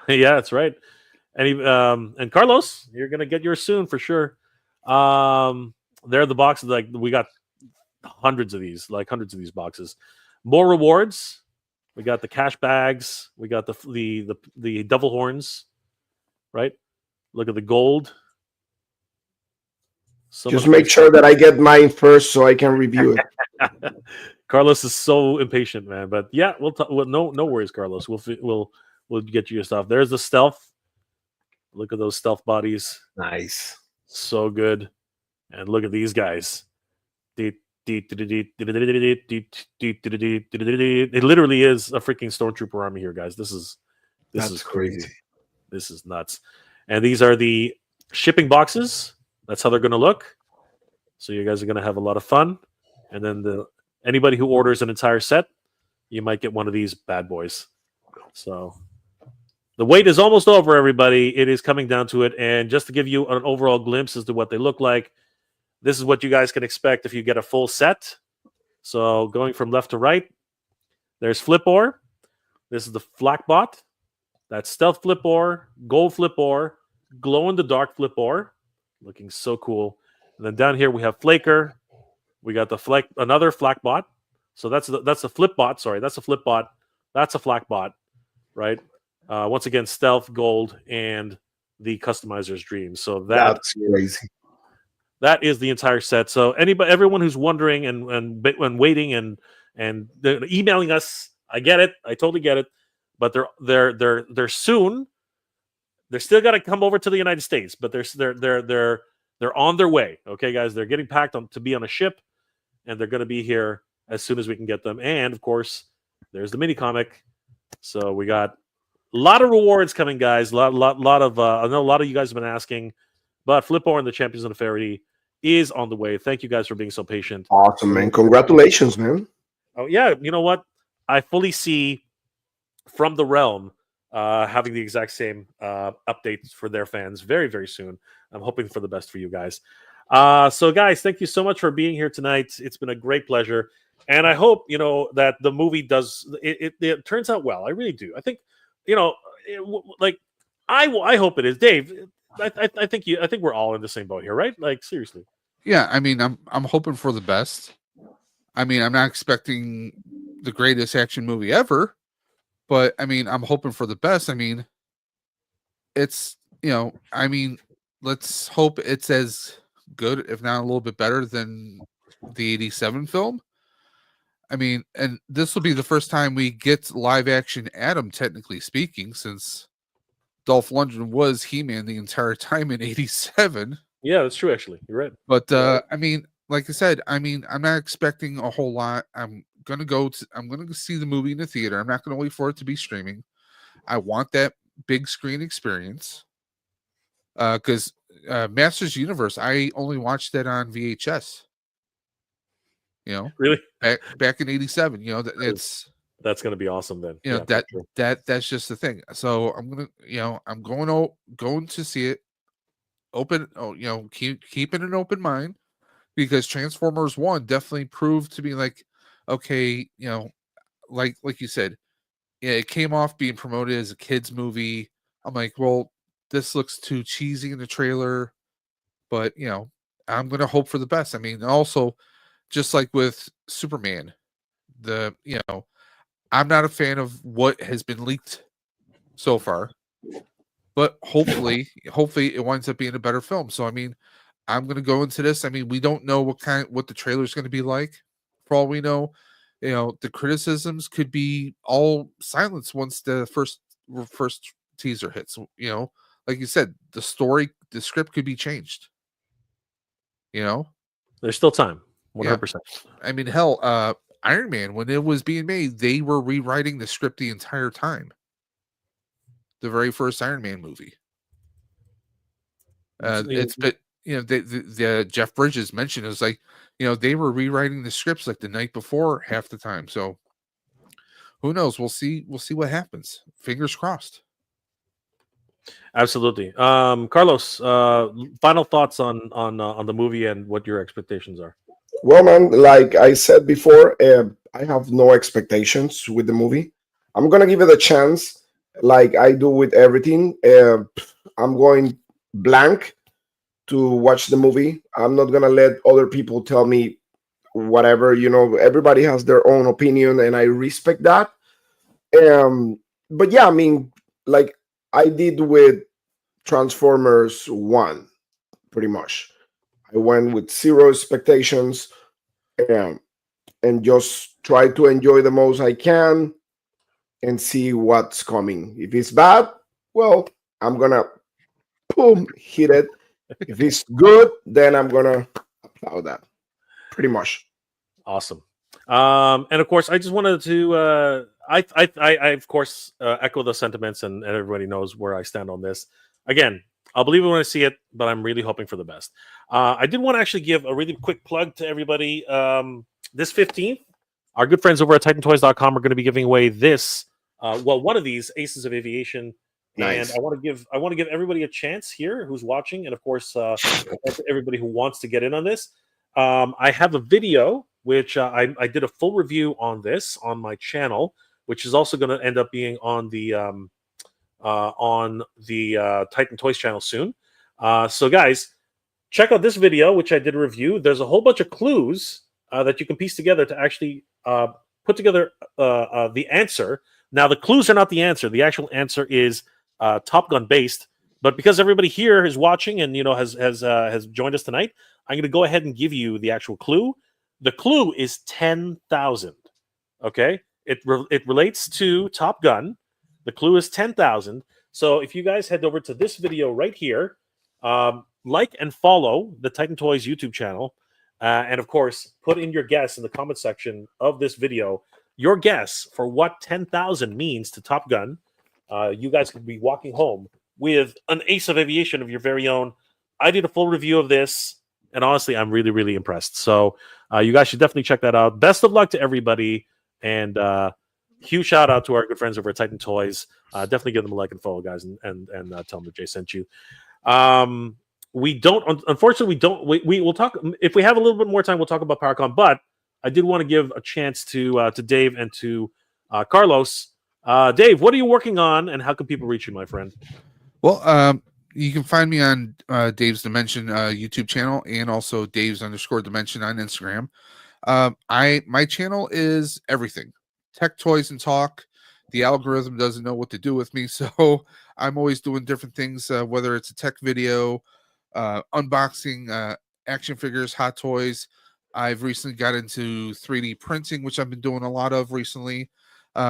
Yeah, that's right. And Carlos, you're gonna get yours soon for sure. There are the boxes. Like, we got hundreds of these boxes. More rewards. We got the cash bags. We got the devil horns. Right. Look at the gold. Just make sure that I get mine first so I can review it. Carlos is so impatient, man. But yeah, no worries, Carlos. We'll get you your stuff. There's the stealth. Look at those stealth bodies. Nice. So good. And look at these guys. It literally is a freaking stormtrooper army here, guys. This is crazy. This is nuts. And these are the shipping boxes. That's how they're going to look. So you guys are going to have a lot of fun. And then anybody who orders an entire set, you might get one of these bad boys. So the wait is almost over, everybody. It is coming down to it. And just to give you an overall glimpse as to what they look like, this is what you guys can expect if you get a full set. So going from left to right, there's Flipor. This is the Flakbot. That's Stealth Flipor, Gold Flipor, Glow-in-the-Dark Flipor. Looking so cool. And then down here we have Flaker. We got another Flakbot. So that's a Flipbot. Sorry, that's a Flipbot. That's a Flakbot, right? Once again, Stealth, Gold, and the Customizer's Dream. So that's crazy. That is the entire set. So everyone who's wondering and waiting and they're emailing us, I get it. I totally get it. But they're soon. They're still got to come over to the United States, but they're on their way. Okay, guys, they're getting packed to be on a ship, and they're going to be here as soon as we can get them. And of course, there's the mini comic. So we got a lot of rewards coming, guys. Lot of I know a lot of you guys have been asking, but Flipor and the Champions of Nefertiti is on the way. Thank you guys for being so patient. Awesome, man. Congratulations, man. Oh yeah, you know what? I fully see From the Realm having the exact same updates for their fans very, very soon. I'm hoping for the best for you guys. So guys, thank you so much for being here tonight. It's been a great pleasure. And I hope, that the movie it turns out well. I really do. I think, I hope it is. Dave, I think we're all in the same boat here, right? Like, seriously. Yeah, I mean, I'm hoping for the best. I mean, I'm not expecting the greatest action movie ever, but I mean, I'm hoping for the best. I mean, it's, let's hope it's as good, if not a little bit better than the 87 film. I mean, and this will be the first time we get live action Adam, technically speaking, since Dolph Lundgren was He-Man the entire time in 87. Yeah, that's true, actually. You're right. But I mean, like I said, I mean, I'm not expecting a whole lot. I'm gonna go see the movie in the theater. I'm not gonna wait for it to be streaming. I want that big screen experience. Because Masters Universe, I only watched that on VHS. Really? Back in 87. That's gonna be awesome then. That's just the thing. So I'm gonna, I'm going to see it. Keeping an open mind, because Transformers 1 definitely proved to be like, okay, like you said, yeah, it came off being promoted as a kids movie. I'm like, well, this looks too cheesy in the trailer, but I'm gonna hope for the best. I mean, also, just like with Superman, I'm not a fan of what has been leaked so far, but hopefully it winds up being a better film. So I mean, I'm gonna go into this. I mean, we don't know what the trailer is going to be like. For all we know, the criticisms could be all silenced once the first teaser hits. Like you said, the script could be changed. There's still time. 100%. I mean, hell, Iron Man, when it was being made, they were rewriting the script the entire time. The very first Iron Man movie. It's been, the Jeff Bridges mentioned, it was like, they were rewriting the scripts like the night before half the time. So who knows? We'll see what happens. Fingers crossed. Absolutely. Carlos, final thoughts on the movie and what your expectations are. Well, man, like I said before, I have no expectations with the movie. I'm gonna give it a chance, like I do with everything. I'm going blank to watch the movie. I'm not gonna let other people tell me whatever. Everybody has their own opinion, and I respect that. But yeah, I mean, like I did with Transformers 1, pretty much. I went with zero expectations, and just try to enjoy the most I can and see what's coming. If it's bad, well, I'm gonna hit it. If it's good, then I'm gonna applaud that. Pretty much. Awesome. And of course, I just wanted to I of course echo the sentiments, and everybody knows where I stand on this. Again, I'll believe it when I see it, but I'm really hoping for the best. I did want to actually give a really quick plug to everybody. This 15th, our good friends over at TitanToys.com are going to be giving away this. One of these Aces of Aviation. Nice. And I want to give everybody a chance here who's watching, and of course, everybody who wants to get in on this. I have a video which I did a full review on this on my channel, which is also going to end up being on the Titan Toys channel soon. So guys, check out this video, which I did a review. There's a whole bunch of clues that you can piece together to actually put together the answer. Now, the clues are not the answer. The actual answer is Top Gun based. But because everybody here is watching and has joined us tonight, I'm going to go ahead and give you the actual clue. The clue is 10,000. Okay, it relates to Top Gun. The clue is 10,000. So if you guys head over to this video right here, like and follow the Titan Toys YouTube channel, and of course, put in your guess in the comment section of this video. Your guess for what 10,000 means to Top Gun. You guys could be walking home with an Ace of Aviation of your very own. I did a full review of this, and honestly, I'm really, really impressed. So you guys should definitely check that out. Best of luck to everybody, and huge shout out to our good friends over at Titan Toys. Definitely give them a like and follow, guys, and tell them that Jay sent you. We don't, unfortunately, we will talk. If we have a little bit more time, we'll talk about PowerCon, but I did want to give a chance to Dave and to Carlos. Dave, what are you working on, and how can people reach you, my friend? Well, you can find me on Dave's Dimension YouTube channel, and also Dave's _Dimension on Instagram. My channel is everything: tech, toys, and talk. The algorithm doesn't know what to do with me, so I'm always doing different things. Whether it's a tech video, unboxing, action figures, hot toys. I've recently got into 3D printing, which I've been doing a lot of recently.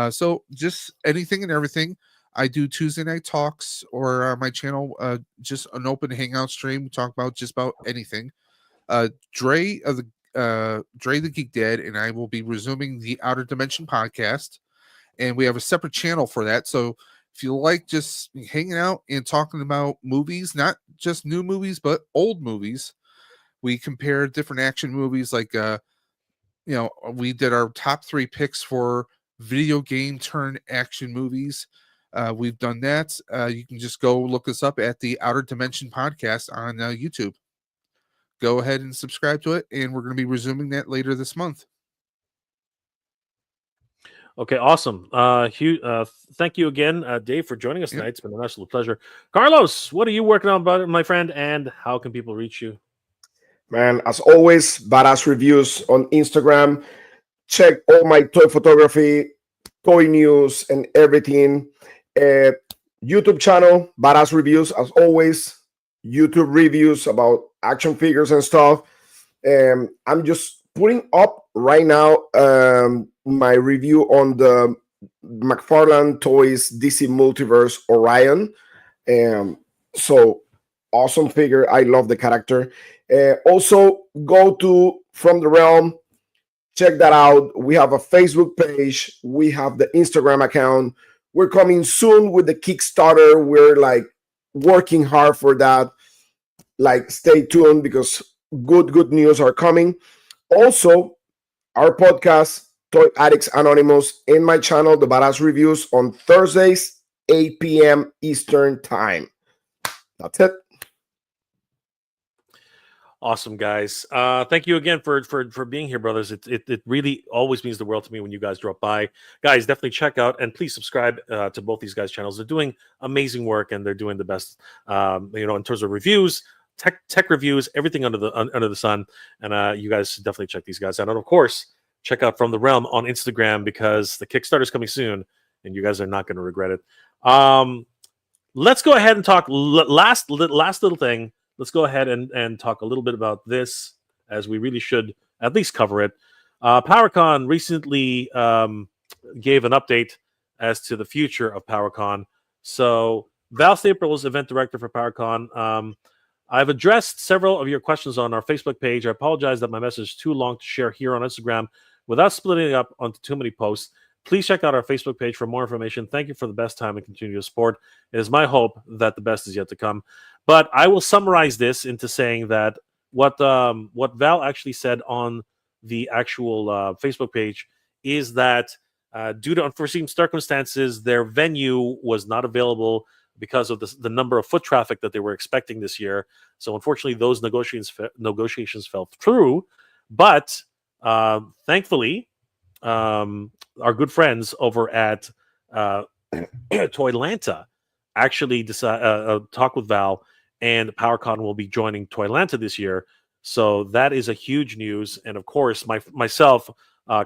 So just anything and everything. I do Tuesday night talks, or my channel, just an open hangout stream. We talk about just about anything. Dre the Geek Dad and I will be resuming the Outer Dimension podcast, and we have a separate channel for that. So if you like just hanging out and talking about movies, not just new movies but old movies, we compare different action movies. Like we did our top 3 picks for video game turn action movies. We've done that. You can just go look us up at the Outer Dimension podcast on YouTube. Go ahead and subscribe to it, and we're going to be resuming that later this month. Okay, awesome. Thank you again, Dave, for joining us tonight. It's been an absolute pleasure. Carlos, what are you working on, my friend, and how can people reach you? Man, as always, badass reviews on Instagram. Check all my toy photography, toy news, and everything. YouTube channel, badass reviews, as always. YouTube reviews about action figures and stuff. I'm just putting up right now my review on the McFarlane Toys DC Multiverse Orion. So awesome figure. I love the character. Also, go to From the Realm. Check that out. We have a Facebook page. We have the Instagram account. We're coming soon with the Kickstarter. We're like working hard for that. Like, stay tuned because good news are coming. Also, our podcast, Toy Addicts Anonymous, in my channel, The Badass Reviews, on Thursdays, 8 p.m. Eastern Time. That's it. Awesome, guys. Thank you again for being here, brothers. It really always means the world to me when you guys drop by. Guys, definitely check out and please subscribe to both these guys' channels. They're doing amazing work, and they're doing the best, in terms of reviews, tech reviews, everything under the sun. And you guys should definitely check these guys out. And of course, check out From the Realm on Instagram, because the Kickstarter is coming soon, and you guys are not going to regret it. Let's go ahead and talk last little thing. Let's go ahead and talk a little bit about this, as we really should at least cover it. PowerCon recently gave an update as to the future of PowerCon. So Val Staples, event director for PowerCon, I've addressed several of your questions on our Facebook page. I apologize that my message is too long to share here on Instagram without splitting it up onto too many posts. Please check out our Facebook page for more information. Thank you for the best time and continued support. It is my hope that the best is yet to come. But I will summarize this into saying that what Val actually said on the actual Facebook page is that due to unforeseen circumstances, their venue was not available because of the number of foot traffic that they were expecting this year. So unfortunately, those negotiations fell through. But thankfully, our good friends over at Toylanta actually talked with Val, and PowerCon will be joining Toylanta this year. So that is a huge news. And of course, myself,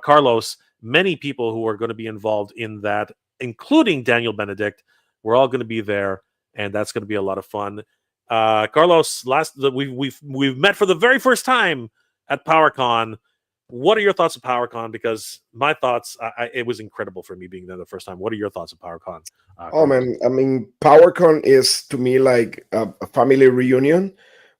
Carlos, many people who are going to be involved in that, including Daniel Benedict, we're all going to be there, and that's going to be a lot of fun. Carlos, we've met for the very first time at PowerCon. What are your thoughts of PowerCon? Because my thoughts, it was incredible for me being there the first time. What are your thoughts of PowerCon? Oh man, I mean, PowerCon is to me like a family reunion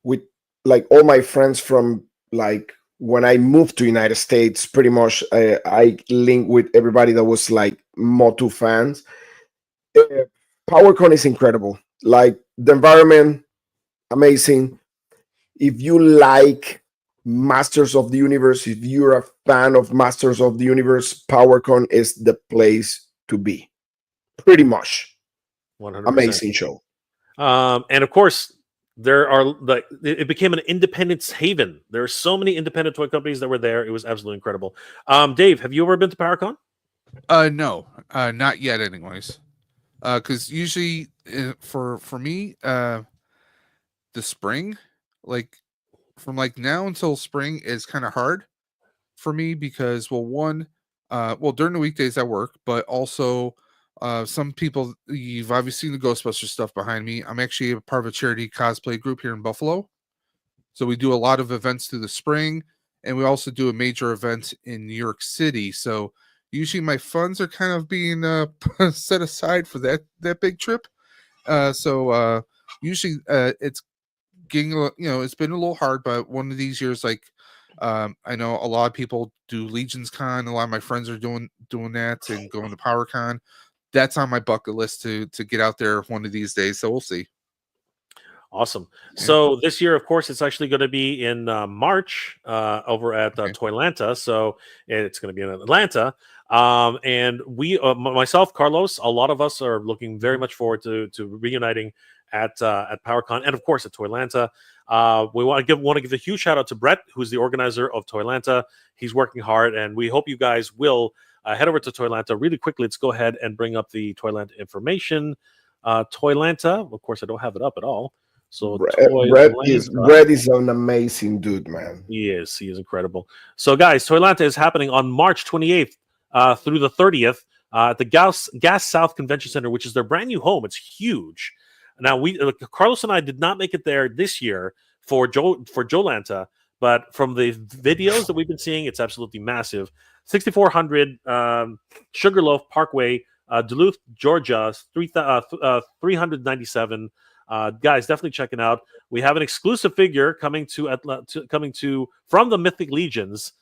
with like all my friends from like when I moved to United States. Pretty much, I linked with everybody that was like Motu fans. PowerCon is incredible. Like the environment, amazing. If you like Masters of the Universe, if you're a fan of Masters of the Universe, PowerCon is the place to be. Pretty much. 100%. Amazing show. And of course, it became an independence haven. There are so many independent toy companies that were there. It was absolutely incredible. Dave, have you ever been to PowerCon? No, not yet anyways. Because usually for me, the spring, like from like now until spring is kind of hard for me because during the weekdays I work, but also some people, you've obviously seen the Ghostbusters stuff behind me. I'm actually a part of a charity cosplay group here in Buffalo. So we do a lot of events through the spring, and we also do a major event in New York City. So usually my funds are kind of being set aside for that big trip. So usually it's getting, it's been a little hard, but one of these years, like I know a lot of people do Legions Con. A lot of my friends are doing that and going to PowerCon. That's on my bucket list to get out there one of these days. So we'll see. Awesome. So this year, of course, it's actually going to be in March over at Toylanta. So it's going to be in Atlanta. And we, myself, Carlos, a lot of us are looking very much forward to reuniting at PowerCon and of course at Toylanta. We want to give a huge shout out to Brett, who's the organizer of Toylanta. He's working hard, and we hope you guys will head over to Toylanta really quickly. Let's go ahead and bring up the Toylanta information. Toylanta, of course, I don't have it up at all. So Brett is an amazing dude, man. He is incredible. So guys, Toylanta is happening on March 28th through the 30th at the Gas South Convention Center, which is their brand new home. It's huge. Now Carlos and I did not make it there this year for Jolanta, but from the videos that we've been seeing, it's absolutely massive. 6400 Sugarloaf Parkway, Duluth, Georgia, 397. Guys, definitely check it out. We have an exclusive figure coming from the Mythic Legions.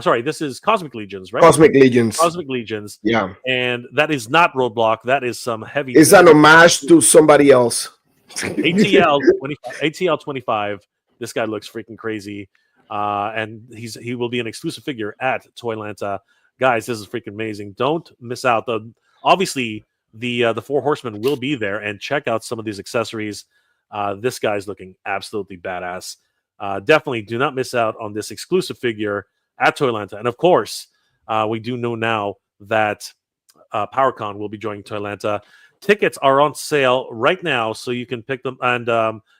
Sorry, this is Cosmic Legions, right? Cosmic Legions. Yeah. And that is not Roadblock. That is some heavy. It's an homage to somebody else. ATL 25. This guy looks freaking crazy. And he will be an exclusive figure at Toylanta. Guys, this is freaking amazing. Don't miss out. Obviously, the Four Horsemen will be there, and check out some of these accessories. This guy's looking absolutely badass. Definitely do not miss out on this exclusive figure at Toylanta. And of course, we do know now that PowerCon will be joining Toylanta. Tickets are on sale right now, so you can pick them, and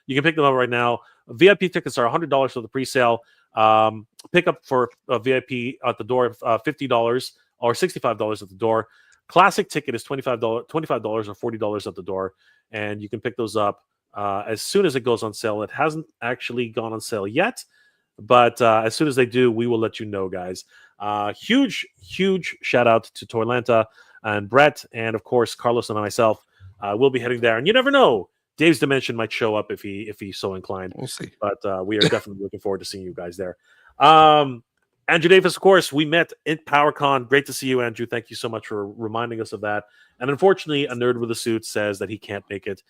you can pick them up right now. VIP tickets are $100 for the pre-sale. Pickup for a VIP at the door, $50 or $65 at the door. Classic ticket is $25 or $40 at the door, and you can pick those up as soon as it goes on sale. It hasn't actually gone on sale yet, but as soon as they do, we will let you know, guys. Huge shout out to Toylanta and Brett, and of course Carlos and myself will be heading there. And you never know, Dave's Dimension might show up if he's so inclined. We'll see. But we are definitely looking forward to seeing you guys there. Andrew Davis, of course, we met at PowerCon. Great to see you, Andrew. Thank you so much for reminding us of that. And unfortunately, a nerd with a suit says that he can't make it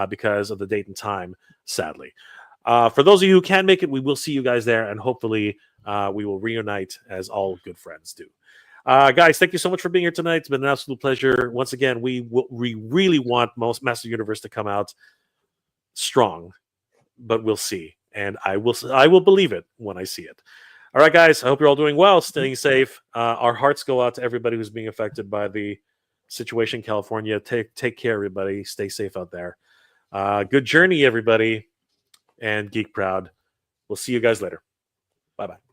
because of the date and time, sadly. For those of you who can make it, we will see you guys there, and hopefully we will reunite as all good friends do. Guys, thank you so much for being here tonight. It's been an absolute pleasure. Once again, we really want Master Universe to come out strong, but we'll see. And I will believe it when I see it. All right, guys, I hope you're all doing well, staying safe. Our hearts go out to everybody who's being affected by the situation in California. Take care, everybody. Stay safe out there. Good journey, everybody. And Geek Proud. We'll see you guys later. Bye-bye.